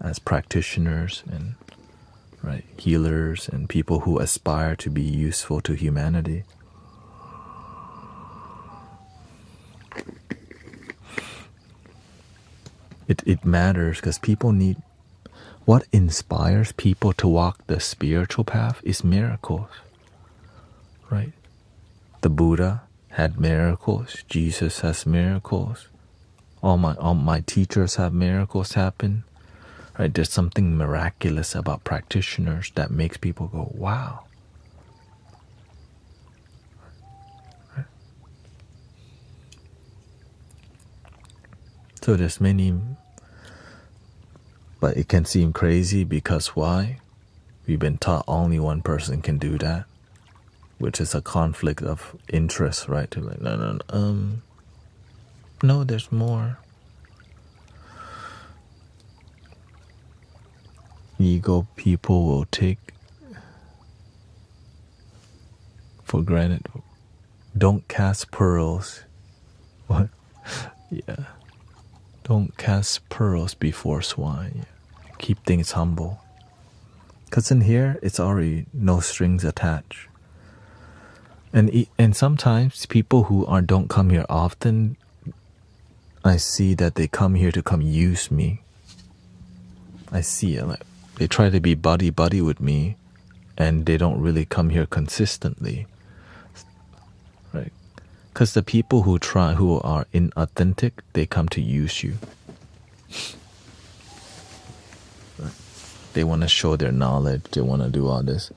as practitioners and right, healers and people who aspire to be useful to humanity. It matters because people need, what inspires people to walk the spiritual path is miracles, right? The Buddha had miracles. Jesus has miracles. All my teachers have miracles happen. Right? There's something miraculous about practitioners that makes people go, wow. Right? So there's many, but it can seem crazy because why? We've been taught only one person can do that, which is a conflict of interest, right? To like, no, there's more. Ego people will take for granted. Don't cast pearls. What? Yeah. Don't cast pearls before swine. Yeah. Keep things humble. Because in here, it's already no strings attached. And sometimes people who don't come here often, I see that they come here to come use me. I see it. Like, they try to be buddy with me, and they don't really come here consistently, right? Because the people who are inauthentic, they come to use you. Right? They want to show their knowledge. They want to do all this,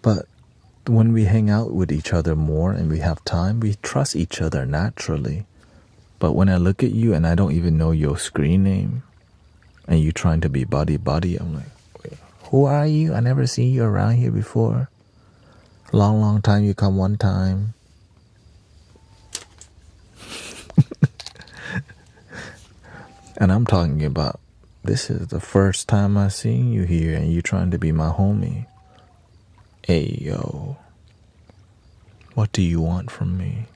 but when we hang out with each other more and we have time, we trust each other naturally. But when I look at you and I don't even know your screen name, and you trying to be buddy, I'm like, who are you? I never seen you around here before. Long time you come one time. And I'm talking about, this is the first time I seen you here and you trying to be my homie. Hey, yo. What do you want from me?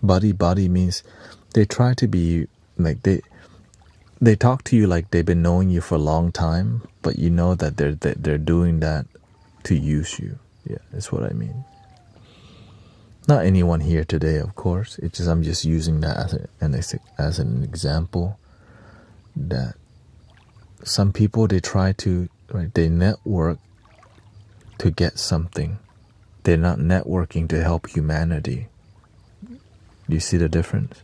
Buddy means they try to be like they talk to you like they've been knowing you for a long time, but you know that they're doing that to use you. Yeah, that's what I mean. Not anyone here today, of course. It's just I'm just using that as an example. That some people, they try to, right, they network to get something. They're not networking to help humanity. Do you see the difference?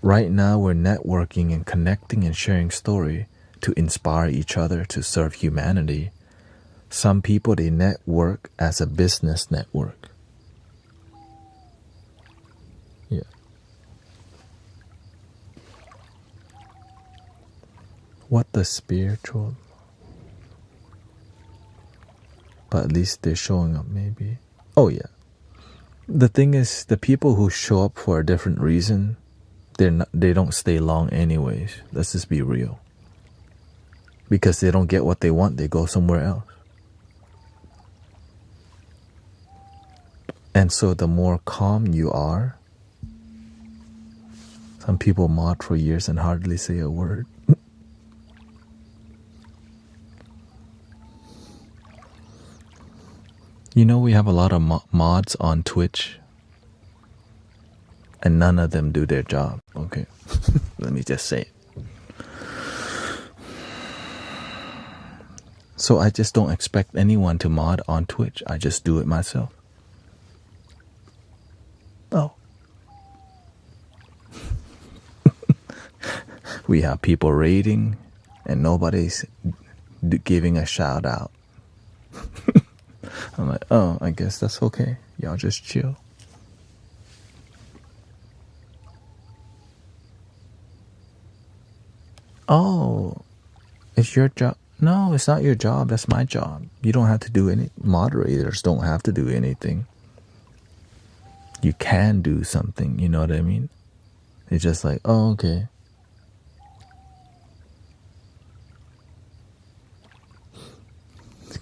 Right now we're networking and connecting and sharing story to inspire each other to serve humanity. Some people, they network as a business network. Yeah. What the spiritual? But at least they're showing up, maybe. Oh yeah. The thing is, the people who show up for a different reason, they don't stay long anyways. Let's just be real. Because they don't get what they want, they go somewhere else. And so the more calm you are, some people mod for years and hardly say a word. You know, we have a lot of mods on Twitch, and none of them do their job. Okay, let me just say it. So I just don't expect anyone to mod on Twitch. I just do it myself. Oh. We have people raiding, and nobody's giving a shout out. I'm like, oh, I guess that's okay. Y'all just chill. Oh, it's your job. No, it's not your job. That's my job. You don't have to do any. Moderators don't have to do anything. You can do something. You know what I mean? It's just like, oh, okay.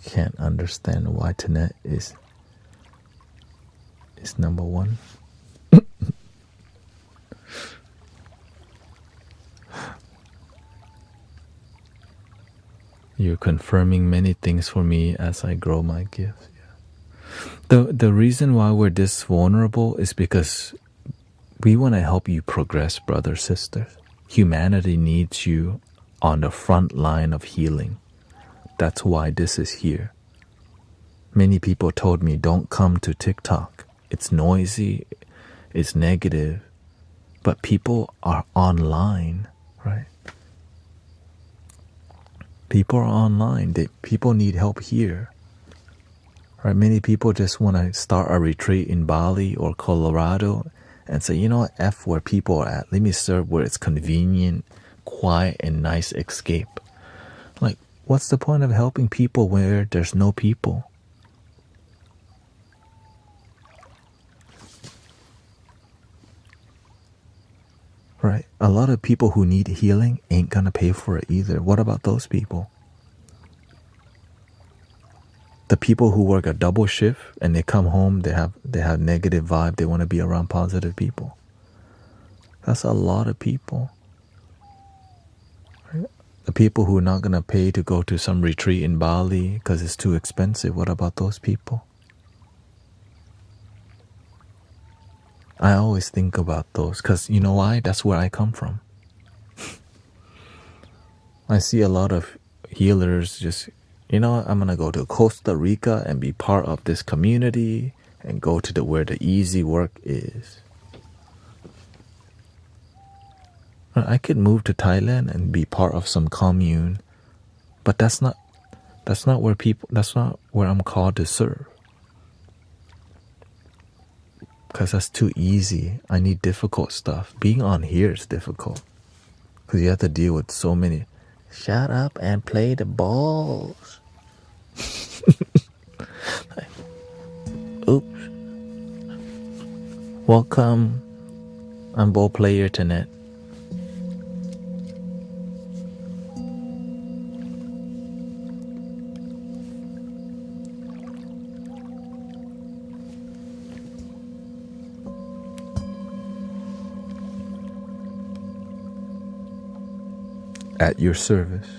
Can't understand why Thanet is number one. You're confirming many things for me as I grow my gifts. Yeah. The reason why we're this vulnerable is because we want to help you progress, brothers, sisters. Humanity needs you on the front line of healing. That's why this is here. Many people told me, don't come to TikTok. It's noisy, it's negative. But people are online, right? People are online. People need help here. Right? Many people just want to start a retreat in Bali or Colorado and say, you know what, F where people are at. Let me serve where it's convenient, quiet, and nice escape. Like, what's the point of helping people where there's no people? Right? A lot of people who need healing ain't gonna pay for it either. What about those people? The people who work a double shift and they come home, they have negative vibe, they want to be around positive people. That's a lot of people. Right? The people who are not gonna pay to go to some retreat in Bali because it's too expensive. What about those people? I always think about those because you know why? That's where I come from. I see a lot of healers just, you know what, I'm gonna go to Costa Rica and be part of this community and go to where the easy work is. I could move to Thailand and be part of some commune, but that's not where I'm called to serve. Because that's too easy. I need difficult stuff. Being on here is difficult. Because you have to deal with so many. Shut up and play the balls. Oops. Welcome. I'm ball player Thanet. at your service.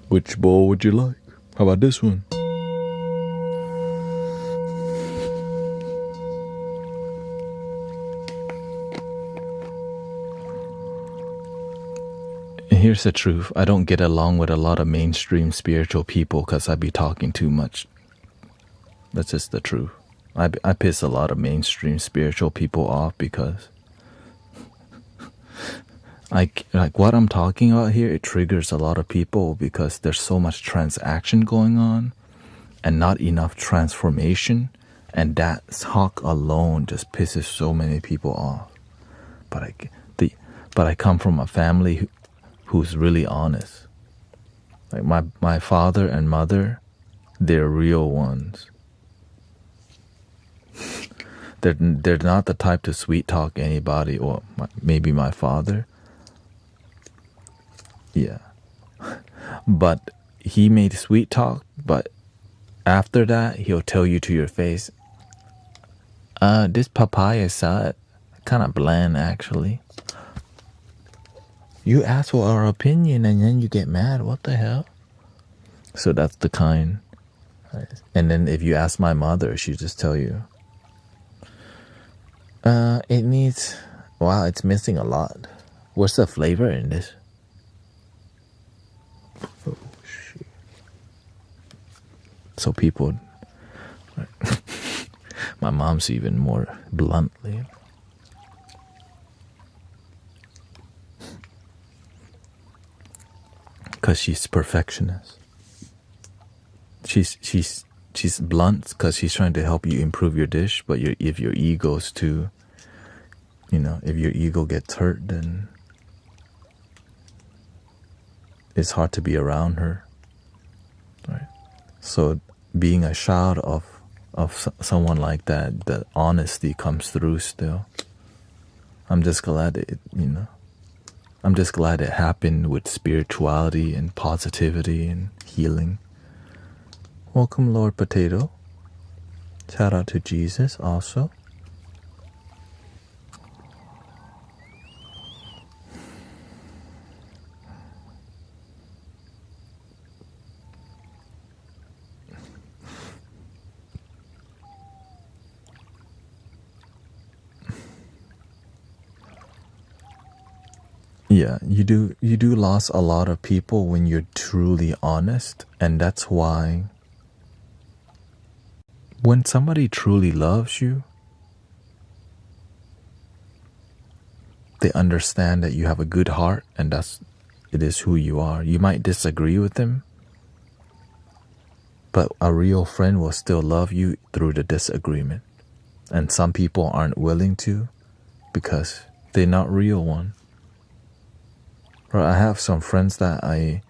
Which bowl would you like? How about this one? Here's the truth. I don't get along with a lot of mainstream spiritual people because I be talking too much. That's just the truth. I piss a lot of mainstream spiritual people off because like what I'm talking about here, it triggers a lot of people because there's so much transaction going on and not enough transformation, and that talk alone just pisses so many people off. But I come from a family who's really honest. Like my father and mother, they're real ones. They're not the type to sweet talk anybody, or maybe my father. Yeah. But he made sweet talk, but after that, he'll tell you to your face, this papaya salad, kind of bland actually. You ask for our opinion and then you get mad. What the hell? So that's the kind. And then if you ask my mother, she'll just tell you, it needs, wow, it's missing a lot. What's the flavor in this? Oh, shit. So people, my mom's even more bluntly. Because she's perfectionist. She's blunt because she's trying to help you improve your dish, but if your ego's too, if your ego gets hurt, then it's hard to be around her, right? So being a child of someone like that, the honesty comes through still. I'm just glad I'm just glad it happened with spirituality and positivity and healing. Welcome, Lord Potato. Shout out to Jesus also. Yeah, you do lose a lot of people when you're truly honest, and that's why when somebody truly loves you, they understand that you have a good heart and it is who you are. You might disagree with them, but a real friend will still love you through the disagreement. And some people aren't willing to because they're not real one. I have some friends that I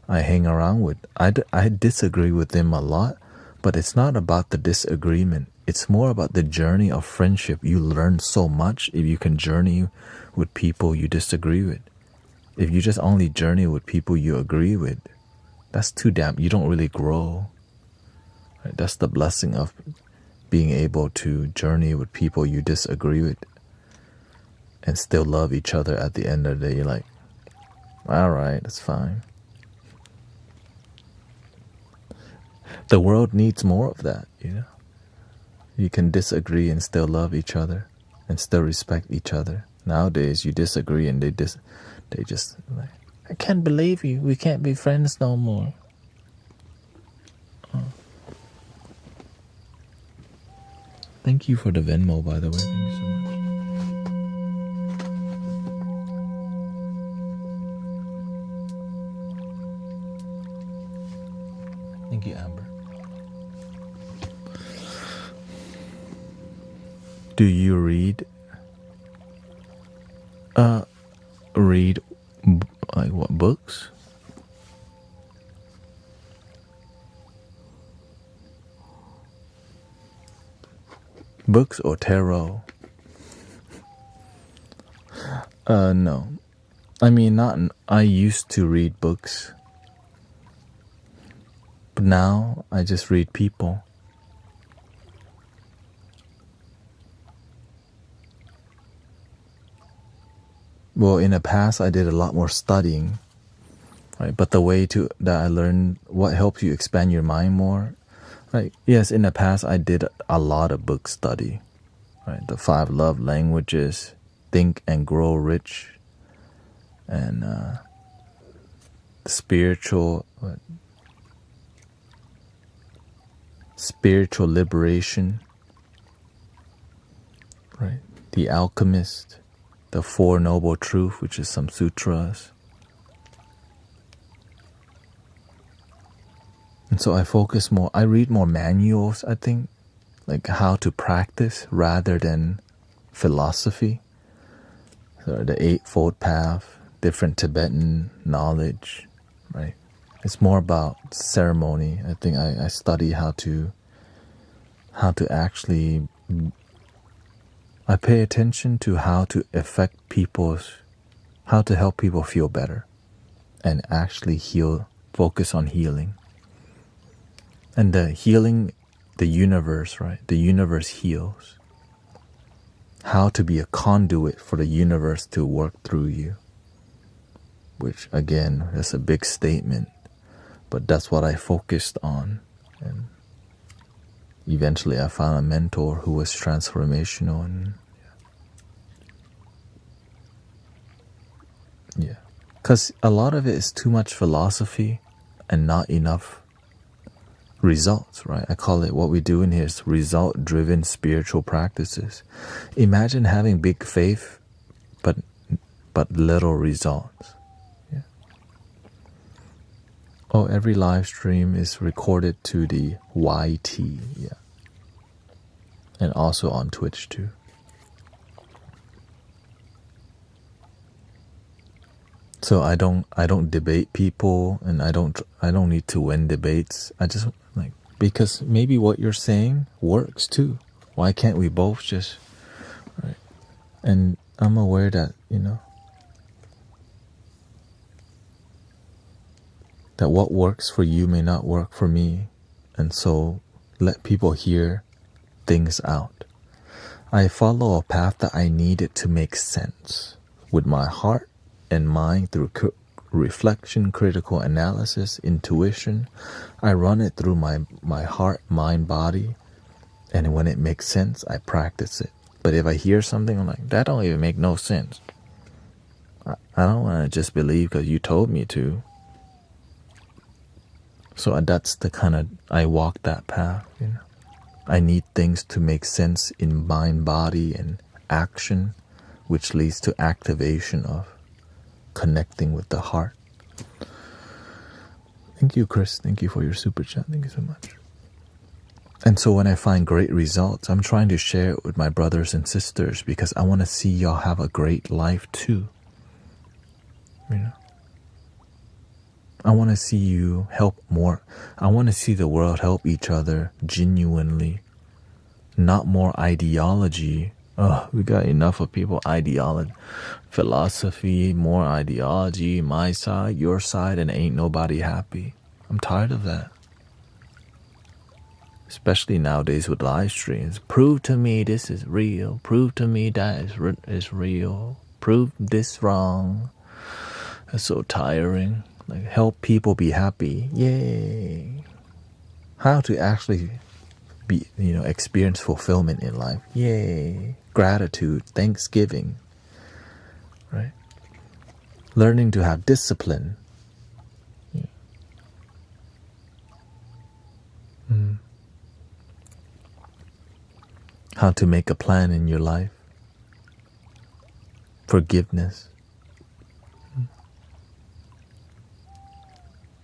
hang around with. I disagree with them a lot, but it's not about the disagreement. It's more about the journey of friendship. You learn so much if you can journey with people you disagree with. If you just only journey with people you agree with, that's too damn, you don't really grow. Right? That's the blessing of being able to journey with people you disagree with and still love each other at the end of the day. You're like, all right, that's fine. The world needs more of that, You can disagree and still love each other and still respect each other. Nowadays, you disagree and they just like, I can't believe you. We can't be friends no more. Oh. Thank you for the Venmo, by the way. Thank you so much. Thank you, Amber. Do you read? Read like what books? Books or tarot? No. I mean, not. I used to read books But now I just read people. Well, in the past, I did a lot more studying, right? But the way that I learned what helps you expand your mind more, right? Yes, in the past, I did a lot of book study, right? The 5 love languages, Think and Grow Rich, and spiritual liberation, right? The Alchemist, the Four Noble Truths, which is some sutras. And so I focus more, I read more manuals, I think, like how to practice rather than philosophy. So the Eightfold Path, different Tibetan knowledge, right? It's more about ceremony. I think I study how to actually, I pay attention to how to affect how to help people feel better and actually heal, focus on healing. And the healing, the universe, right? The universe heals. How to be a conduit for the universe to work through you. Which, again, is a big statement. But that's what I focused on. And eventually I found a mentor who was transformational. And yeah. Because a lot of it is too much philosophy and not enough results, right? I call it, what we do in here is result-driven spiritual practices. Imagine having big faith, but little results. Yeah. Oh, every live stream is recorded to the YT, yeah, and also on Twitch too. So I don't debate people, and I don't need to win debates. I just because maybe what you're saying works too. Why can't we both just, right? And I'm aware that, that what works for you may not work for me. And so let people hear things out. I follow a path that I needed to make sense with my heart and mind through reflection, critical analysis, intuition. I run it through my heart, mind, body, and when it makes sense, I practice it. But if I hear something, I'm like, that don't even make no sense. I don't want to just believe because you told me to. So that's the kind of, I walk that path, I need things to make sense in mind, body, and action, which leads to activation of connecting with the heart. Thank you, Chris. Thank you for your super chat. Thank you so much. And so when I find great results, I'm trying to share it with my brothers and sisters because I want to see y'all have a great life too. I want to see you help more. I want to see the world help each other genuinely, not more ideology. Oh, we got enough of people ideology, philosophy, more ideology, my side, your side, and ain't nobody happy. I'm tired of that. Especially nowadays with live streams. Prove to me this is real. Prove to me that is real. Prove this wrong. It's so tiring. Like, help people be happy. Yay. How to actually be, experience fulfillment in life. Yay. Gratitude, thanksgiving. Right? Learning to have discipline. Yeah. How to make a plan in your life. Forgiveness.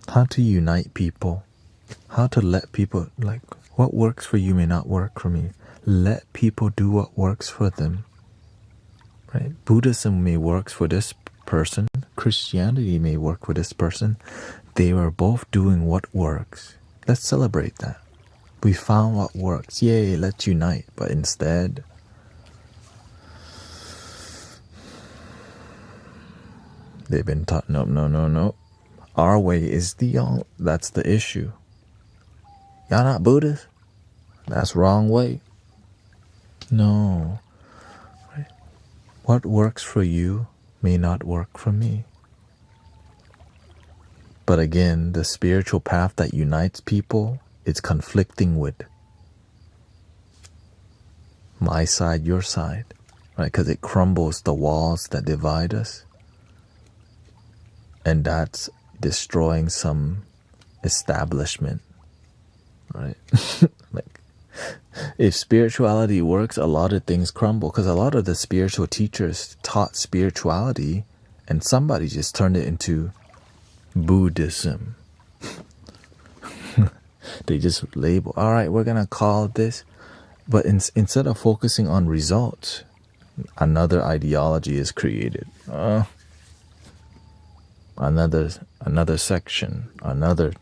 How to unite people. How to let people, what works for you may not work for me. Let people do what works for them. Right? Buddhism may work for this person. Christianity may work for this person. They are both doing what works. Let's celebrate that. We found what works. Yay, let's unite. But instead, they've been taught, no. Our way is that's the issue. Y'all not Buddhist? That's wrong way. No. Right? What works for you may not work for me. But again, the spiritual path that unites people is conflicting with my side, your side, right? Because it crumbles the walls that divide us. And that's destroying some establishment, right? Like, if spirituality works, a lot of things crumble, because a lot of the spiritual teachers taught spirituality and somebody just turned it into Buddhism. They just label, all right, we're gonna call it this. But instead of focusing on results, another ideology is created. Another section, another.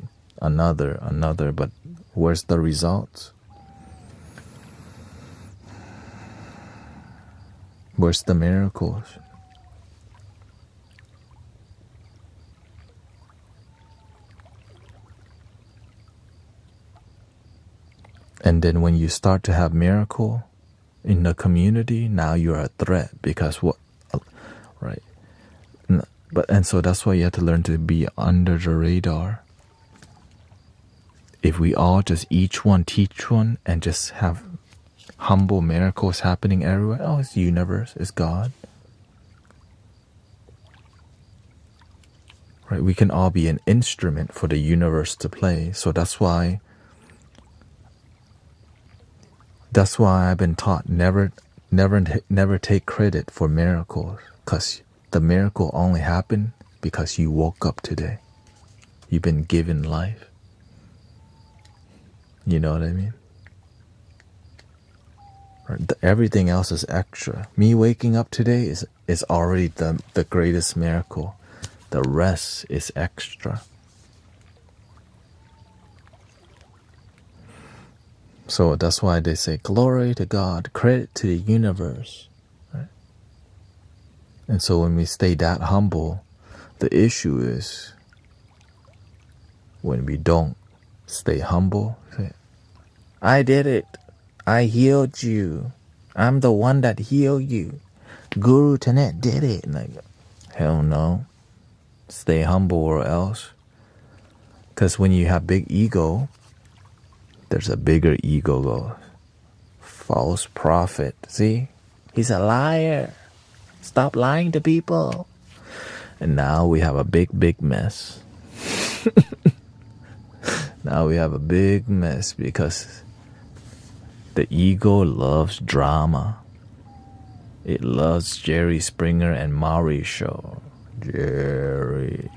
But where's the results? Where's the miracles? And then when you start to have miracle in the community, now you're a threat, because what, right? And so that's why you have to learn to be under the radar. If we all just each one teach one and just have humble miracles happening everywhere, oh, it's the universe, it's God. Right? We can all be an instrument for the universe to play. So that's why I've been taught never take credit for miracles, because the miracle only happened because you woke up today. You've been given life. You know what I mean? Right? Everything else is extra. Me waking up today is already the greatest miracle. The rest is extra. So that's why they say glory to God, credit to the universe. Right? And so when we stay that humble, the issue is when we don't stay humble, say, I did it. I healed you. I'm the one that healed you. Guru Thanet did it. And like, hell no. Stay humble or else. Because when you have big ego, there's a bigger ego goes. False prophet. See? He's a liar. Stop lying to people. And now we have a big mess. Now we have a big mess because the ego loves drama. It loves Jerry Springer and Maury show. Jerry.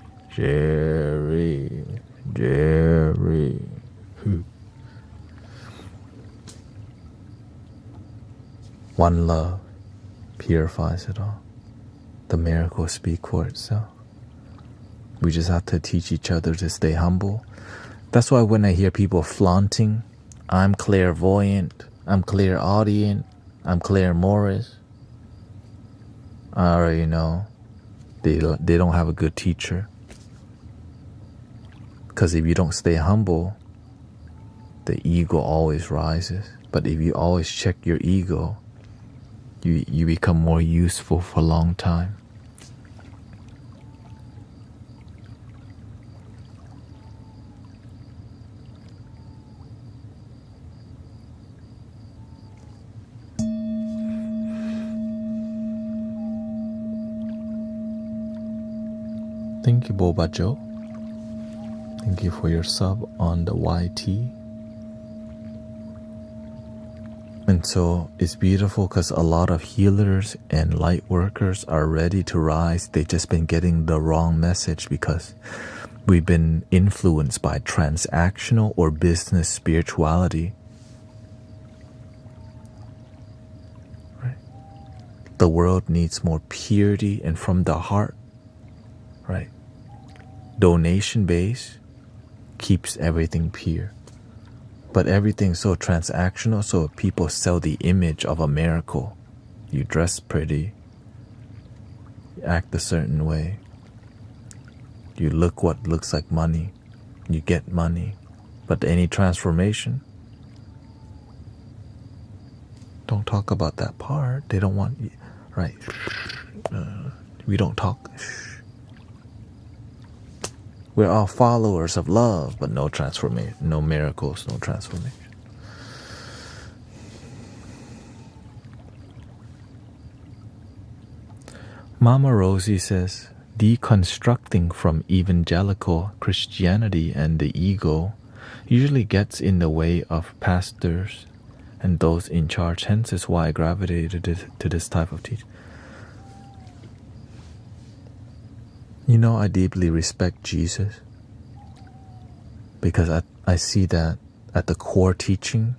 One love purifies it all. The miracles speak for itself. We just have to teach each other to stay humble. That's why when I hear people flaunting, I'm clairvoyant, I'm clairaudient, I'm Claire Morris, I already know they don't have a good teacher. Because if you don't stay humble, the ego always rises. But if you always check your ego, you become more useful for a long time. Thank you, Boba Joe. Thank you for your sub on the YT. And so it's beautiful because a lot of healers and light workers are ready to rise. They've just been getting the wrong message because we've been influenced by transactional or business spirituality. Right? The world needs more purity and from the heart. Right? Donation base keeps everything pure. But everything's so transactional, so people sell the image of a miracle. You dress pretty, you act a certain way, you look what looks like money, you get money. But any transformation, don't talk about that part. They don't want you, right? We don't talk. We're all followers of love, but no transformation, no miracles, no transformation. Mama Rosie says, deconstructing from evangelical Christianity and the ego usually gets in the way of pastors and those in charge. Hence is why I gravitated to this type of teaching. You know, I deeply respect Jesus because I see that at the core teaching,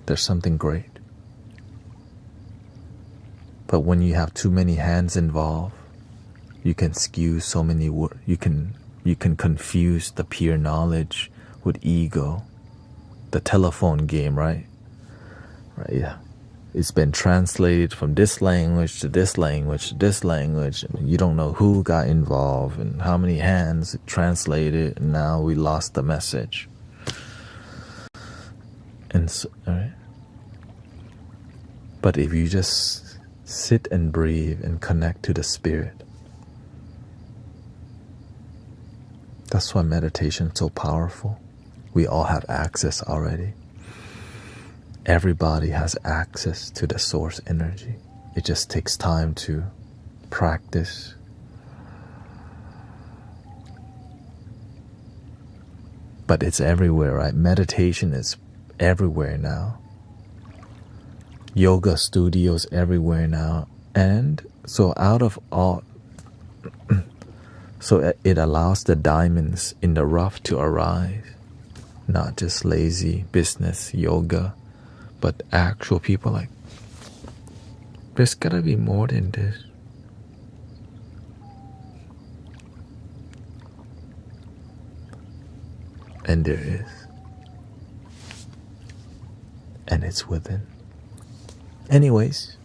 there's something great. But when you have too many hands involved, you can skew so many words. You can confuse the pure knowledge with ego. The telephone game, right? Right, yeah. It's been translated from this language to this language to this language. And you don't know who got involved and how many hands it translated, and now we lost the message. And so, all right. But if you just sit and breathe and connect to the spirit, that's why meditation is so powerful. We all have access already. Everybody has access to the source energy. It just takes time to practice. But it's everywhere, right? Meditation is everywhere now. Yoga studios everywhere now. And so out of all, so it allows the diamonds in the rough to arise. Not just lazy business yoga, but actual people like, there's gotta be more than this. And there is. And it's within. Anyways,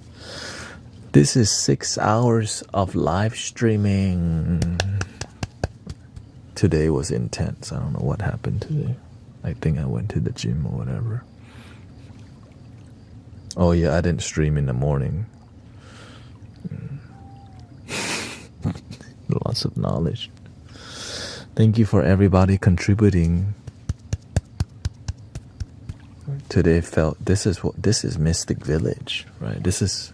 this is 6 hours of live streaming. Today was intense. I don't know what happened today. I think I went to the gym or whatever. Oh yeah, I didn't stream in the morning. Lots of knowledge. Thank you for everybody contributing. Today felt this is Mystic Village, right? This is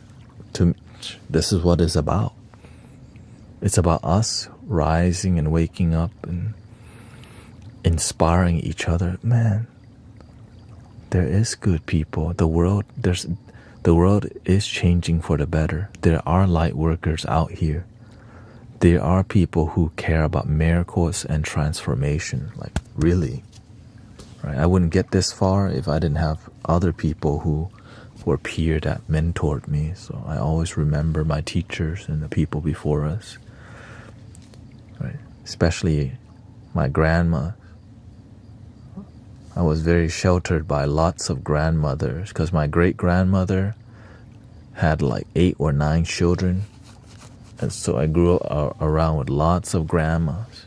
what it's about. It's about us rising and waking up and inspiring each other. Man, there is good people. The world is changing for the better. There are light workers out here. There are people who care about miracles and transformation. Like, really. Right? I wouldn't get this far if I didn't have other people who were peer that mentored me. So I always remember my teachers and the people before us. Right? Especially my grandma. I was very sheltered by lots of grandmothers because my great-grandmother had like 8 or 9 children. And so I grew up around with lots of grandmas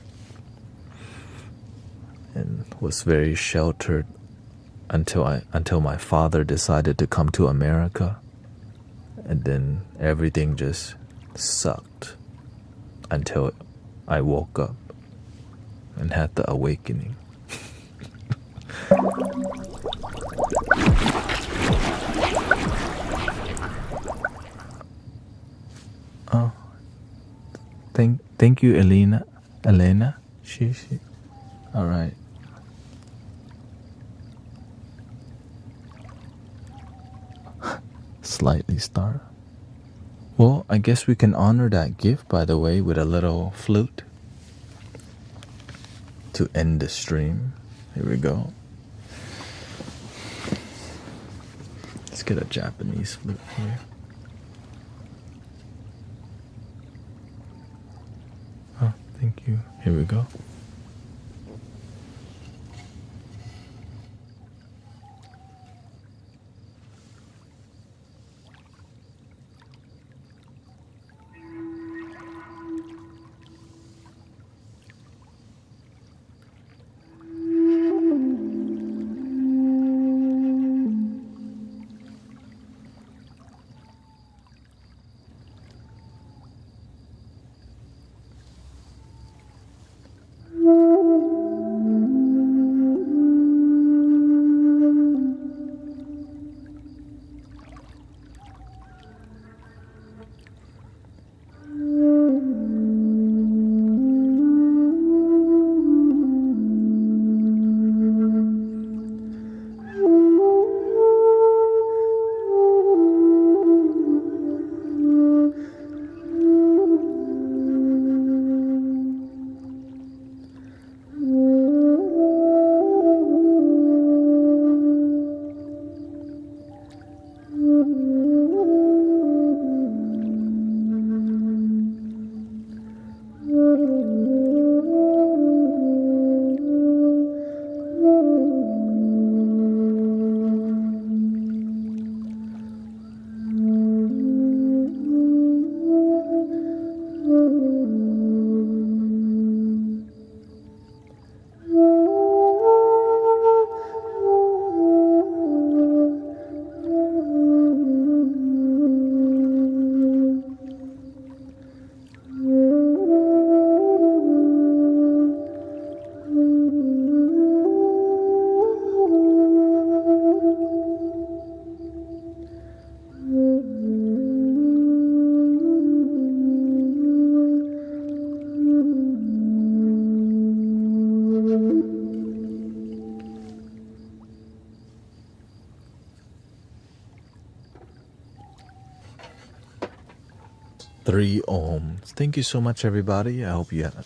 and was very sheltered until my father decided to come to America. And then everything just sucked until I woke up and had the awakening. Oh, thank you, Elena. She. All right. Slightly star. Well, I guess we can honor that gift, by the way, with a little flute to end the stream. Here we go. Let's get a Japanese flute here. Oh, thank you. Here we go. 3 ohms. Thank you so much, everybody. I hope you had.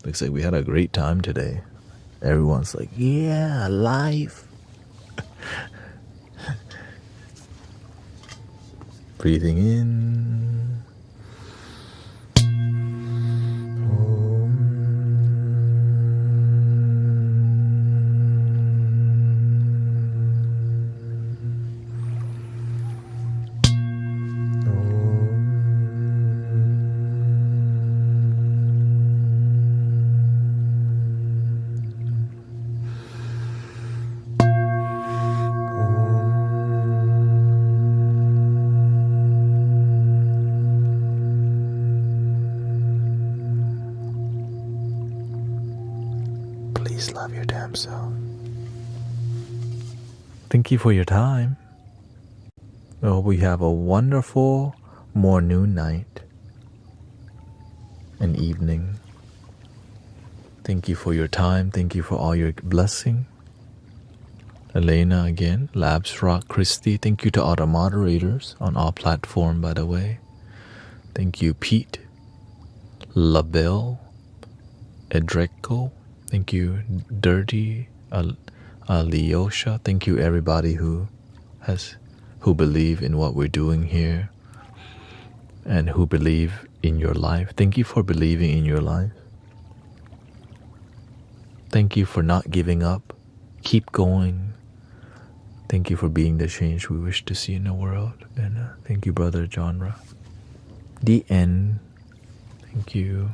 Looks like we had a great time today. Everyone's like, yeah, life. Breathing in. Please love your damn self. Thank you for your time. I hope we have a wonderful morning, night, and evening. Thank you for your time. Thank you for all your blessing. Elena again, Labs Rock, Christy. Thank you to all the moderators on all platforms, by the way. Thank you, Pete, LaBelle, Edreco. Thank you, Dirty, Alyosha. Thank you, everybody who believe in what we're doing here and who believe in your life. Thank you for believing in your life. Thank you for not giving up. Keep going. Thank you for being the change we wish to see in the world. And thank you, Brother Genre. The end. Thank you.